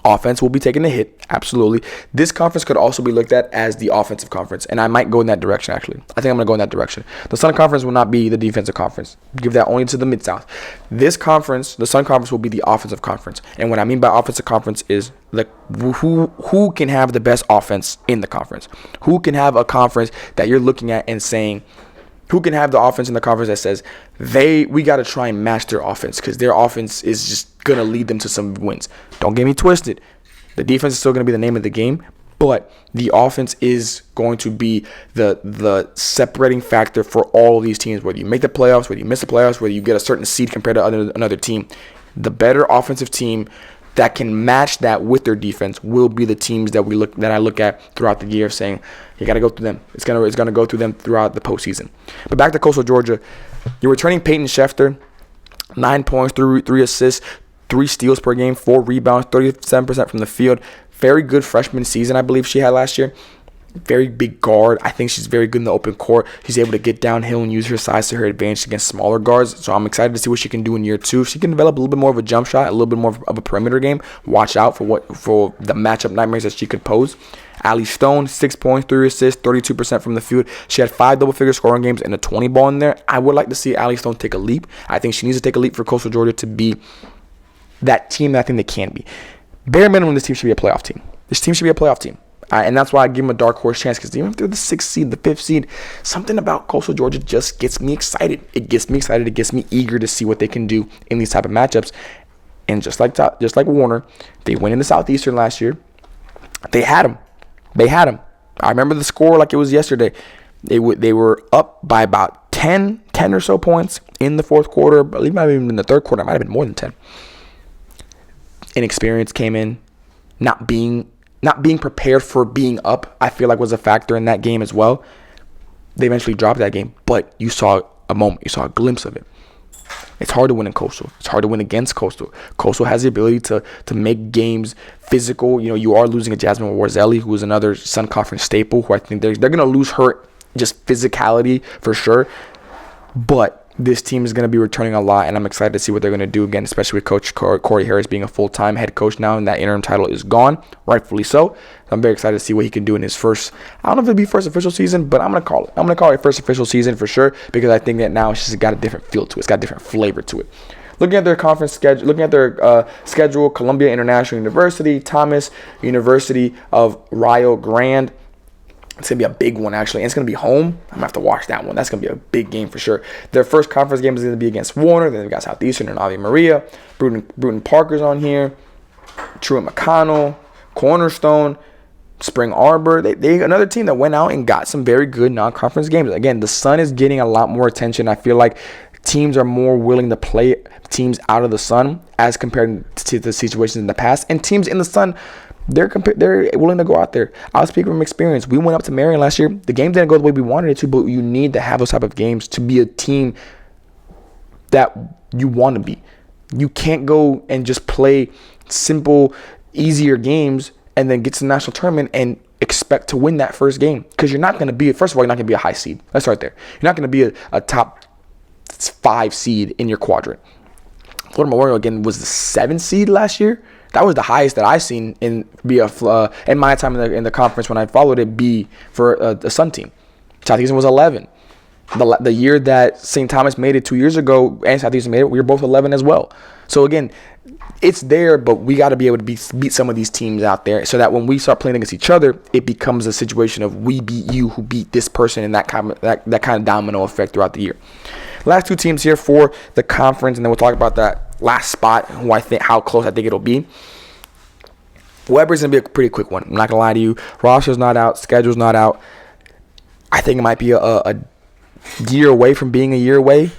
Offense will be taking a hit, absolutely. This conference could also be looked at as the offensive conference, and I might go in that direction, actually. I think I'm going to go in that direction. The Sun Conference will not be the defensive conference. Give that only to the Mid-South. This conference, the Sun Conference, will be the offensive conference. And what I mean by offensive conference is like who can have the best offense in the conference? Who can have a conference that you're looking at and saying, who can have the offense in the conference that says we got to try and match their offense, because their offense is just going to lead them to some wins. Don't get me twisted. The defense is still going to be the name of the game, but the offense is going to be the separating factor for all of these teams, whether you make the playoffs, whether you miss the playoffs, whether you get a certain seed compared to another team. The better offensive team that can match that with their defense will be the teams that I look at throughout the year, saying you got to go through them. It's gonna go through them throughout the postseason. But back to Coastal Georgia, you're returning Peyton Schefter, 9 points, 3 assists, 3 steals per game, 4 rebounds, 37% from the field. Very good freshman season, I believe she had last year. Very big guard. I think she's very good in the open court. She's able to get downhill and use her size to her advantage against smaller guards. So I'm excited to see what she can do in year 2. If she can develop a little bit more of a jump shot, a little bit more of a perimeter game, watch out for the matchup nightmares that she could pose. Allie Stone, 6 points, 3 assists, 32% from the field. She had 5 double-figure scoring games and a 20 ball in there. I would like to see Allie Stone take a leap. I think she needs to take a leap for Coastal Georgia to be that team that I think they can be. Bare minimum, this team should be a playoff team. This team should be a playoff team. And that's why I give them a dark horse chance, because even if they're the 6th seed, the 5th seed, something about Coastal Georgia just gets me excited. It gets me excited. It gets me eager to see what they can do in these type of matchups. And just like Warner, they went into Southeastern last year. They had them. I remember the score like it was yesterday. They were up by about 10 or so points in the fourth quarter. I believe it might have even been the third quarter. It might have been more than 10. Inexperience came in, not being prepared for being up, I feel like was a factor in that game as well. They eventually dropped that game, but you saw a moment. You saw a glimpse of it. It's hard to win in Coastal. It's hard to win against Coastal. Coastal has the ability to make games physical. You know, you are losing a Jasmine Warzelli, who is another Sun Conference staple, who I think they're going to lose her just physicality for sure. But this team is going to be returning a lot, and I'm excited to see what they're going to do again, especially with Coach Corey Harris being a full-time head coach now, and that interim title is gone, rightfully so. I'm very excited to see what he can do in his first, I don't know if it'll be first official season, but I'm going to call it. I'm going to call it first official season for sure, because I think that now it's just got a different feel to it. It's got a different flavor to it. Looking at their conference schedule, schedule, Columbia International University, Thomas University of Rio Grande. It's going to be a big one, actually. And it's going to be home. I'm going to have to watch that one. That's going to be a big game for sure. Their first conference game is going to be against Warner. Then they've got Southeastern and Ave Maria. Bruton Parker's on here. Truett McConnell. Cornerstone. Spring Arbor. They another team that went out and got some very good non-conference games. Again, the Sun is getting a lot more attention. I feel like teams are more willing to play teams out of the Sun as compared to the situations in the past. And teams in the Sun, they're willing to go out there. I'll speak from experience. We went up to Marion last year. The game didn't go the way we wanted it to, but you need to have those type of games to be a team that you want to be. You can't go and just play simple, easier games and then get to the national tournament and expect to win that first game, because you're not going to be, first of all, you're not going to be a high seed. Let's start there. You're not going to be a top 5 seed in your quadrant. Florida Memorial, again, was the 7th seed last year. That was the highest that I seen in my time in the conference when I followed it be for a Sun team. Southeastern was 11. The year that St. Thomas made it 2 years ago and Southeastern made it, we were both 11 as well. So again, it's there, but we got to be able to beat some of these teams out there so that when we start playing against each other, it becomes a situation of we beat you who beat this person, and that kind of domino effect throughout the year. Last two teams here for the conference, and then we'll talk about that last spot, how close I think it'll be. Weber's going to be a pretty quick one. I'm not going to lie to you. Roster's not out. Schedule's not out. I think it might be a year away from being a year away.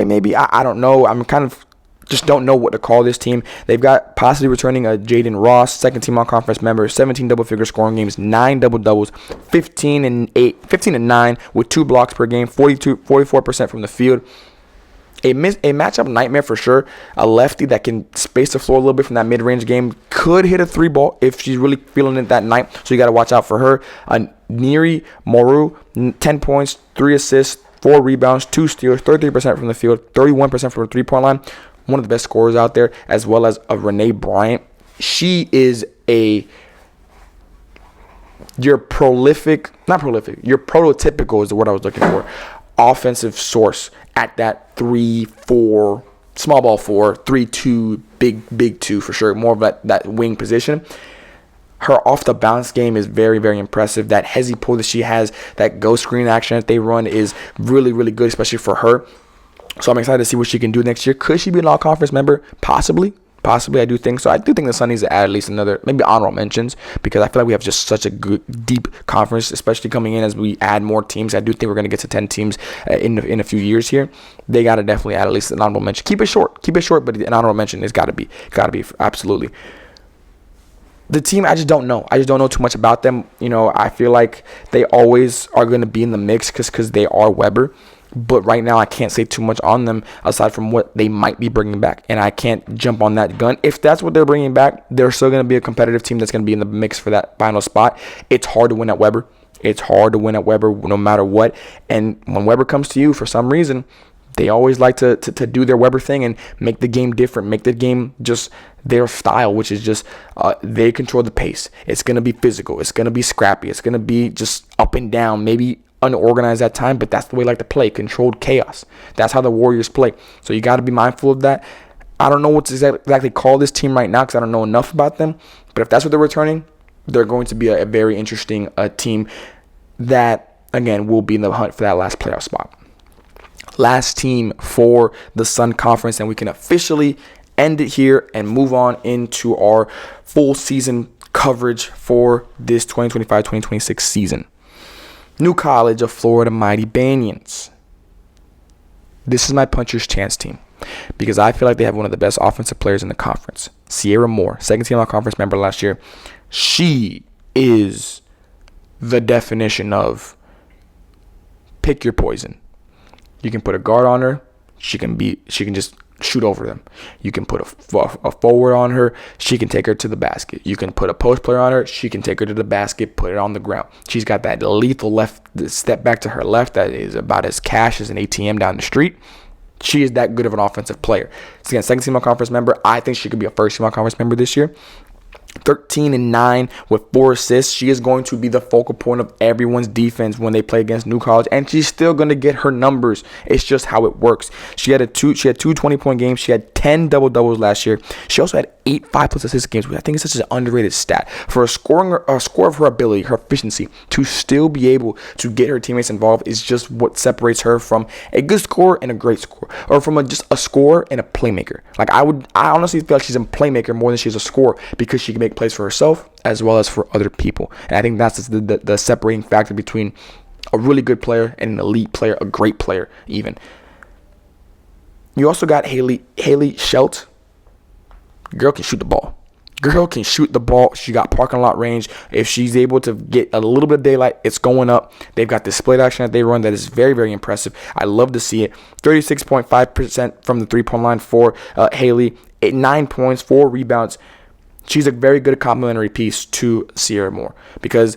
Maybe. I don't know. I'm kind of just don't know what to call this team. They've got possibly returning a Jaden Ross, second team all-conference member, 17 double-figure scoring games, 9 double-doubles, 15 and 9 with 2 blocks per game, 44% from the field. A matchup nightmare for sure. A lefty that can space the floor a little bit from that mid-range game. Could hit a 3-ball if she's really feeling it that night. So you got to watch out for her. Neri Moru, 10 points, 3 assists, 4 rebounds, 2 steals, 33% from the field, 31% from the 3-point line. One of the best scorers out there, as well as a Renee Bryant. She is your prototypical is the word I was looking for, offensive source at that 3-4, small ball 4, 3-2, big 2 for sure. More of that wing position. Her off the bounce game is very, very impressive. That hezzy pull that she has, that go screen action that they run is really, really good, especially for her. So I'm excited to see what she can do next year. Could she be an all-conference member? Possibly, I do think so. I do think the Sun needs to add at least another, maybe honorable mentions, because I feel like we have just such a good, deep conference, especially coming in as we add more teams. I do think we're going to get to 10 teams in a few years here. They got to definitely add at least an honorable mention. Keep it short, but an honorable mention has got to be absolutely. The team, I just don't know. I just don't know too much about them. I feel like they always are going to be in the mix because they are Weber. But right now, I can't say too much on them aside from what they might be bringing back. And I can't jump on that gun. If that's what they're bringing back, they're still going to be a competitive team that's going to be in the mix for that final spot. It's hard to win at Weber. No matter what. And when Weber comes to you, for some reason, they always like to do their Weber thing and make the game different, make the game just their style, which is just they control the pace. It's going to be physical. It's going to be scrappy. It's going to be just up and down, maybe unorganized at time, but that's the way they like to play, controlled chaos. That's how the Warriors play. So you got to be mindful of that. I don't know what to exactly call this team right now because I don't know enough about them, but if that's what they're returning, they're going to be a very interesting team that, again, will be in the hunt for that last playoff spot. Last team for the Sun Conference, and we can officially end it here and move on into our full season coverage for this 2025-2026 season. New College of Florida Mighty Banyans. This is my puncher's chance team because I feel like they have one of the best offensive players in the conference. Sierra Moore, second team all-conference member last year. She is the definition of pick your poison. You can put a guard on her. She can just shoot over them. You can put a forward on her. She can take her to the basket. You can put a post player on her. She can take her to the basket, put it on the ground. She's got that lethal left step back to her left that is about as cash as an ATM down the street. She is that good of an offensive player. So again, second team all-conference member. I think she could be a first team all-conference member this year. 13 and 9 with 4 assists. She is going to be the focal point of everyone's defense when they play against New College, and she's still going to get her numbers. It's just how it works. She had two 20-point games. She had 10 double-doubles last year. She also had 8 5+ assist games, which I think is such an underrated stat. For a score of her ability, her efficiency, to still be able to get her teammates involved is just what separates her from a good scorer and a great scorer, or from just a scorer and a playmaker. Like I honestly feel like she's a playmaker more than she's a scorer because she can make plays for herself as well as for other people. And I think that's the separating factor between a really good player and an elite player, a great player even. You also got Haley Schelt. Girl can shoot the ball. She got parking lot range. If she's able to get a little bit of daylight, it's going up. They've got this split action that they run that is very, very impressive. I love to see it. 36.5% from the 3-point line for Haley. 9 points, 4 rebounds. She's a very good complementary piece to Sierra Moore because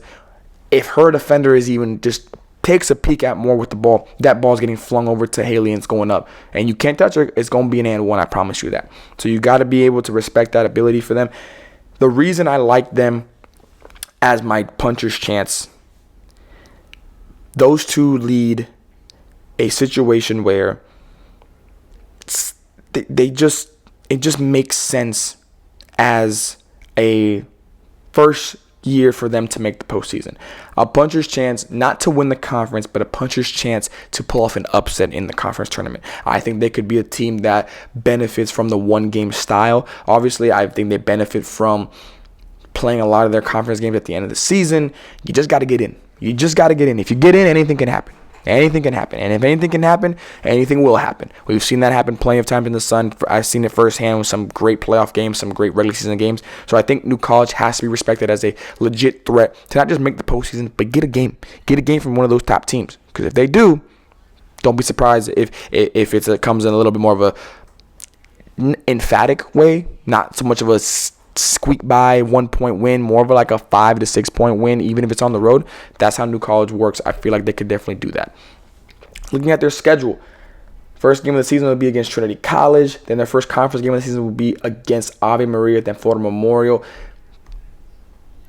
if her defender is even just takes a peek at more with the ball, that ball's getting flung over to Haley and it's going up. And you can't touch her. It's going to be an and one, I promise you that. So you got to be able to respect that ability for them. The reason I like them as my puncher's chance, those two lead a situation where it just makes sense as a first year for them to make the postseason. A puncher's chance not to win the conference, but a puncher's chance to pull off an upset in the conference tournament. I think they could be a team that benefits from the one-game style. Obviously, I think they benefit from playing a lot of their conference games at the end of the season. You just got to get in. You just got to get in. If you get in, anything can happen. Anything can happen. And if anything can happen, anything will happen. We've seen that happen plenty of times in the Sun. I've seen it firsthand with some great playoff games, some great regular season games. So I think New College has to be respected as a legit threat to not just make the postseason, but get a game. Get a game from one of those top teams. Because if they do, don't be surprised if it comes in a little bit more of a emphatic way, not so much of a squeak by 1 point win, more of like a 5 to 6 point win, even if it's on the road. That's how New College works. I feel like they could definitely do that. Looking at their schedule, first game of the season will be against Trinity College. Then their first conference game of the season will be against Ave Maria, then Florida Memorial.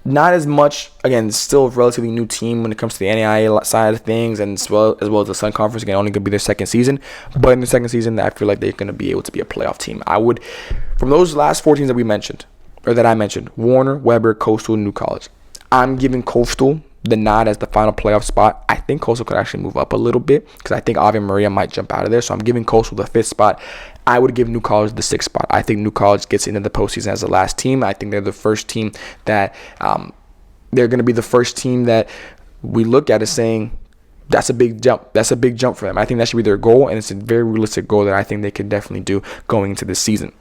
Not as much, again, still a relatively new team when it comes to the NAIA side of things, and as well as the Sun Conference. Again, only going to be their second season. But in the second season, I feel like they're going to be able to be a playoff team. From those last 4 teams that we mentioned, or that I mentioned, Warner, Weber, Coastal, New College, I'm giving Coastal the nod as the final playoff spot. I think Coastal could actually move up a little bit because I think Ave Maria might jump out of there. So I'm giving Coastal the 5th spot. I would give New College the 6th spot. I think New College gets into the postseason as the last team. I think they're the first team that they're going to be the first team that we look at as saying, that's a big jump. That's a big jump for them. I think that should be their goal, and it's a very realistic goal that I think they could definitely do going into this season.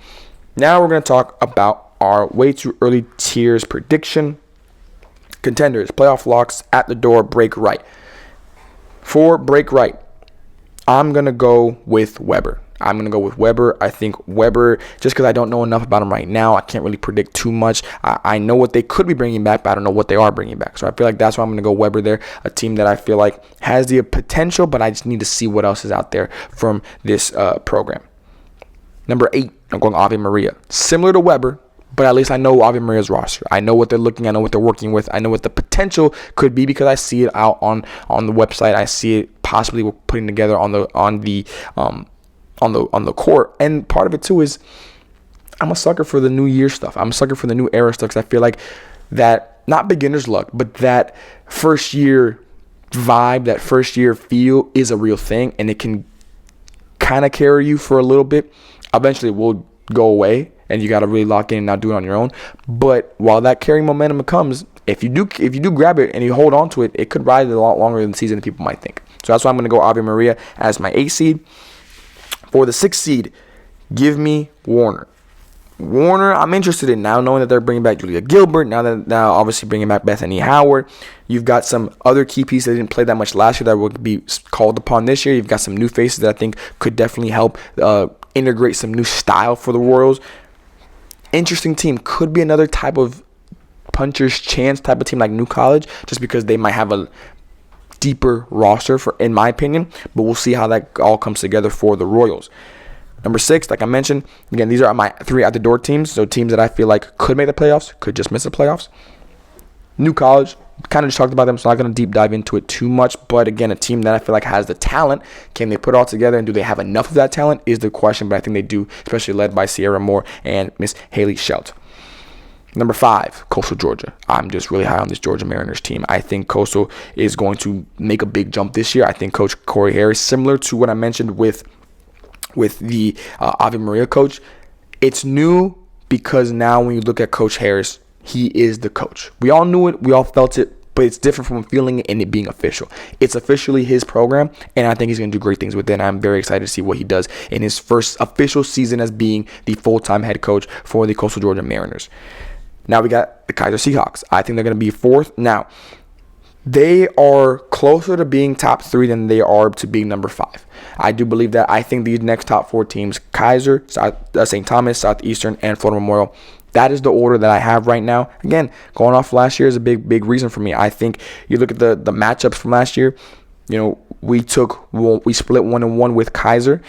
Now we're going to talk about our way too early tiers prediction. Contenders, playoff locks at the door, break right. For break right, I'm going to go with Weber. I think Weber, just because I don't know enough about him right now, I can't really predict too much. I know what they could be bringing back, but I don't know what they are bringing back. So I feel like that's why I'm going to go Weber there, a team that I feel like has the potential, but I just need to see what else is out there from this program. Number 8, I'm going Ave Maria. Similar to Weber, but at least I know Ave Maria's roster. I know what they're looking at, I know what they're working with. I know what the potential could be because I see it out on the website. I see it possibly putting together on the court. And part of it too is I'm a sucker for the new year stuff. I'm a sucker for the new era stuff because I feel like that, not beginner's luck, but that first year vibe, that first year feel is a real thing, and it can kind of carry you for a little bit. Eventually it will go away, and you got to really lock in and not do it on your own. But while that carrying momentum comes, if you do grab it and you hold on to it, it could ride a lot longer than the season than people might think. So that's why I'm going to go Ave Maria as my 8th seed. For the 6th seed, give me Warner. Warner, I'm interested in now, knowing that they're bringing back Julia Gilbert. Now obviously bringing back Bethany Howard. You've got some other key pieces that didn't play that much last year that will be called upon this year. You've got some new faces that I think could definitely help integrate some new style for the Royals. Interesting team. Could be another type of puncher's chance type of team like New College, just because they might have a deeper roster, in my opinion. But we'll see how that all comes together for the Royals. Number 6, like I mentioned, again, these are my 3 at the door teams. So teams that I feel like could make the playoffs, could just miss the playoffs. New College, kind of just talked about them, so I'm not going to deep dive into it too much. But again, a team that I feel like has the talent. Can they put it all together, and do they have enough of that talent is the question. But I think they do, especially led by Sierra Moore and Miss Haley Schelt. Number 5, Coastal Georgia. I'm just really high on this Georgia Mariners team. I think Coastal is going to make a big jump this year. I think Coach Corey Harris, similar to what I mentioned with the Ave Maria coach, it's new because now when you look at Coach Harris, he is the coach. We all knew it. We all felt it. But it's different from feeling it and it being official. It's officially his program, and I think he's going to do great things with it. And I'm very excited to see what he does in his first official season as being the full-time head coach for the Coastal Georgia Mariners. Now we got the Keiser Seahawks. I think they're going to be 4th. Now, they are closer to being top 3 than they are to being number 5. I do believe that. I think these next top 4 teams, Keiser, St. Thomas, Southeastern, and Florida Memorial, that is the order that I have right now. Again, going off last year is a big reason for me. I think you look at the matchups from last year, we split 1-1 with Keiser.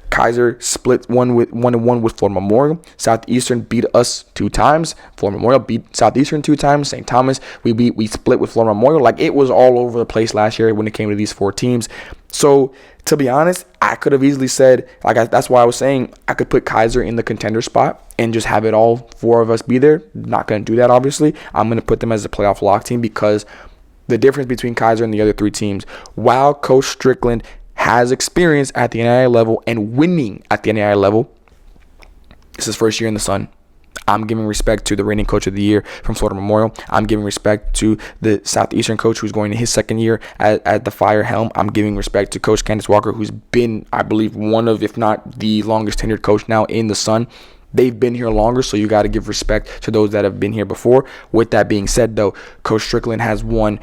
Keiser split 1-1 with Florida Memorial. Southeastern beat us 2 times. Florida Memorial beat Southeastern 2 times. St. Thomas, we split with Florida Memorial. Like, it was all over the place last year when it came to these 4 teams. So, to be honest, I could have easily said, that's why I was saying I could put Keiser in the contender spot and just have it all 4 of us be there. Not going to do that, obviously. I'm going to put them as a playoff lock team because the difference between Keiser and the other 3 teams, while Coach Strickland has experience at the NAIA level and winning at the NAIA level, it's his first year in the Sun. I'm giving respect to the reigning coach of the year from Florida Memorial. I'm giving respect to the Southeastern coach who's going to his second year at the Fire Helm. I'm giving respect to Coach Candace Walker, who's been, I believe, one of, if not the longest tenured coach now in the Sun. They've been here longer, so you got to give respect to those that have been here before. With that being said, though, Coach Strickland has won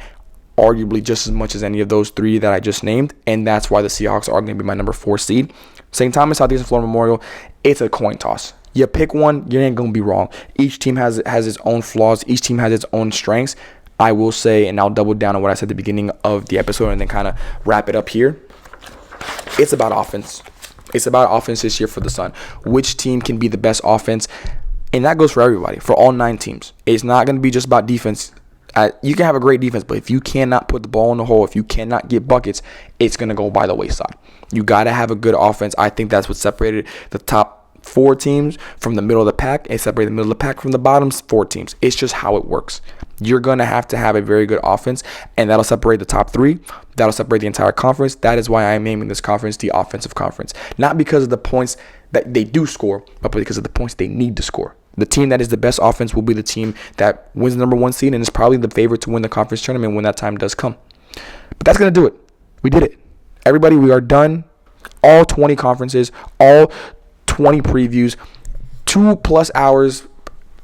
arguably just as much as any of those 3 that I just named, and that's why the Seahawks are going to be my number 4 seed. St. Thomas, Southeastern, Florida Memorial, it's a coin toss. You pick one, you ain't going to be wrong. Each team has its own flaws. Each team has its own strengths. I will say, and I'll double down on what I said at the beginning of the episode and then kind of wrap it up here. It's about offense. It's about offense this year for the Sun. Which team can be the best offense? And that goes for everybody, for all 9 teams. It's not going to be just about defense. You can have a great defense, but if you cannot put the ball in the hole, if you cannot get buckets, it's going to go by the wayside. You got to have a good offense. I think that's what separated the top 4 teams from the middle of the pack. It separated the middle of the pack from the bottom 4 teams. It's just how it works. You're going to have a very good offense, and that'll separate the top 3. That'll separate the entire conference. That is why I'm naming this conference the offensive conference. Not because of the points that they do score, but because of the points they need to score. The team that is the best offense will be the team that wins the number 1 seed and is probably the favorite to win the conference tournament when that time does come. But that's going to do it. We did it. Everybody, we are done. All 20 conferences, all 20 previews, 2+ hours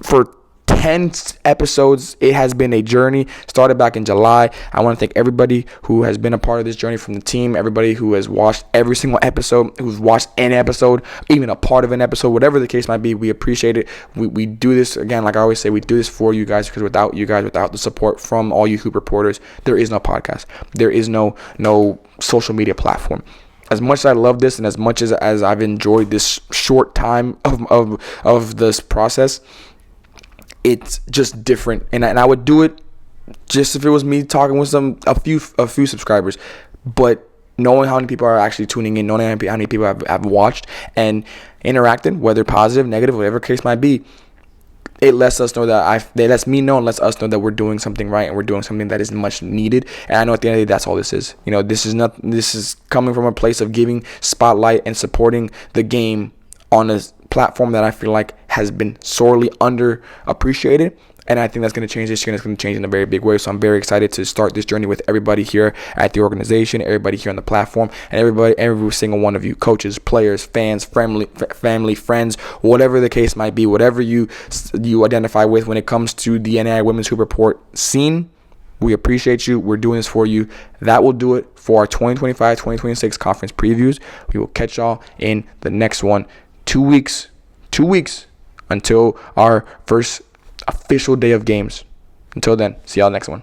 for 10 episodes. It has been a journey. Started back in July. I want to thank everybody who has been a part of this journey from the team, everybody who has watched every single episode, who's watched an episode, even a part of an episode, whatever the case might be. We appreciate it. We do this, again, like I always say, we do this for you guys, because without you guys, without the support from all you hoop reporters, there is no podcast. There is no social media platform. As much as I love this and as much as I've enjoyed this short time of this process, it's just different, and I would do it just if it was me talking with a few subscribers, but knowing how many people are actually tuning in, knowing how many people have watched and interacted, whether positive, negative, whatever case might be, it lets us know it lets me know and lets us know that we're doing something right and we're doing something that is much needed. And I know at the end of the day, that's all this is. This is coming from a place of giving spotlight and supporting the game on a platform that I feel like has been sorely underappreciated, and I think that's going to change this year, and it's going to change in a very big way. So I'm very excited to start this journey with everybody here at the organization, everybody here on the platform, and every single one of you, coaches, players, fans, family, friends, whatever the case might be, whatever you identify with when it comes to the NAIA Women's Hoop Report scene. We appreciate you. We're doing this for you. That will do it for our 2025-2026 conference previews. We will catch y'all in the next one. 2 weeks until our first official day of games. Until then, see y'all next one.